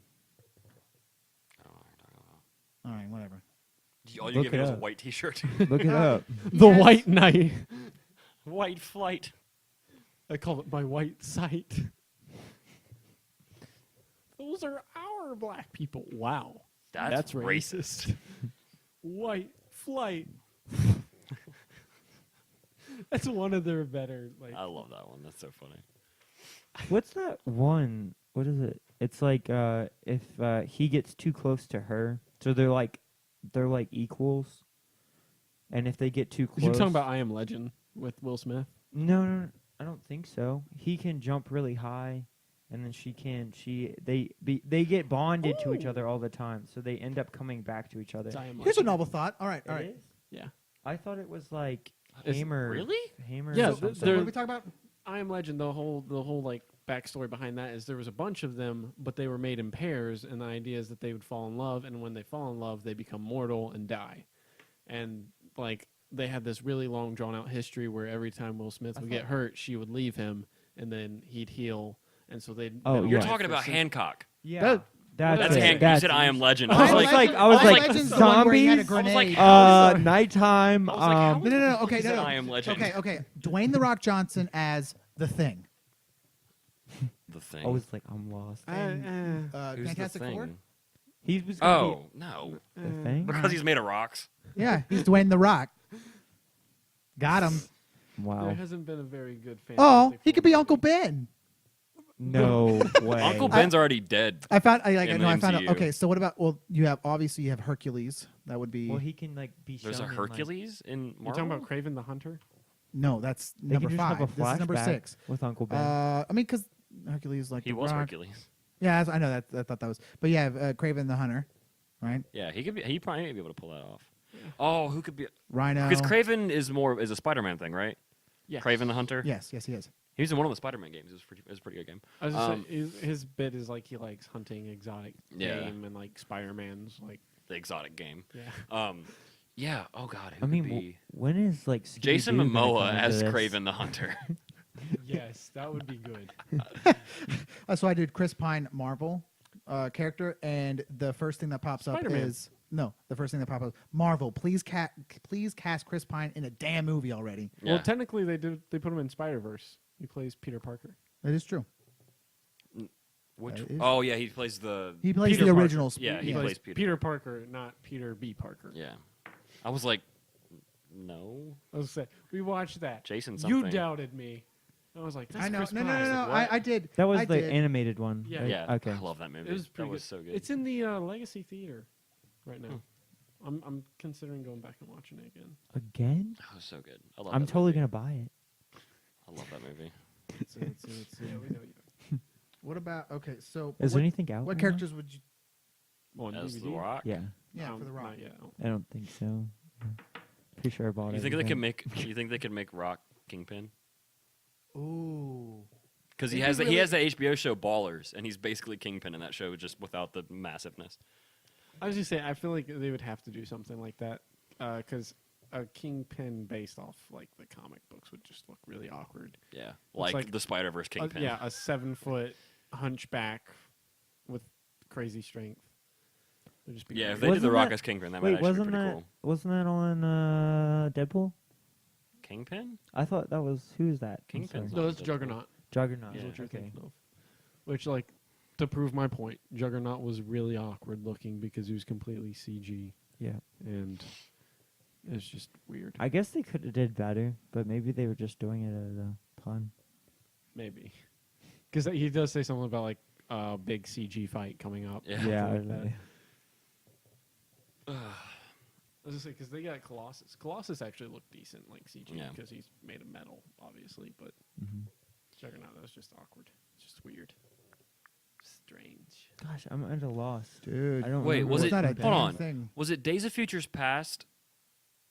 I don't know what you're talking about. All right, whatever. All you Look give me it was a up. white T-shirt. Look it up. The Yes. White Knight. White flight. I call it my white sight. Those are our black people. Wow. That's racist. White flight. That's one of their better I love that one. That's so funny. What's that one? What is it? It's like if he gets too close to her, so they're like equals, and if they get too close, You're talking about I Am Legend with Will Smith? No, I don't think so. He can jump really high, and then she can. They get bonded to each other all the time, so they end up coming back to each other. It's I Am Here's a Legend. novel thought. All right. It is? Yeah. I thought it was like Is- Hammer. Really? Hammer. Yeah, or So, something. so what are we talking about? I Am Legend, the whole like backstory behind that is there was a bunch of them, but they were made in pairs, and the idea is that they would fall in love, and when they fall in love, they become mortal and die. And like they had this really long drawn out history where every time Will Smith would get hurt, she would leave him, and then he'd heal, and so they'd. Oh, been You're yeah. alive talking for about six- Hancock. Yeah, that's That's it. Hancock. You That's said I Am Legend. I was I like, Am I was like, Legend's the one where he had a zombies. grenade. Nighttime. I was like, how No. Okay, He said no. I Am Legend. Okay. Dwayne the Rock Johnson as the Thing. The Thing. I was like, I'm lost. And, Who's Fantastic the Four. Thing? He was gonna Oh, no. be the thing. Because he's made of rocks. Yeah, he's Dwayne the Rock. Got him. Wow. There hasn't been a very good fan. Oh, he could be Uncle Ben. No way. Uncle Ben's already dead. I found. I In the found out. MCU. Okay, so what about? Well, you have Hercules. That would be. Well, he can like be. There's a shown in, like- Hercules in You're Marvel? talking about Craven the Hunter? no, that's They number can just 5. have a This is number flashback 6. with Uncle Ben. I mean, because Hercules like He the was Rock. Hercules. Yeah, I know that. I thought that was. But yeah, Craven the Hunter, right? Yeah, he could be. He probably may be able to pull that off. Oh, who could be? Rhino. Because Craven is a Spider-Man thing, right? Yeah. Craven the Hunter. Yes, he is. He was in one of the Spider-Man games. It was a pretty good game. I was just saying, his bit is like he likes hunting exotic Yeah. game and like Spider-Man's like The exotic game. yeah. Yeah. Oh God, who I mean, could be? when is like Jason Scooby-Doo gonna Momoa come into as this? Craven the Hunter. Yes, that would be good. So I did Chris Pine Marvel character, and the first thing that pops up Spider-Man. is the first thing that pops up Marvel. Please cast Chris Pine in a damn movie already. Yeah. Well, technically they put him in Spider-Verse. He plays Peter Parker. That is true. Which? That is- Oh yeah, he plays the. He plays Peter the Parker. original. Yeah, he He plays plays Peter. Parker, not Peter B. Parker. Yeah. I was like, no. I was say we watched that. Jason You something. doubted me. I was like, that's I know. Chris No. Pine. What? I did. That was I the did. animated one. Yeah. right? Yeah. Okay. I love that movie. It was that pretty was good. so good. It's in the Legacy Theater right now. Hmm. I'm considering going back and watching it again. Again? That was so good. I love. I'm that totally movie. gonna buy it. I love that movie. Yeah, we know you. What about? Okay, so Is what, there anything out? what right now? characters would you? On As DVD? the Rock. Yeah, Yeah, for the Rock. Not yet. I don't think so. Pretty sure I bought it. You think they can make? You think they can make Rock Kingpin? Ooh. Because he It'd has be he has the HBO show Ballers, and he's basically Kingpin in that show, just without the massiveness. I was just saying, I feel like they would have to do something like that because a Kingpin based off like the comic books would just look really awkward. Yeah, like, like the Spider-Verse Kingpin. Yeah, a 7-foot hunchback with crazy strength. Would just be Yeah, if weird. they did The Wasn't Rock that- as Kingpin, that Wait, might actually be wasn't pretty that cool. wasn't that on Deadpool? Kingpin? I thought that was who's that? I'm Kingpin's sorry. No, that's Deadpool. Juggernaut. Juggernaut. Yeah. Is what you're Okay. thinking of. Which, like, to prove my point, Juggernaut was really awkward looking because he was completely CG, Yeah. and it's just weird. I guess they could have did better, but maybe they were just doing it as a pun. Maybe because he does say something about like a big CG fight coming up. Yeah. something Yeah. like that. Yeah. I was just say because they got Colossus. Colossus actually looked decent, like CG, Yeah. because he's made of metal, obviously. But Mhm. Juggernaut, that was just awkward. It's just weird, strange. Gosh, I'm at a loss. Dude. I don't Wait, remember was what it- that a Kingpin hold damn on. thing? Was it Days of Futures Past?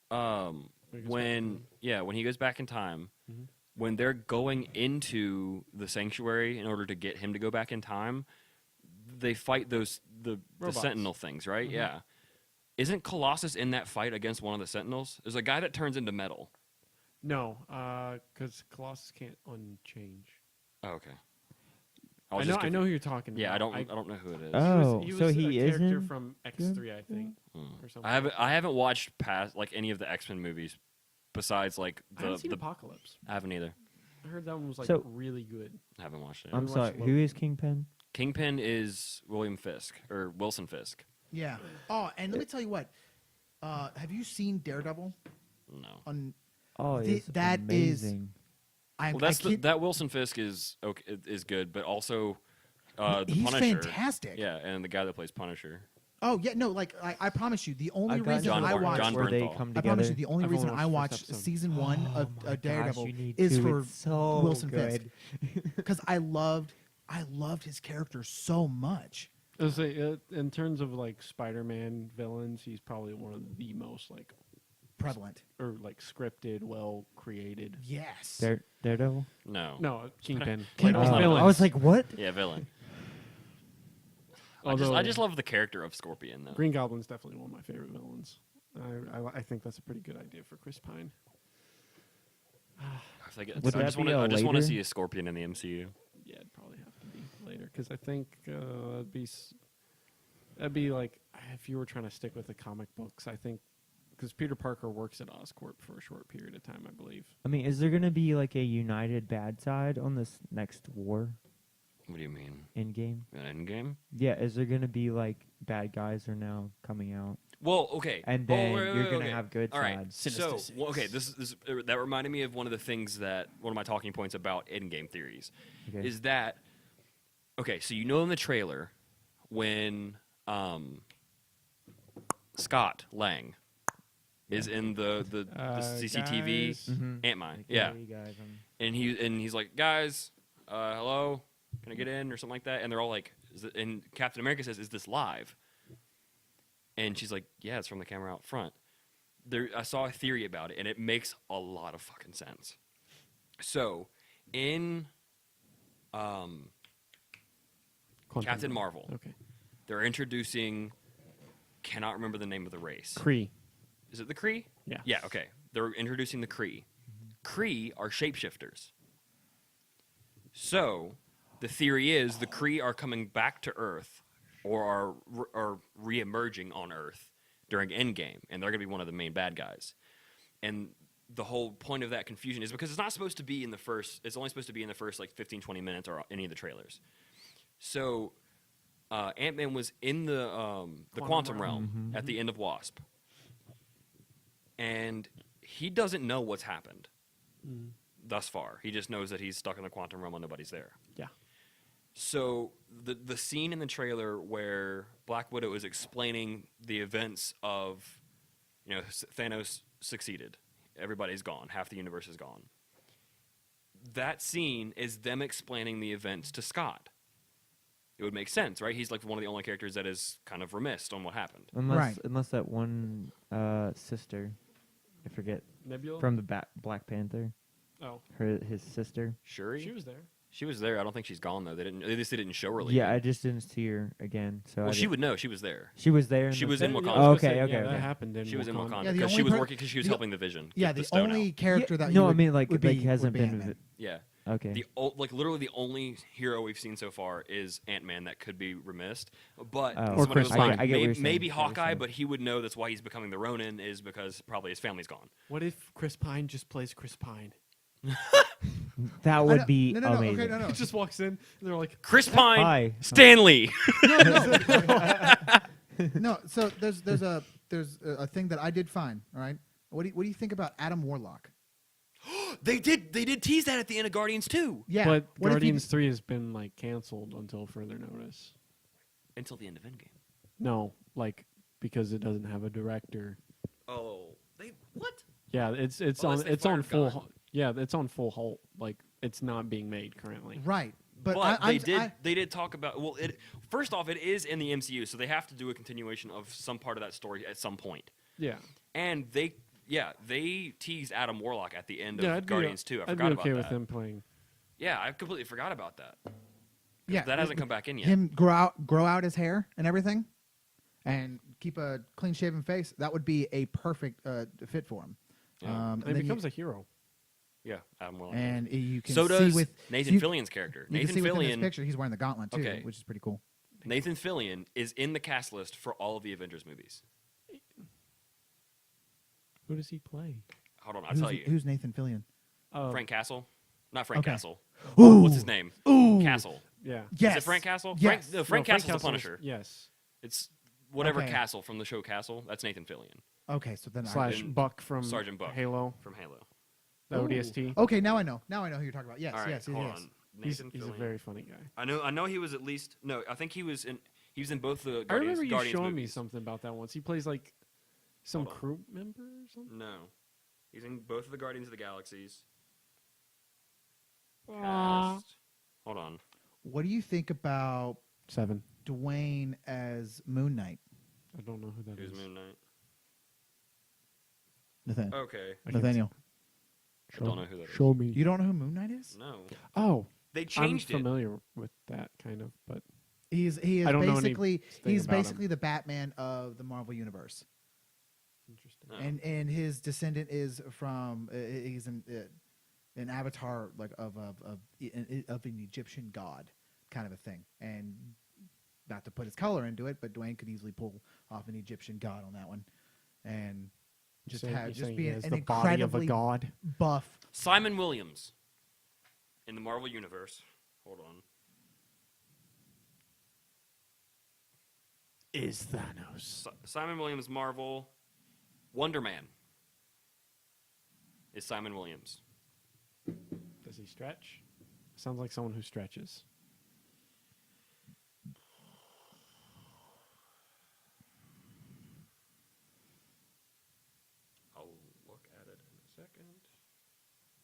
When he goes back When in when he goes back in time, Mhm. when they're going into the sanctuary in order to get him to go back in time, they fight the Robots. Sentinel things, right? Mhm. Yeah. Isn't Colossus in that fight against one of the Sentinels? There's a guy that turns into metal. No, because Colossus can't unchange. Oh, okay. I was know, just I know who you're talking Yeah, about. I don't know who it is. Oh, he was so a he is character in from X3, I think, or something. I haven't watched past like any of the X-Men movies besides like I haven't seen the Apocalypse. I haven't either. I heard that one was like So- really good. I haven't watched it. I'm watched sorry. Who Logan. is Kingpin? Kingpin is William Fisk or Wilson Fisk. Yeah. Oh, and let me tell you what. Have you seen Daredevil? No. On Oh, that is- amazing. I, Well, I kid- that Wilson Fisk is okay, is good, but also the he's Punisher. fantastic. Yeah, and the guy that plays Punisher. Oh yeah, no, like I promise you, the only got reason John I Bar- watched, John where they Bernthal. come I together. promise you, the only I've reason only I watched the watched first episode. season one Oh of my gosh, Daredevil you need is to. for It's so Wilson good. Fisk because I loved his character so much. I was say, in terms of like Spider-Man villains, he's probably one of the most like Prevalent. or like scripted, well created. Yes. Daredevil. No. No, Kingpin. Kingpin's Like, not villains. I was like, what? Yeah, villain. Although I just love the character of Scorpion though. Green Goblin's definitely one of my favorite villains. I think that's a pretty good idea for Chris Pine. I think Would I that just be want to. a I just want to later? see a Scorpion in the MCU. Yeah, it'd probably have to be later because I think that'd be like if you were trying to stick with the comic books. I think because Peter Parker works at Oscorp for a short period of time, I believe. I mean, is there gonna be like a united bad side on this next war What do you mean? Endgame? An Endgame? Yeah, is there gonna be like bad guys are now coming out, Well, okay. and Oh, then wait, you're wait, gonna okay. have good All right. sides? Sinister So, well, okay, this that reminded me of one of the things that one of my talking points about Endgame theories Okay. is that okay. So you know in the trailer when Scott Lang is in the CCTV Guys. Mhm. Ant Mine, Like, yeah, hey, you guys, and he's like, guys, hello, can I get in or something like that? And they're all like, and Captain America says, "Is this live?" And she's like, "Yeah, it's from the camera out front." I saw a theory about it, and it makes a lot of fucking sense. So, in Quantum Captain Realm. Marvel, Okay. they're introducing. Cannot remember the name of the race. Kree. Is it the Kree? Yeah. Yeah. Okay. They're introducing the Kree. Kree are shapeshifters. So, the theory is the Kree are coming back to Earth, or are re-emerging on Earth during Endgame, and they're going to be one of the main bad guys. And the whole point of that confusion is because it's not supposed to be in the first. It's only supposed to be in the first like 15, 20 minutes or any of the trailers. So, Ant-Man was in the quantum realm at the end of Wasp, and he doesn't know what's happened thus far. He just knows that he's stuck in the quantum realm and nobody's there. Yeah. So the scene in the trailer where Black Widow is explaining the events of, Thanos succeeded, everybody's gone, half the universe is gone. That scene is them explaining the events to Scott. It would make sense, right? He's like one of the only characters that is kind of remiss on what happened. Right. Unless that one sister, I forget, Nebula. from the Black Panther, Oh, his sister. Shuri? she was there. She was there. I don't think she's gone though. They just didn't show her. Yeah, I leaving. just didn't see her again. So Well, I she didn't- would know. She was there. She was there. She the was in film? Wakanda. I was gonna Okay, say, okay, yeah, okay. that happened in She was in Wakanda Yeah, the because she only was per- working because she was the- helping the Vision. Yeah, get the stone only out. character that you No, I would, mean like would be, hasn't would be been. Ant-Man. Yeah. Okay. Literally the only hero we've seen so far is Ant-Man that could be remissed, but Oh. Or someone Chris was Pine. like, I get what you're maybe, saying. maybe I get what you're Hawkeye, saying. but he would know that's why he's becoming the Ronin is because probably his family's gone. What if Chris Pine just plays Chris Pine? That I would know- be no, amazing. Okay, no. He just walks in and they're like, Chris Pine, Hi. Stanley. No, so there's a thing that I did find. All right, what do you think about Adam Warlock? They did tease that at the end of Guardians 2 Yeah, but what if he Guardians 3 has been like canceled until further notice. until the end of Endgame. No, like because it doesn't have a director. Oh, they what? Yeah, it's Unless on they it's on fired full. Gunn. Yeah, it's on full halt. Like it's not being made currently. right? But, But I, they did talk about first off it is in the MCU, so they have to do a continuation of some part of that story at some point. Yeah, And they teased Adam Warlock at the end yeah. of Guardians 2. I I'd forgot be okay about with that. him playing. Yeah, I completely forgot about that. yeah, That hasn't come back in yet. him grow out his hair and everything, and keep a clean shaven face. That would be a perfect fit for him. Yeah. And then he becomes a hero. Yeah, Adam Warlock. and you can so see does with Nathan you- Fillion's character. You Nathan can see within this Fillion. picture he's wearing the gauntlet too, Okay. which is pretty cool. Nathan Fillion is in the cast list for all of the Avengers movies. Who does he play? Hold on, I'll tell you. Who's Nathan Fillion? Frank Castle, not Frank Okay. Castle. Ooh. What's his name? Ooh. Castle. Yeah. Yes. Is it Frank Castle? Yes. Frank No, Castle's the Castle was- Punisher. Yes. It's whatever Okay. Castle from the show Castle. That's Nathan Fillion Okay, so then Slash And Buck from Sergeant Buck. Halo. from Halo. The Ooh. ODST. Okay, now I know. Now I know who you're talking about. Yes, All right, yes, hold yes. on. He's Nathan a Fillion. very funny guy. I know he was at least no. I think he was in both the I Guardians, remember you Guardians showing me movies. something about that once. He plays like some Hold on. crew member or something. No, he's in both of the Guardians of the Galaxies. Ah. Cast. Hold on. What do you think about 7. Dwayne as Moon Knight? I don't know who that Who's is. Moon Knight? Nathaniel. Okay, Nathaniel. I don't know who that is. Show me. You don't know who Moon Knight is? No, Oh, they I'm changed it. familiar with that kind of, but He is I don't know basically anything about him. the Batman of the Marvel universe, interesting. Oh. and his descendant is from he's an avatar like of an Egyptian god kind of a thing, and not to put his color into it, but Dwayne could easily pull off an Egyptian god on that one, and just be an the body of a incredibly god. buff. Simon Williams in the Marvel universe. Hold on. Is Thanos? Simon Williams, Marvel. Wonder Man is Simon Williams. Does he stretch? Sounds like someone who stretches. I'll look at it in a second.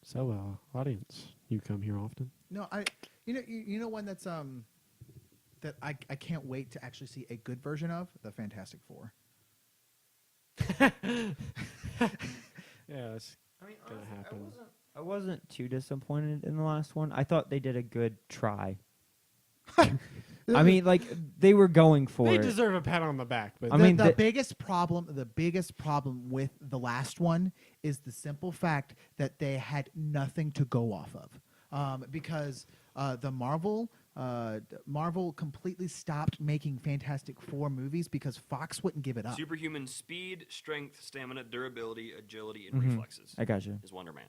So, audience, you come here often? No, you know one that's that I can't wait to actually see a good version of, the Fantastic Four. Yeah, it's I mean, gonna honestly, happen. I wasn't too disappointed in the last one. I thought they did a good try. I mean, like they were going for they it. deserve a pat on the back, but I mean, the the- biggest problem with the last one is the simple fact that they had nothing to go off of, because the Marvel completely stopped making Fantastic Four movies because Fox wouldn't give it up. Superhuman speed, strength, stamina, durability, agility, and Mhm. reflexes I got you. is Wonder Man.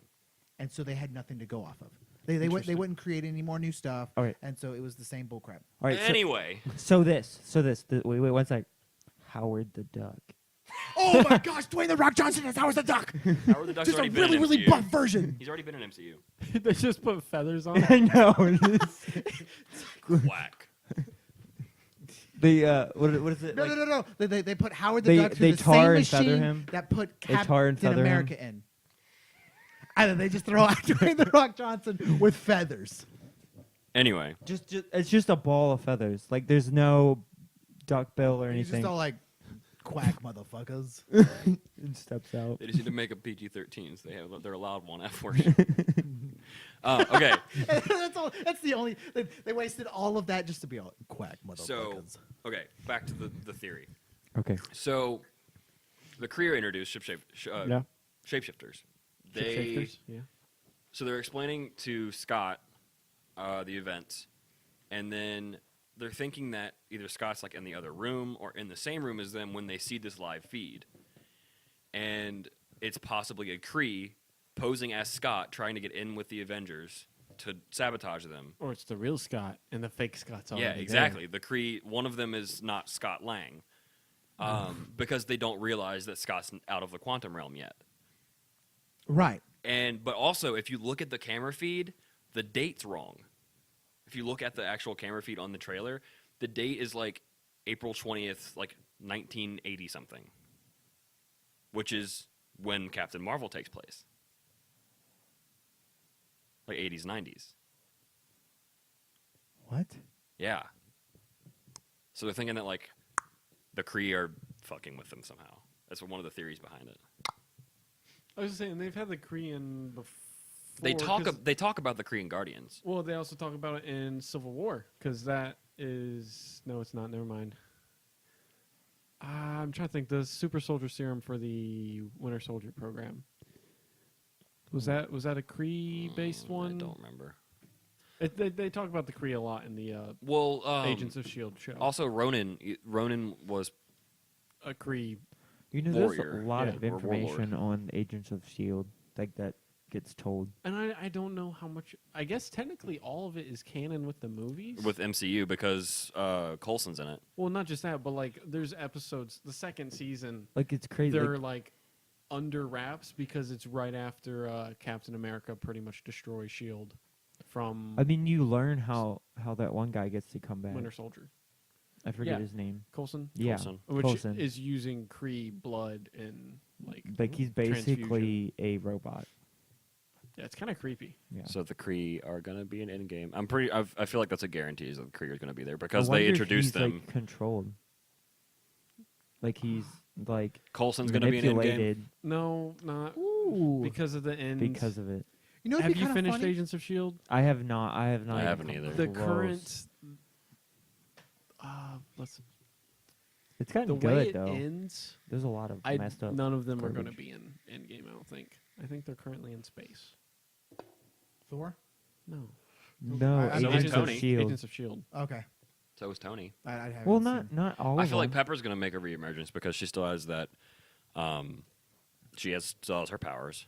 And so they had nothing to go off of. They Interesting. wouldn't create any more new stuff. All right. And so it was the same bullcrap. All right. Anyway, Wait, one sec. Howard the Duck. Oh my gosh, Dwayne the Rock Johnson is Howard the Duck. Howard the Duck's Just a already been really, in really MCU. buff version. He's already been in MCU. they just put feathers on it. I know. Whack. What is it? No, like, no. They put Howard the They- Duck through they the tar same and feather machine him? that put They tar and Captain feather him? America in. Either they just throw out Dwayne the Rock Johnson with feathers. Anyway, Just it's just a ball of feathers. Like there's no duck bill or He's anything. just all like, quack, motherfuckers. and steps out. they just need to make a PG-13. So they're allowed one F word. Okay. That's all. That's the only. They wasted all of that just to be all quack So, motherfuckers. okay, back to the theory. Okay. So, the Kree introduced Yeah. shapeshifters. Shapeshifters, yeah. So they're explaining to Scott the events, and then they're thinking that either Scott's like in the other room or in the same room as them when they see this live feed, and it's possibly a Kree posing as Scott trying to get in with the Avengers to sabotage them. Or it's the real Scott and the fake Scott's already Yeah, exactly. The Kree, one of them is not Scott Lang, because they don't realize that Scott's out of the quantum realm yet. Right. But also, if you look at the camera feed, the date's wrong. If you look at the actual camera feed on the trailer, the date is like April 20th, like 1980 something, which is when Captain Marvel takes place. Like 80s, 90s. What? Yeah. So they're thinking that like the Kree are fucking with them somehow. That's one of the theories behind it. I was just saying they've had the Korean before. They 'cause- talk about the Korean Guardians. Well, they also talk about it in Civil War because that is no, it's not. Never mind. I'm trying to think. The Super Soldier Serum for the Winter Soldier program was that a Kree based one? I don't remember. They talk about the Kree a lot in the Well, Agents of Shield show. also Ronan was A Kree. You know, there's Warrior, a lot yeah, of or warlord. information on Agents of S.H.I.E.L.D. like that gets told. And I don't know how much. I guess technically all of it is canon with the movies. with MCU because Coulson's in it. Well, not just that, but like there's episodes. The second season, Like, it's crazy. they're Like, like under wraps because it's right after Captain America pretty much destroys Shield from I mean, you learn how that one guy gets to come back. Winter Soldier. I forget Yeah. his name. Coulson, Yeah, Coulson. which Coulson. is using Kree blood and Like, he's transfusion. basically a robot. Yeah, it's kind of creepy. Yeah. So the Kree are gonna be an Endgame. I feel like that's a guarantee is that the Kree are gonna be there I because wonder they if introduced he's, them. like, controlled. Like, he's like Coulson's gonna be an Endgame. manipulated No, not Ooh. because of the end. because of it. You know, it'd have be you kinda finished funny? Agents of Shield? I have not. I I haven't either. The Close. current. Let's. It's gotten The way good it though. ends, There's a lot of messed up. none of them are going to garbage. be in Endgame. I don't think. I think they're currently in space. Thor. No. No, I- So Agents is of Tony. S.H.I.E.L.D. Agents of Shield. Okay. So is Tony. I haven't Well, seen- not all. I of feel like them. Pepper's gonna make a reemergence because she still has that. Still has her powers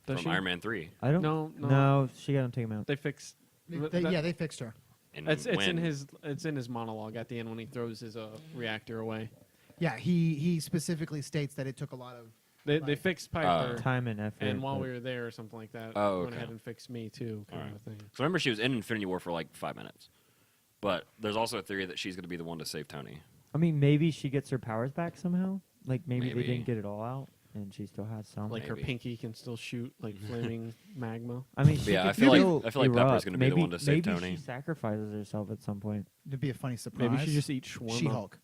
Does from she? Iron Man 3. I don't. No, no. No, she got to take him out. They fixed. They fixed her. And It's in when- his monologue at the end when he throws his reactor away. Yeah, he specifically states that it took a lot of. They Right. fixed Piper, Time and effort. and while but- we were there or something like that, Oh, went okay. ahead and fixed me too, kind Alright. of a thing. So remember, she was in Infinity War for like 5 minutes. But there's also a theory that she's going to be the one to save Tony. I mean, maybe she gets her powers back somehow. Like maybe Maybe. they didn't get it all out, and she still has some. Like her Maybe. pinky can still shoot like flaming magma. I mean, she Yeah, could I feel like- still I feel like Pepper's erupt. gonna be the Maybe- one to save maybe Tony. she sacrifices herself at some point. It'd be a funny surprise. Maybe she just eats shawarma. She-Hulk.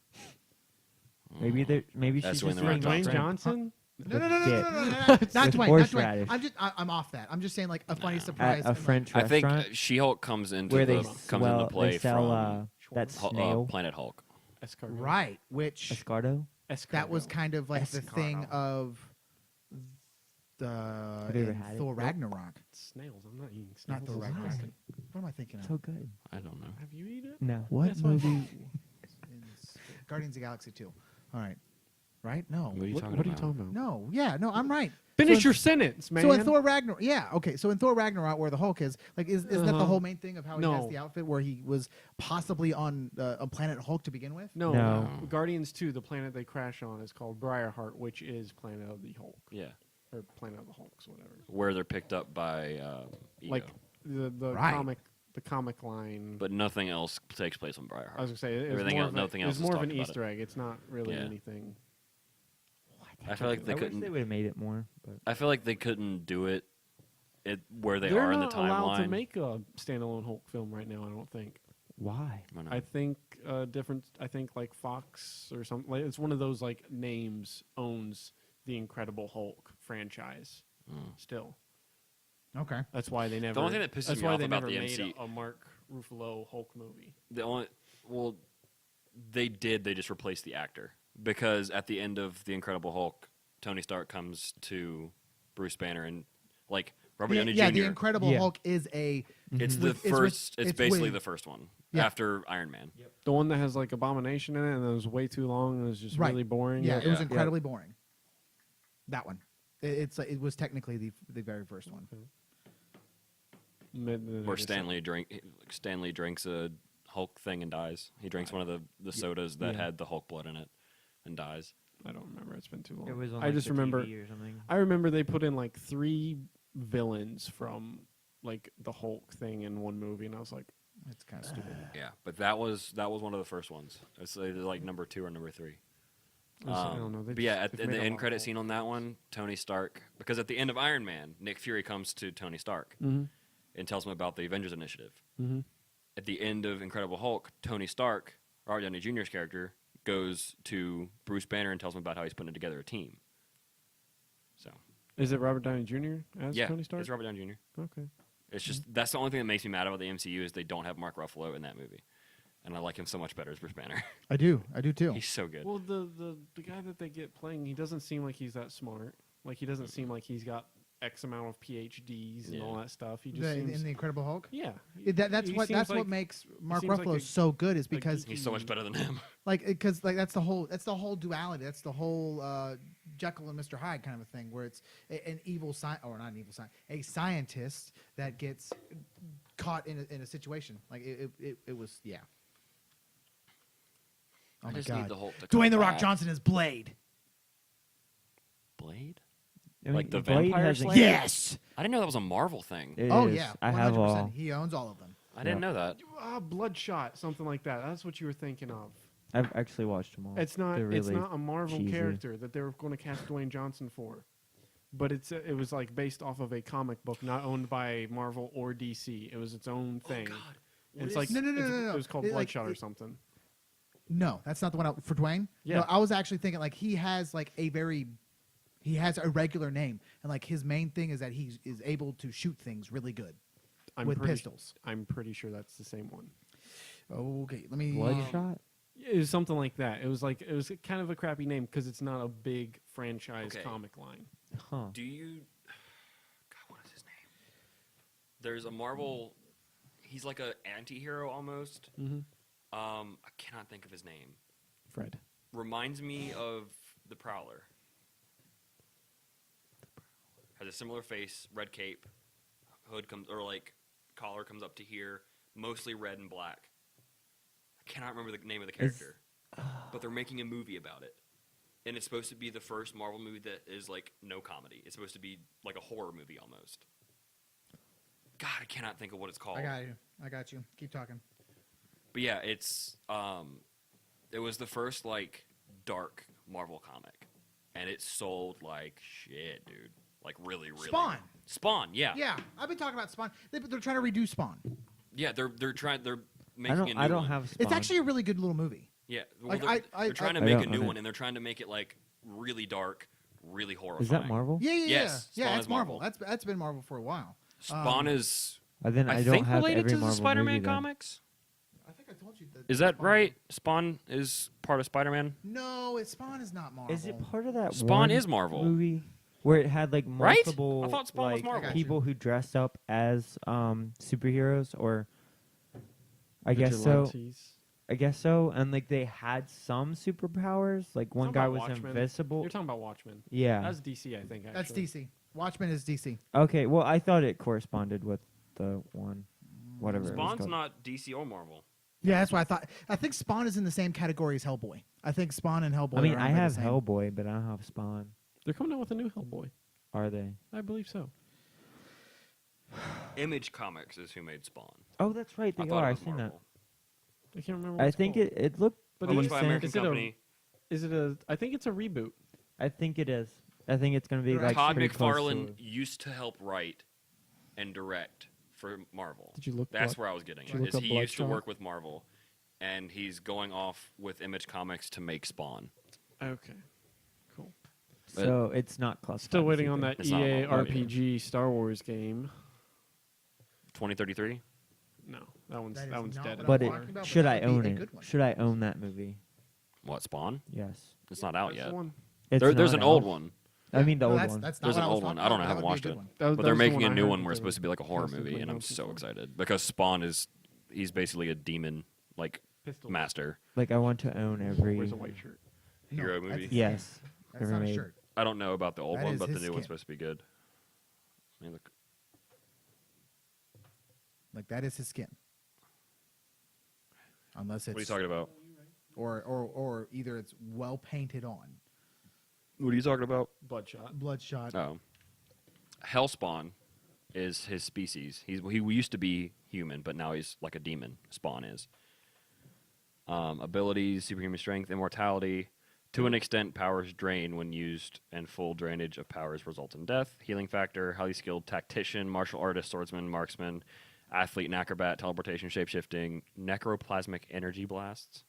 Maybe Mm. there. Maybe That's she's when just the Like Rock doing Dwayne Johnson. Johnson. No, With no, no, no, dip. no, no, no, no, not With Dwayne. Not Dwayne. horseradish. I'm off that. I'm just saying like a funny No. surprise. At a and, like, French I think restaurant She-Hulk comes into where the they comes into play they sell from that snail Planet Hulk. Escargot. right, which escargot. that was kind of like the thing Escargot. of the Have you ever in had it? Thor Nope. Ragnarok. Snails. I'm not eating Not snails. Thor Why? Ragnarok. What am I thinking of? So good. I don't know. Have you eaten it? No. What That's why- movie? Guardians of the Galaxy 2. All right. Right? No. What are you What, talking what are you about? talking about? No. Yeah, no, I'm right. Finish So- your sentence, man. So in Thor Ragnarok, yeah, okay. So in Thor Ragnarok, where the Hulk is, like, isn't that the Uh-huh. whole main thing of how he has No. the outfit, where he was possibly on a planet Hulk to begin with? no, No. Guardians 2, the planet they crash on is called Briarheart, which is Planet of the Hulk. Yeah. Or Planet of the Hulks, whatever. Where they're picked up by Ego. Like the Right. comic line. But nothing else takes place on Briarheart. I was gonna say it was Everything more else- of a- nothing it else was is more of talked an about Easter egg. It's not really Yeah. anything. I feel like they I wish couldn't. they would have made it more. But I feel like they couldn't do it. Where they They're are in the not allowed to timeline. make a standalone Hulk film right now. I don't think. why? Why not? I think different. I think like Fox or something. Like, it's one of those like names owns the Incredible Hulk franchise. Mm. Still, Okay. That's why they never. The only thing that pisses that's me why off they about never the made MC a Mark Ruffalo Hulk movie. They just replaced the actor because at the end of the Incredible Hulk, Tony Stark comes to Bruce Banner and like Robert Downey Jr. The Incredible Yeah. Hulk is a. It's Mhm. the With- it's with- first. It's it's basically with- the first one Yeah. after Iron Man. The one that has like Abomination in it, and it was way too long, and it was just Right. really boring. Yeah, it was Yeah. incredibly boring. That one. It was technically the very first one. Where Stanley drinks a Hulk thing and dies. He drinks one of the sodas that Yeah. had the Hulk blood in it and dies. I don't remember. It's been too long. It was on I like, just the remember. TV or something. I remember they put in like 3 villains from like the Hulk thing in one movie, and I was like, It's kind of stupid. Yeah, but that was one of the first ones. It's like number 2 or number 3. I don't know. They But yeah, just- at they've the made a end lot credit of scene on that one, Tony Stark, because at the end of Iron Man, Nick Fury comes to Tony Stark Mhm. and tells him about the Avengers Initiative. Mhm. At the end of Incredible Hulk, Tony Stark, Robert Downey Jr.'s character, goes to Bruce Banner and tells him about how he's putting together a team. So Is it Robert Downey Jr. as yeah, Tony Stark? it's Robert Downey Jr. Okay. It's just that's the only thing that makes me mad about the MCU is they don't have Mark Ruffalo in that movie, and I like him so much better as Bruce Banner. I do too. He's so good. Well, the guy that they get playing, he doesn't seem like he's that smart. Like he doesn't seem like he's got X amount of PhDs and all Yeah. that stuff. He just in seems, the Incredible Hulk. yeah. That's He what seems like- makes Mark seems like Ruffalo a- so good is because He's so much better than him. because that's the whole duality. That's the whole Jekyll and Mr. Hyde kind of a thing, where it's an evil a scientist that gets caught in a situation. Like it was Oh I my just God. need the Hulk to Dwayne come the Rock back. Johnson is Blade. Blade? I mean, Like the Blade Vampire has a- Slayer? Yes. I didn't know that was a Marvel thing. It Oh is. yeah. I have 100%. all. He owns all of them. I didn't know that. Bloodshot, something like that. That's what you were thinking of. I've actually watched them all. It's not. They're It's really not a Marvel cheesy. character that they were going to cast Dwayne Johnson for, but it was like based off of a comic book not owned by Marvel or DC. It was its own thing. What It's is- like No. It was called It, like, Bloodshot or it- something. No, that's not the one for Dwayne. Yeah. No, I was actually thinking like he has a regular name, and like his main thing is that he is able to shoot things really good with pistols. I'm pretty sure that's the same one. Okay, let me. Bloodshot. It was something like that. It was kind of a crappy name because it's not a big franchise Okay. comic line. Huh. Do you? God, what is his name? There's a Marvel. He's like a anti-hero almost. Mm-hmm. I cannot think of his name. Fred. Reminds me of the Prowler. Has a similar face, red cape, hood comes or like collar comes up to here, mostly red and black. I cannot remember the name of the character, but they're making a movie about it, and it's supposed to be the first Marvel movie that is like no comedy. It's supposed to be like a horror movie almost. God, I cannot think of what it's called. I got you. Keep talking. But yeah, it was the first like dark Marvel comic, and it sold like shit, dude. Like really. Spawn, yeah. Yeah, I've been talking about Spawn. They're trying to redo Spawn. Yeah, they're making a new I don't one. have. Spawn. It's actually a really good little movie. Yeah, well, Like, they're trying to I make a don't new own one, it. and they're trying to make it like really dark, really horrifying. Is that Marvel? Yeah. Yes, Yeah, Spawn it's is Marvel. Marvel. That's been Marvel for a while. Spawn is, Then I don't think, have related every to the Marvel Spider-Man movie then. comics. I think I told you that. Is that right? Spawn is part of Spider-Man. No, Spawn is not Marvel. Is it part of that Spawn one is Marvel. movie where it had like Right? multiple I thought Spawn was like Marvel. people who dressed up as superheroes or I guess so. Vigilantes. I guess so. And like they had some superpowers. Like one Talking guy about was Watchmen. invisible. You're talking about Watchmen. Yeah. That's DC, I think. Actually. That's DC. Watchmen is DC. Okay. Well, I thought it corresponded with the one, whatever. it was Spawn's called. not DC or Marvel. Yeah, that's what I thought. I think Spawn is in the same category as Hellboy. I think Spawn and Hellboy. I mean, are I owned by the have same- Hellboy, but I don't have Spawn. They're coming out with a new Hellboy. Are they? I believe so. Image Comics is who made Spawn. Oh, that's right. Oh, I They thought are. it I've was seen that. Marvel. I can't remember. What I it's think called. it looked. But Published is by it- American is it a- Company. Is it a? I think it's a reboot. I think it is. I think it's going to be Right. like Todd pretty close to McFarlane it. used to help write and direct for Marvel. Did you look? That's up? where I was getting Did you at. look Is up he used to Bloodshot? work with Marvel, and he's going off with Image Comics to make Spawn. Okay. Cool. But- So it's not classified. Still as waiting on either. that It's not a EA Marvel movie. RPG Star Wars game. 2033. No, that one's That that is one's not dead. what But I'm it, talking about, should but I that would own be a it? good one. Should I own that movie? What, Spawn? Yes. It's not out That's the yet. one. It's There's not an old out. one, I mean the No, old that's, one. That's not There's what an I was old one. talking I don't about. know, I haven't That would watched be a it. good one. That but that they're was the making a I new heard one that where it's they supposed to be like a horror supposedly movie, and I'm not so before. excited because Spawn he's basically a demon like Pistol. master. Like I want to own every. Wears a white shirt. No, Hero that's movie? his Yes. skin. That's ever not a made. shirt. I don't know about the old That one, is but the his new one's skin. supposed to be good. I mean, look, Like that is his skin. Unless it's what are you talking about? or either it's well painted on. What are you talking about? Bloodshot. Bloodshot. Oh, Hellspawn is his species. He used to be human, but now he's like a demon. Spawn is. Abilities: superhuman strength, immortality. To an extent, powers drain when used, and full drainage of powers results in death. Healing factor: highly skilled tactician, martial artist, swordsman, marksman, athlete, and acrobat. Teleportation, shapeshifting, necroplasmic energy blasts.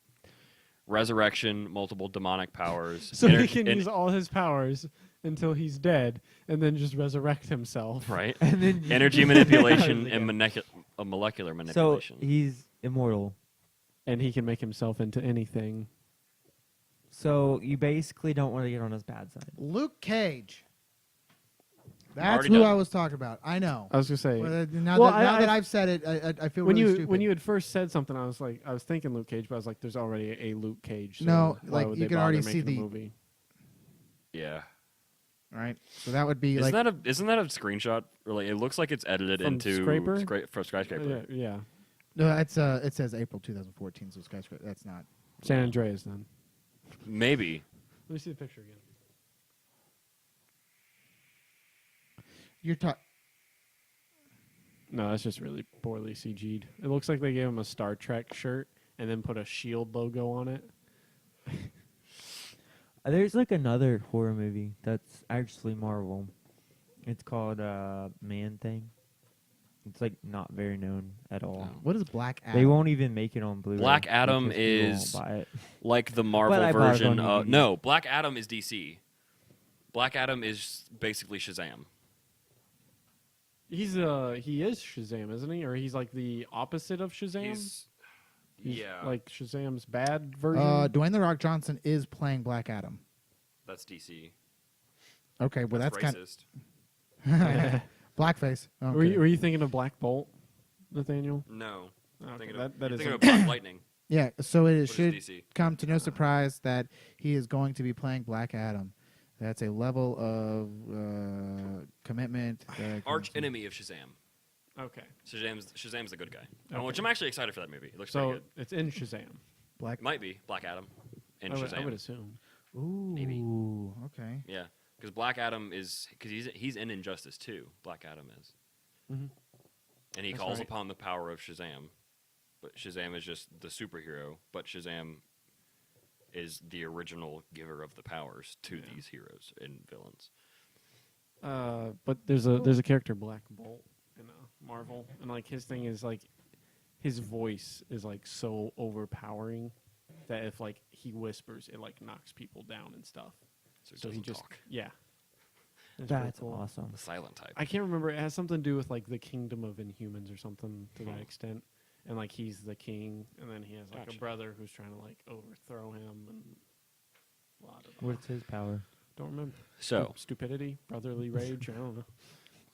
Resurrection: multiple demonic powers. So he can use all his powers until he's dead, and then just resurrect himself. right. And then Energy manipulation Yeah. and molecular So manipulation. he's immortal. And he can make himself into anything. So you basically don't want to get on his bad side. Luke Cage. That's Already who done. I was talking about. I know. I was gonna say Well, now Well, that I- I've said it, I feel when really you stupid. when you had first said something, I was thinking Luke Cage, but I was like, there's already a Luke Cage. So No, why like, would you they can bother already see making a the- movie. Yeah. right? So that would be Isn't like that a screenshot? Really, it looks like it's edited From into Scraper? from Skyscraper. Yeah. no, it's it says April 2014, so skyscraper. That's not. San Andreas. Then Maybe. let me see the picture again. You're talking. No, that's just really poorly CG'd. It looks like they gave him a Star Trek shirt and then put a shield logo on it. There's like another horror movie that's actually Marvel. It's called Man Thing. It's like not very known at all. Oh. What is Black Adam? They won't even make it on Blu-ray. Black Adam because people is- won't buy it. Like the Marvel But I bought it version. on DVD. No, Black Adam is DC. Black Adam is basically Shazam. He is Shazam, isn't he? Or he's like the opposite of Shazam. He's He's yeah, like Shazam's bad version. Dwayne the Rock Johnson is playing Black Adam. that's DC. Okay, well that's kind racist. of blackface. Okay. Were you thinking of Black Bolt, Nathaniel? No, Okay, thinking that of, is thinking a- of Black Lightning. Yeah, so it Which should is DC. come to no surprise that he is going to be playing Black Adam. That's a level of commitment. that Arch can- enemy of Shazam. Okay, Shazam's the good guy. Okay. Which I'm actually excited for that movie. It looks so pretty good. it's in Shazam. Black. It might be Black Adam and I Shazam. would assume. Ooh, Maybe. okay. Yeah, because Black Adam is because he's in Injustice too. Black Adam is, Mm-hmm. and he That's calls right. upon the power of Shazam. But Shazam is just the superhero. But Shazam is the original giver of the powers to Yeah. these heroes and villains. But there's a character Black Bolt in Marvel, and like his thing is like his voice is like so overpowering that if like he whispers, it like knocks people down and stuff. So he doesn't just talk. yeah. It's really That's cool. awesome. The silent type. I can't remember. It has something to do with like the kingdom of Inhumans or something to that Oh. extent. And like he's the king, and then he has like Gotcha. a brother who's trying to like overthrow him, and blah, blah, blah. What's his power? Don't remember. So Stupidity, brotherly rage. I don't know.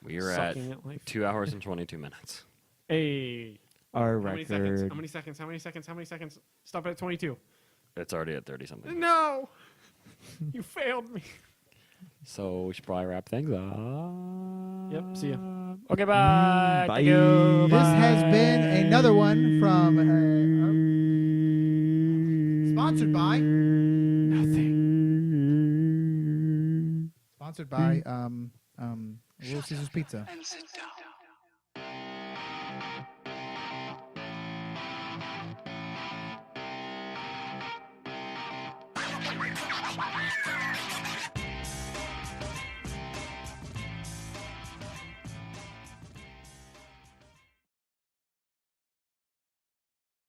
we are at Sucking at life. 2 hours and 22 minutes. Hey, Our how many seconds? record. How many seconds? How many seconds? How many seconds? Stop at 22. It's already at 30 something. No, you failed me. So we should probably wrap things up. Yep, see ya. Okay, bye. Bye. Thank you. This has Bye. been another one from sponsored by Nothing. Little Caesars Pizza. And sit down.